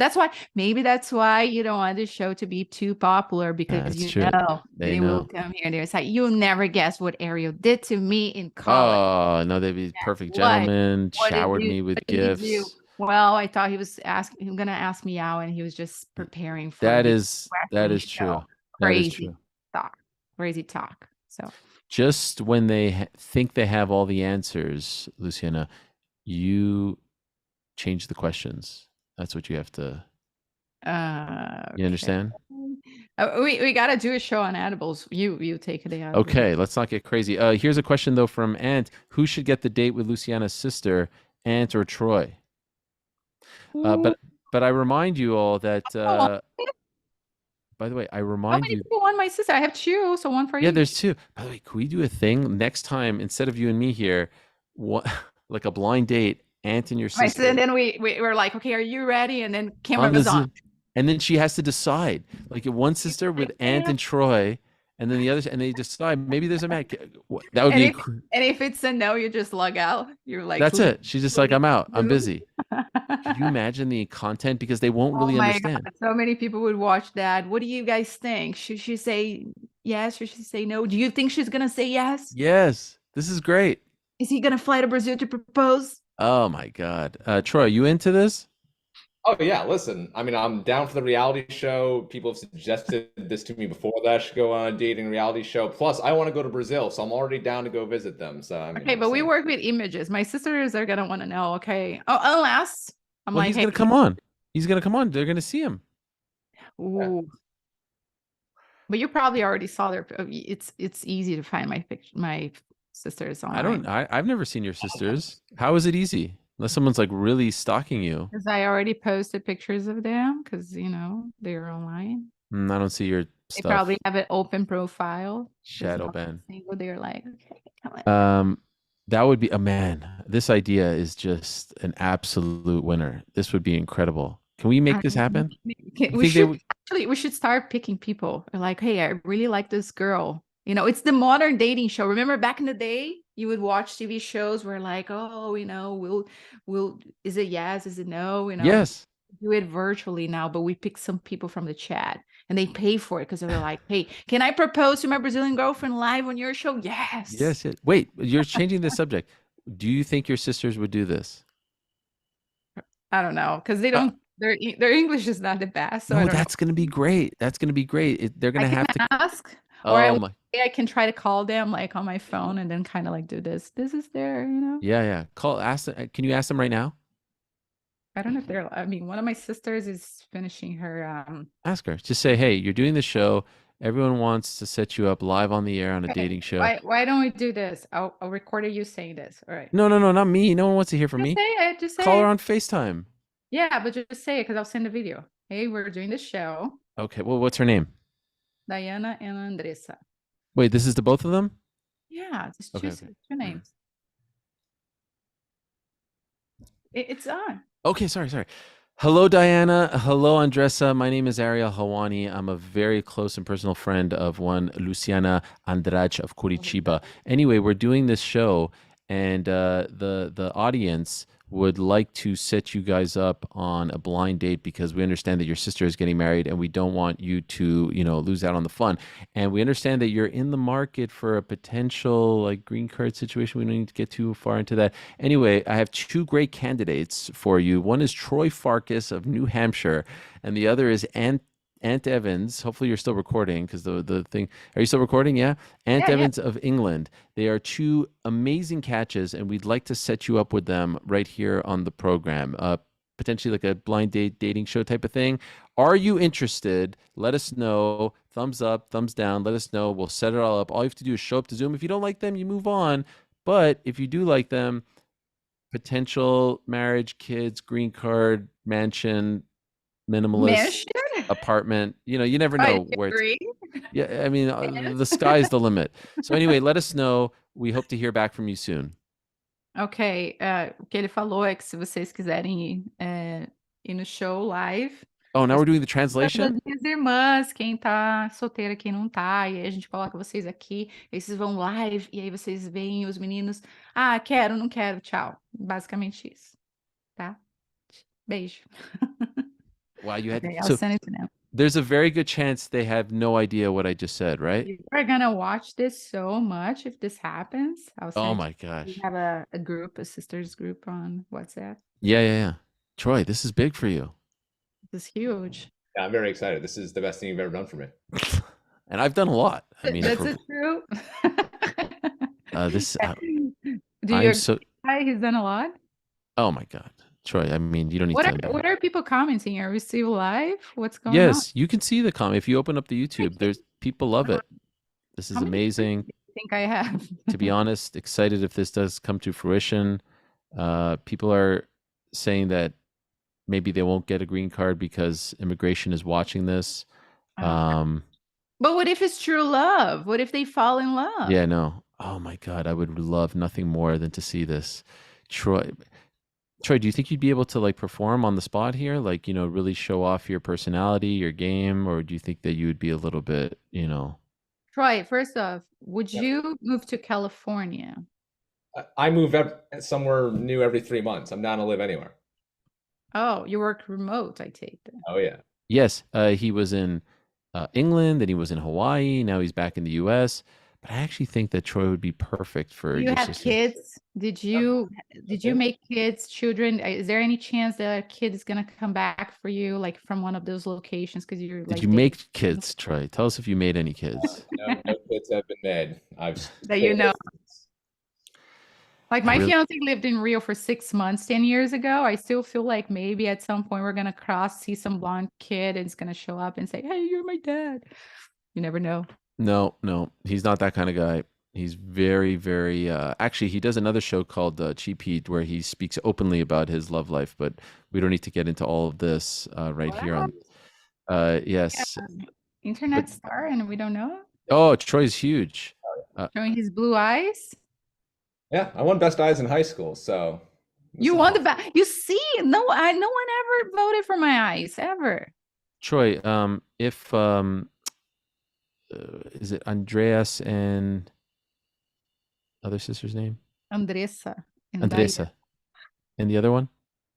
Speaker 2: Maybe that's why you don't want the show to be too popular, because
Speaker 1: That's true.
Speaker 2: they will come here and they're like, you'll never guess what Ariel did to me in college.
Speaker 1: Oh no, they'd be perfect
Speaker 2: What?
Speaker 1: gentlemen.
Speaker 2: What did
Speaker 1: Showered
Speaker 2: you-
Speaker 1: me with
Speaker 2: what did he do?
Speaker 1: gifts.
Speaker 2: Well, I thought he was gonna ask me out, and he was just preparing for
Speaker 1: That
Speaker 2: me
Speaker 1: is
Speaker 2: wrestling
Speaker 1: true.
Speaker 2: show.
Speaker 1: That is
Speaker 2: crazy
Speaker 1: true.
Speaker 2: talk. So
Speaker 1: Just when they think they have all the answers, Luciana, you change the questions. That's what you have to. You
Speaker 2: okay.
Speaker 1: understand?
Speaker 2: We gotta do a show on edibles. You take the edibles.
Speaker 1: Okay, let's not get crazy. Here's a question though from Ant: Who should get the date with Luciana's sister, Ant or Troy? But I remind you all that.
Speaker 2: Oh,
Speaker 1: By the way, I
Speaker 2: how
Speaker 1: remind
Speaker 2: many
Speaker 1: you.
Speaker 2: people want my sister? I have two, so one for
Speaker 1: Yeah,
Speaker 2: each.
Speaker 1: there's two. By the way, can we do a thing next time instead of you and me here, what like a blind date, Ant and your
Speaker 2: My sister,
Speaker 1: sister
Speaker 2: and then we were like, okay, are you ready? And then
Speaker 1: on the
Speaker 2: camera's on.
Speaker 1: Zoom, and then she has to decide. Like one sister with Ant and Troy, and then the others, and they decide maybe there's a match. That would
Speaker 2: And
Speaker 1: be.
Speaker 2: if it's a no, you just log out. You're like,
Speaker 1: That's it. She's just like, I'm out. I'm
Speaker 2: Zoom.
Speaker 1: busy. Could you imagine the content because they won't
Speaker 2: Oh
Speaker 1: really
Speaker 2: my
Speaker 1: understand?
Speaker 2: God, so many people would watch that. What do you guys think? Should she say yes or should she say no? Do you think she's gonna say yes?
Speaker 1: Yes, this is great.
Speaker 2: Is he gonna fly to Brazil to propose?
Speaker 1: Oh my God, Troy, you into this?
Speaker 4: Oh yeah, listen. I mean, I'm down for the reality show. People have suggested this to me before that I should go on a dating reality show. Plus, I want to go to Brazil, so I'm already down to go visit them. So I mean,
Speaker 2: Okay, but we
Speaker 4: listen.
Speaker 2: work with images. My sisters are gonna want to know. Okay, oh, unless I'm
Speaker 1: Well,
Speaker 2: like,
Speaker 1: he's
Speaker 2: hey,
Speaker 1: gonna come on. He's gonna come on. They're gonna see him.
Speaker 2: ooh. But you probably already saw their. It's easy to find my sisters online.
Speaker 1: I've never seen your sisters. How is it easy? Unless someone's like really stalking you.
Speaker 2: Because I already posted pictures of them because they're online.
Speaker 1: I don't see your
Speaker 2: They
Speaker 1: stuff.
Speaker 2: probably have an open profile.
Speaker 1: Shadow ban.
Speaker 2: Single, they're like, okay, come on.
Speaker 1: That would be a man. This idea is just an absolute winner. This would be incredible. Can we make this happen?
Speaker 2: We should start picking people. We're like, hey, I really like this girl. It's the modern dating show. Remember back in the day, you would watch TV shows where like, oh, we'll is it yes, is it no?
Speaker 1: Yes.
Speaker 2: Do it virtually now, but we pick some people from the chat and they pay for it because they were like, hey, can I propose to my Brazilian girlfriend live on your show? Yes.
Speaker 1: Yes. Wait, you're changing the subject. Do you think your sisters would do this?
Speaker 2: I don't know because they don't. Their English is not the best. So
Speaker 1: no, that's going to be great. That's going to be great. They're going to have to
Speaker 2: ask.
Speaker 1: Oh
Speaker 2: or
Speaker 1: my.
Speaker 2: I can try to call them like on my phone and then kind of like do this. This is their,
Speaker 1: Yeah. Ask them. Can you ask them right now?
Speaker 2: I don't know if they're. I mean, one of my sisters is finishing her.
Speaker 1: Ask her. Just say, hey, you're doing the show. Everyone wants to set you up live on the air on a dating show.
Speaker 2: Why don't we do this? I'll record you saying this. All right.
Speaker 1: No, not me. No one wants to hear from me.
Speaker 2: Say it. Just say
Speaker 1: Call her
Speaker 2: it.
Speaker 1: on FaceTime.
Speaker 2: Yeah, but just say it because I'll send a video. Hey, we're doing the show.
Speaker 1: Okay. Well, what's her name?
Speaker 2: Diana and Andressa.
Speaker 1: Wait, this is the both of them?
Speaker 2: Yeah, just
Speaker 1: Okay,
Speaker 2: two names. It's on.
Speaker 1: Okay, sorry. Hello, Diana. Hello, Andressa. My name is Ariel Helwani. I'm a very close and personal friend of one Luciana Andrade of Curitiba. Anyway, we're doing this show, and the audience would like to set you guys up on a blind date because we understand that your sister is getting married and we don't want you to, lose out on the fun. And we understand that you're in the market for a potential like green card situation. We don't need to get too far into that. Anyway, I have two great candidates for you. One is Troy Farkas of New Hampshire, and the other is Ant Evans. Hopefully you're still recording because the thing. Are you still recording? Yeah. Ant Evans of England. They are two amazing catches, and we'd like to set you up with them right here on the program. Potentially like a blind date dating show type of thing. Are you interested? Let us know. Thumbs up, thumbs down. Let us know. We'll set it all up. All you have to do is show up to Zoom. If you don't like them, you move on. But if you do like them, potential marriage, kids, green card, mansion, minimalist apartment, you never know where I mean, the sky's the limit. So anyway, let us know. We hope to hear back from you soon.
Speaker 2: Ok, o que ele falou é que se vocês quiserem ir no show live.
Speaker 1: Oh, now we're doing the translation?
Speaker 2: Minhas irmãs, quem tá solteira, quem não tá, e aí a gente coloca vocês aqui, aí vocês vão live, e aí vocês veem os meninos, quero, não quero, tchau. Basicamente isso, tá? Beijo.
Speaker 1: Wow, you had
Speaker 2: I'll send it to them.
Speaker 1: There's a very good chance they have no idea what I just said, right?
Speaker 2: We're gonna watch this so much if this happens.
Speaker 1: Oh my gosh.
Speaker 2: We have a sisters group on WhatsApp.
Speaker 1: Yeah. Troy, this is big for you.
Speaker 2: This is huge.
Speaker 4: Yeah, I'm very excited. This is the best thing you've ever done for me.
Speaker 1: and I've done a lot. I mean,
Speaker 2: That's
Speaker 1: for
Speaker 2: it true.
Speaker 1: this,
Speaker 2: Do
Speaker 1: I'm
Speaker 2: you
Speaker 1: so.
Speaker 2: guy he's done a lot?
Speaker 1: Oh my God, Troy. I mean, you don't need to.
Speaker 2: What are people commenting? Are we still live? What's going on?
Speaker 1: Yes, you can see the comment if you open up the YouTube. There's people love it. This is
Speaker 2: How many viewers
Speaker 1: amazing.
Speaker 2: do you think I have?
Speaker 1: To be honest, excited if this does come to fruition. People are saying that maybe they won't get a green card because immigration is watching this.
Speaker 2: But what if it's true love? What if they fall in love?
Speaker 1: Yeah, no. Oh my God, I would love nothing more than to see this. Troy, do you think you'd be able to like perform on the spot here? Like, really show off your personality, your game, or do you think that you would be a little bit,
Speaker 2: Troy, first off, would
Speaker 4: Yep.
Speaker 2: you move to California?
Speaker 4: I move somewhere new every 3 months. I'm down to live anywhere.
Speaker 2: Oh, you work remote, I take it.
Speaker 4: Oh yeah.
Speaker 1: Yes, he was in England, then he was in Hawaii, now he's back in the US. But I actually think that Troy would be perfect for
Speaker 2: You
Speaker 1: your
Speaker 2: have
Speaker 1: sister.
Speaker 2: kids? Did you make kids, children? Is there any chance that a kid is gonna come back for you, like from one of those locations? Because you're
Speaker 1: Did
Speaker 2: like
Speaker 1: you make kids, Troy? Tell us if you made any kids.
Speaker 4: No kids have been made.
Speaker 2: that you know? Like my
Speaker 1: Really?
Speaker 2: fiance lived in Rio for 6 months 10 years ago. I still feel like maybe at some point we're gonna see some blonde kid and it's gonna show up and say, "Hey, you're my dad." You never know.
Speaker 1: No, he's not that kind of guy. He's very, very. Actually, he does another show called Cheap Heat where he speaks openly about his love life, but we don't need to get into all of this right here on. Yes.
Speaker 2: Internet star, and we don't know.
Speaker 1: Oh, Troy's huge.
Speaker 2: Showing his blue eyes.
Speaker 4: Yeah, I won Best Eyes in high school, so
Speaker 2: You won the You see, no one ever voted for my eyes ever.
Speaker 1: Troy, if is it Andreas and other sister's name?
Speaker 2: Andressa. And
Speaker 1: Andressa. And the other one?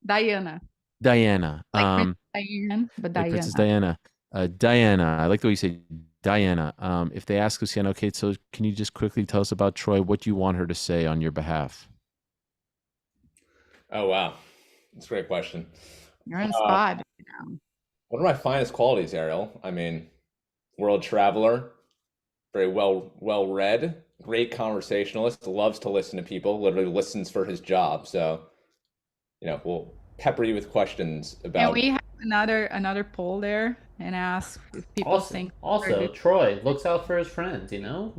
Speaker 2: Diana.
Speaker 1: Diana.
Speaker 2: Like Diane, but
Speaker 1: like
Speaker 2: Diana.
Speaker 1: Princess Diana. Diana. I like the way you say Diana. If they ask Luciana, okay, so can you just quickly tell us about Troy? What do you want her to say on your behalf?
Speaker 4: Oh wow, that's a great question.
Speaker 2: You're on the spot.
Speaker 4: One of my finest qualities, Ariel. I mean, world traveler, very well read, great conversationalist, loves to listen to people, literally listens for his job. So, we'll pepper you with questions
Speaker 2: And
Speaker 4: about.
Speaker 2: we have another poll there and ask if people think.
Speaker 3: Also, Troy looks out for his friends.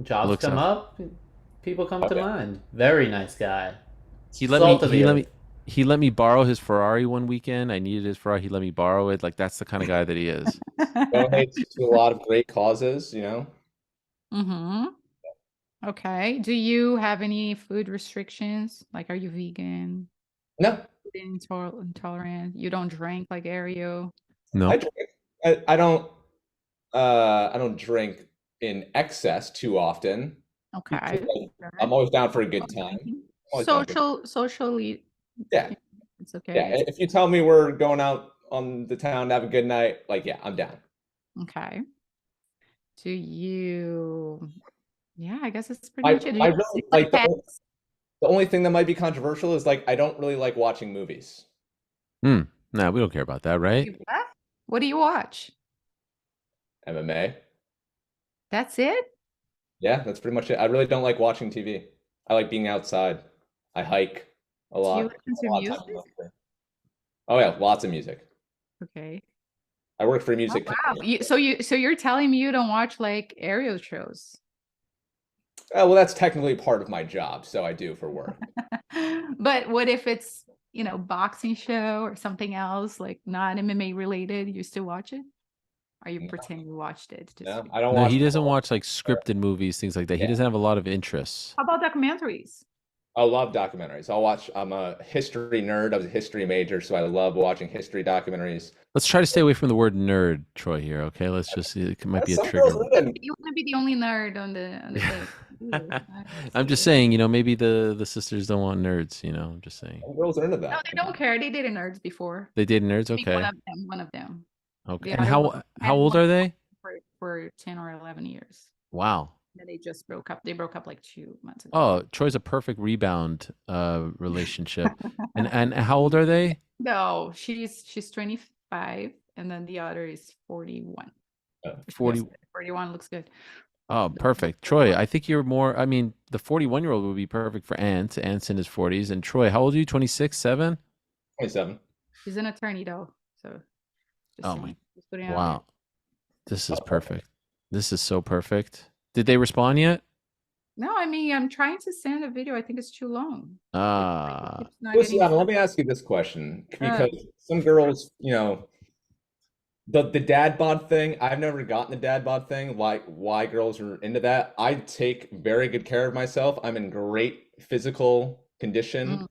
Speaker 3: Jobs
Speaker 1: Looks
Speaker 3: come
Speaker 1: out.
Speaker 3: up, people come to
Speaker 4: Okay.
Speaker 3: mind. Very nice guy.
Speaker 1: He let me borrow his Ferrari one weekend. I needed his Ferrari. He let me borrow it. Like that's the kind of guy that he is.
Speaker 4: Donates to a lot of great causes,
Speaker 2: Mm-hmm. Okay. Do you have any food restrictions? Like, are you vegan?
Speaker 4: No,
Speaker 2: Intolerant? You don't drink like Ariel?
Speaker 1: No.
Speaker 4: I drink. I don't drink in excess too often.
Speaker 2: Okay.
Speaker 4: I'm always down for a good time.
Speaker 2: Socially.
Speaker 4: Yeah.
Speaker 2: It's okay.
Speaker 4: Yeah, if you tell me we're going out on the town to have a good night, like, yeah, I'm down.
Speaker 2: Okay. Do you? Yeah, I guess it's pretty much it. Do you
Speaker 4: really
Speaker 2: like
Speaker 4: like
Speaker 2: pets?
Speaker 4: the only thing that might be controversial is like I don't really like watching movies.
Speaker 1: No, we don't care about that, right?
Speaker 2: What do you watch?
Speaker 4: MMA.
Speaker 2: That's it?
Speaker 4: Yeah, that's pretty much it. I really don't like watching TV. I like being outside. I hike a lot.
Speaker 2: Do you listen to music?
Speaker 4: Oh yeah, lots of music.
Speaker 2: Okay.
Speaker 4: I work for a music
Speaker 2: company. So you're telling me you don't watch like Ariel shows?
Speaker 4: Well, that's technically part of my job, so I do for work.
Speaker 2: But what if it's, boxing show or something else, like not MMA related? You still watch it? Or you pretend you watched it?
Speaker 4: No, I don't
Speaker 1: No,
Speaker 4: watch.
Speaker 1: he doesn't watch like scripted movies, things like that. He
Speaker 4: Yeah.
Speaker 1: doesn't have a lot of interests.
Speaker 2: How about documentaries?
Speaker 4: I love documentaries. I'm a history nerd. I was a history major, so I love watching history documentaries.
Speaker 1: Let's try to stay away from the word nerd, Troy, here, okay? Let's just see. It might be a
Speaker 4: Some
Speaker 1: trigger.
Speaker 4: girls are in-
Speaker 2: You want to be the only nerd on the thing.
Speaker 1: I'm just saying, maybe the sisters don't want nerds, I'm just saying.
Speaker 4: Some girls are into that.
Speaker 2: No, they don't care. They dated nerds before.
Speaker 1: They date nerds?
Speaker 2: I think
Speaker 1: Okay.
Speaker 2: One of them.
Speaker 1: Okay.
Speaker 2: The
Speaker 1: And
Speaker 2: other one
Speaker 1: how
Speaker 2: had
Speaker 1: old
Speaker 2: one
Speaker 1: are they?
Speaker 2: For 10 or 11 years.
Speaker 1: Wow.
Speaker 2: They just broke up. They broke up like 2 months ago.
Speaker 1: Oh, Troy's a perfect rebound relationship. And how old are they?
Speaker 2: No, she's 25 and then the other is 41.
Speaker 1: 40.
Speaker 2: 41 looks good.
Speaker 1: Oh, perfect. Troy, I think you're more, I mean, the 41-year-old would be perfect for Ant. Ant's in his 40s. And Troy, how old are you? 26, 7?
Speaker 4: 27.
Speaker 2: She's an attorney though, so just
Speaker 1: Oh
Speaker 2: saying.
Speaker 1: my,
Speaker 2: Just putting it out
Speaker 1: wow. This is
Speaker 4: Oh,
Speaker 1: perfect. This is so perfect. Did they respond yet?
Speaker 2: there. No, I mean I'm trying to send a video. I think it's too long. It
Speaker 1: Ah,
Speaker 2: keeps not getting.
Speaker 4: Luciana, let me ask you this question because some girls, the dad bod thing, I've never gotten the dad bod thing, like why girls are into that. I take very good care of myself. I'm in great physical condition.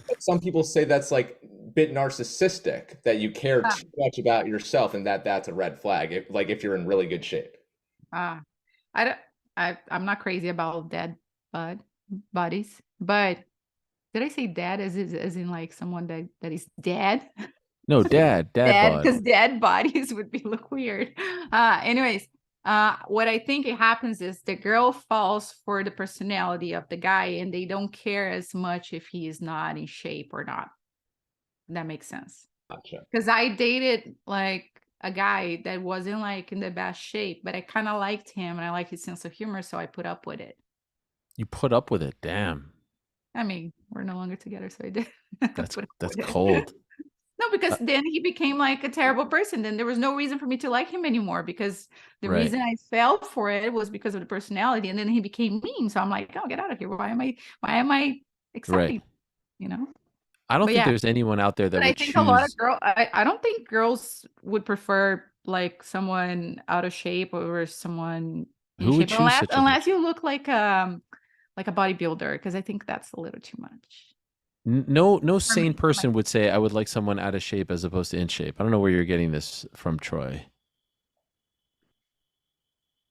Speaker 4: But some people say that's like a bit narcissistic, that you care
Speaker 2: Ah,
Speaker 4: too much about yourself and that's a red flag, if you're in really good shape.
Speaker 2: ah. I don't. I'm not crazy about dead bodies, but did I say dead as in like someone that is dead?
Speaker 1: no, dad
Speaker 2: Dead,
Speaker 1: bod.
Speaker 2: because dead bodies would be look weird. Anyways, what I think it happens is the girl falls for the personality of the guy, and they don't care as much if he is not in shape or not. That makes sense.
Speaker 4: Gotcha.
Speaker 2: Because I dated like a guy that wasn't like in the best shape, but I kind of liked him and I like his sense of humor, so I put up with it.
Speaker 1: You put up with it. Damn.
Speaker 2: I mean, we're no longer together, so I did.
Speaker 1: That's
Speaker 2: Put up
Speaker 1: that's
Speaker 2: with it.
Speaker 1: cold.
Speaker 2: No, because then he became like a terrible person. Then there was no reason for me to like him anymore because the
Speaker 1: Right.
Speaker 2: reason I fell for it was because of the personality. And then he became mean. So I'm like, oh, get out of here. Why am I accepting?
Speaker 1: Right.
Speaker 2: You know?
Speaker 1: I don't
Speaker 2: But
Speaker 1: think
Speaker 2: yeah,
Speaker 1: there's anyone out there that
Speaker 2: but I
Speaker 1: would
Speaker 2: think a lot of
Speaker 1: choose.
Speaker 2: I don't think girls would prefer like someone out of shape over someone in
Speaker 1: Who would
Speaker 2: shape
Speaker 1: choose such a thing?
Speaker 2: unless you look like a bodybuilder, because I think that's a little too much.
Speaker 1: No
Speaker 2: For me,
Speaker 1: sane person would say I would like someone out of shape as opposed to in shape. I don't know where you're getting this from, Troy.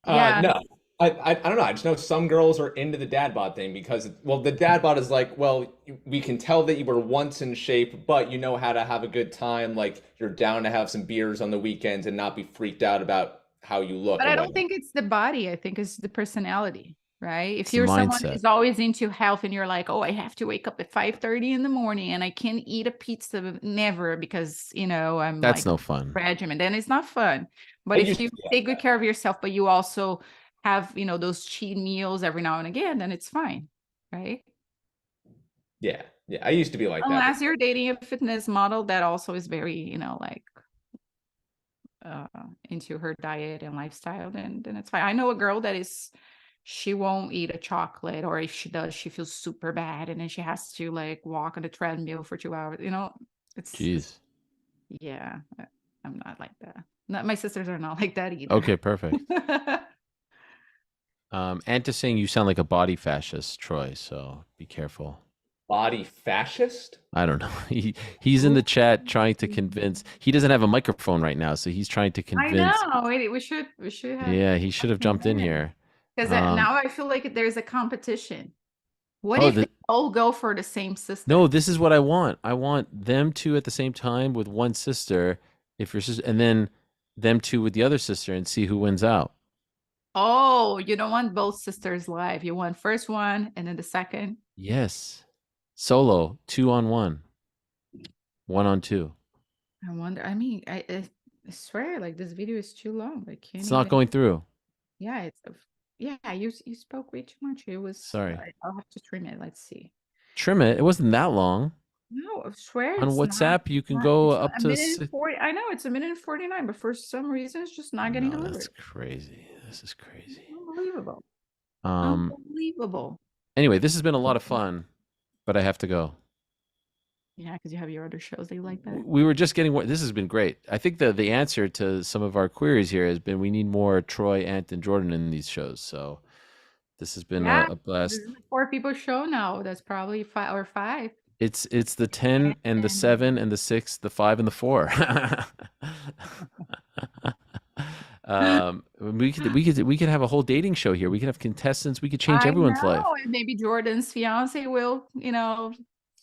Speaker 2: yeah.
Speaker 4: No, I don't know. I just know some girls are into the dad bod thing because, well, the dad bod is like, well, we can tell that you were once in shape, but you know how to have a good time. Like you're down to have some beers on the weekends and not be freaked out about how you look
Speaker 2: But
Speaker 4: or
Speaker 2: I don't
Speaker 4: whatnot.
Speaker 2: think it's the body. I think it's the personality, right? If
Speaker 1: It's the
Speaker 2: you're someone
Speaker 1: mindset.
Speaker 2: who's always into health and you're like, oh, I have to wake up at 5:30 in the morning and I can't eat a pizza never because, I'm
Speaker 1: That's
Speaker 2: like
Speaker 1: no fun.
Speaker 2: regimen, then it's not fun.
Speaker 4: I
Speaker 2: But if
Speaker 4: used
Speaker 2: you
Speaker 4: to be like
Speaker 2: take good
Speaker 4: that.
Speaker 2: care of yourself, but you also have, those cheat meals every now and again, then it's fine, right?
Speaker 4: Yeah, yeah. I used to be like that.
Speaker 2: Unless you're dating a fitness model that also is very, like uh into her diet and lifestyle, then it's fine. I know a girl that she won't eat a chocolate, or if she does, she feels super bad and then she has to like walk on the treadmill for 2 hours. It's
Speaker 1: Jeez.
Speaker 2: yeah, I'm not like that. Not my sisters are not like that either.
Speaker 1: Okay, perfect. Ant is saying you sound like a body fascist, Troy, so be careful.
Speaker 4: Body fascist?
Speaker 1: I don't know. He's in the chat trying to convince. He doesn't have a microphone right now, so he's trying to
Speaker 2: I
Speaker 1: convince.
Speaker 2: know. We should have
Speaker 1: Yeah, he should have jumped in here.
Speaker 2: because now I feel like there's a competition. What
Speaker 1: Oh,
Speaker 2: if they all go for the same sister?
Speaker 1: no, this is what I want. I want them two at the same time with one sister, if your sister, and then them two with the other sister, and see who wins out.
Speaker 2: Oh, you don't want both sisters live. You want first one and then the second.
Speaker 1: Yes, solo, 2-on-1, 1-on-2.
Speaker 2: I wonder. I mean, I swear, like this video is too long. I can't
Speaker 1: It's not
Speaker 2: even.
Speaker 1: going through.
Speaker 2: Yeah, yeah. You spoke way too much. It was.
Speaker 1: Sorry.
Speaker 2: I'll have to trim it. Let's see.
Speaker 1: Trim it. It wasn't that long.
Speaker 2: No, I swear
Speaker 1: On
Speaker 2: it's not.
Speaker 1: WhatsApp, you can
Speaker 2: Not
Speaker 1: go
Speaker 2: it's
Speaker 1: up
Speaker 2: a
Speaker 1: to
Speaker 2: minute and 40. I know it's a minute and 49, but for some reason it's just not getting
Speaker 1: No,
Speaker 2: delivered.
Speaker 1: that's crazy. This is crazy.
Speaker 2: Unbelievable.
Speaker 1: Um.
Speaker 2: Unbelievable.
Speaker 1: Anyway, this has been a lot of fun, but I have to go.
Speaker 2: Yeah, because you have your other shows that you like better.
Speaker 1: We were just getting. This has been great. I think the answer to some of our queries here has been we need more Troy, Ant, and Jordan in these shows. So this has been
Speaker 2: Yeah,
Speaker 1: a
Speaker 2: this
Speaker 1: blast.
Speaker 2: is a 4 people show now. That's probably 5 or 5.
Speaker 1: It's the 10 and the 7 and the 6, the 5 and the 4. We could have a whole dating show here. We could have contestants. We could change
Speaker 2: I
Speaker 1: everyone's life.
Speaker 2: know, and maybe Jordan's fiance will,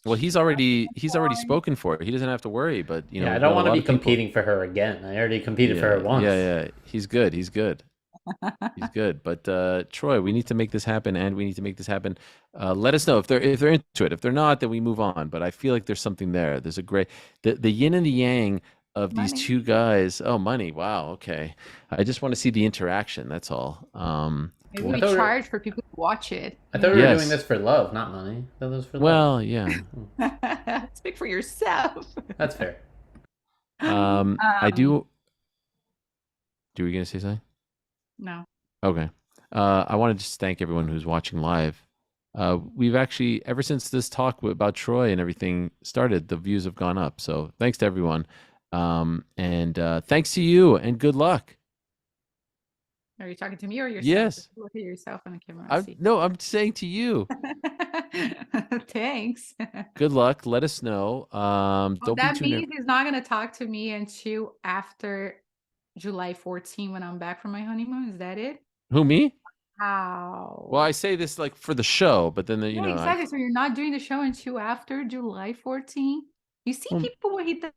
Speaker 1: Well, he's already spoken for it. He doesn't have to worry. But
Speaker 3: Yeah, I
Speaker 1: we've
Speaker 3: don't
Speaker 1: got a
Speaker 3: want to
Speaker 1: lot
Speaker 3: be
Speaker 1: of people.
Speaker 3: competing for her again. I already competed for her once.
Speaker 1: Yeah. He's good. He's good. He's good. But Troy, we need to make this happen, and we need to make this happen. Let us know if they're into it. If they're not, then we move on. But I feel like there's something there. There's a great the yin and the yang of these
Speaker 2: Money.
Speaker 1: two guys. Oh, money. Wow. Okay. I just want to see the interaction. That's all.
Speaker 2: Maybe
Speaker 3: I
Speaker 2: we
Speaker 3: thought we were-
Speaker 2: charge for people to watch it.
Speaker 3: I
Speaker 2: you
Speaker 3: thought we were
Speaker 2: know?
Speaker 3: doing
Speaker 1: Yes.
Speaker 3: this for love, not money. I thought this was for love.
Speaker 1: Well, yeah.
Speaker 2: Speak for yourself.
Speaker 3: That's fair.
Speaker 1: I do. Do we gonna say something?
Speaker 2: No.
Speaker 1: Okay. I want to just thank everyone who's watching live. We've actually, ever since this talk about Troy and everything started, the views have gone up. So thanks to everyone. And thanks to you, and good luck.
Speaker 2: Are you talking to me or yourself?
Speaker 1: Yes.
Speaker 2: Just look at yourself on the camera and see.
Speaker 1: No, I'm saying to you.
Speaker 2: Thanks.
Speaker 1: Good luck. Let us know. Don't be
Speaker 2: That
Speaker 1: too
Speaker 2: means
Speaker 1: nervous.
Speaker 2: he's not going to talk to me until after July 14 when I'm back from my honeymoon. Is that it?
Speaker 1: Who, me?
Speaker 2: How?
Speaker 1: Well, I say this like for the show, but then
Speaker 2: Yeah, exactly. So you're not doing the show until after July 14. You see
Speaker 1: Well,
Speaker 2: people what he does,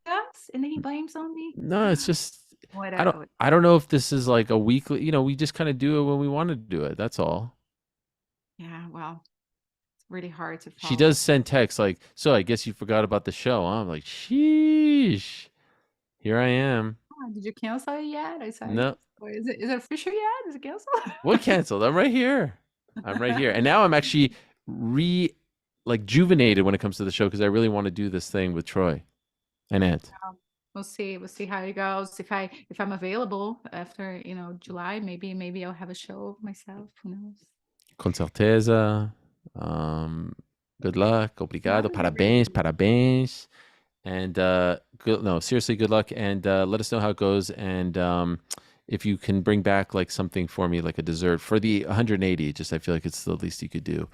Speaker 2: and then he blames on me.
Speaker 1: no, it's just
Speaker 2: Whatever.
Speaker 1: I don't know if this is like a weekly. We just kind of do it when we want to do it. That's all.
Speaker 2: Yeah, well, it's really hard to follow.
Speaker 1: She does send texts like, "So I guess you forgot about the show." Huh? I'm like, "Sheesh, here I am."
Speaker 2: Oh, did you cancel it yet? I said,
Speaker 1: No,
Speaker 2: or is it official yet? Is it canceled?
Speaker 1: what canceled? I'm right here. I'm right here, and now I'm actually juvenated when it comes to the show because I really want to do this thing with Troy and Ant.
Speaker 2: We'll see. We'll see how it goes. If I'm available after July, maybe I'll have a show myself. Who knows?
Speaker 1: Com certeza. Good luck. Obrigado. Parabéns. Parabéns. And seriously, good luck. And let us know how it goes. And if you can bring back like something for me, like a dessert for the 180, just I feel like it's the least you could do.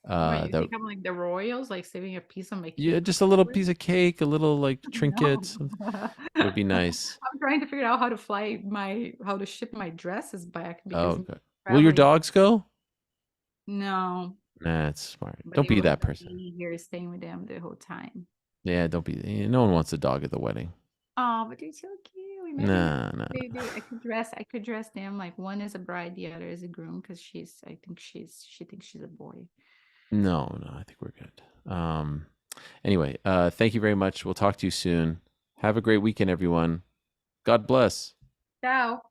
Speaker 2: Wait, you think I'm like the Royals, like saving a piece of my cake?
Speaker 1: Yeah, just a little piece of cake, a little like trinkets.
Speaker 2: No.
Speaker 1: Would be nice.
Speaker 2: I'm trying to figure out how to ship my dresses back because
Speaker 1: Oh, good. Will your dogs go?
Speaker 2: No.
Speaker 1: Nah, that's smart.
Speaker 2: But
Speaker 1: Don't
Speaker 2: they
Speaker 1: be
Speaker 2: will
Speaker 1: that
Speaker 2: be
Speaker 1: person.
Speaker 2: here staying with them the whole time.
Speaker 1: Yeah, don't be. No one wants a dog at the wedding.
Speaker 2: Oh, but they're so cute. Imagine
Speaker 1: Nah.
Speaker 2: I could dress them like one is a bride, the other is a groom because she thinks she's a boy.
Speaker 1: No, I think we're good. Anyway, thank you very much. We'll talk to you soon. Have a great weekend, everyone. God bless.
Speaker 2: Ciao.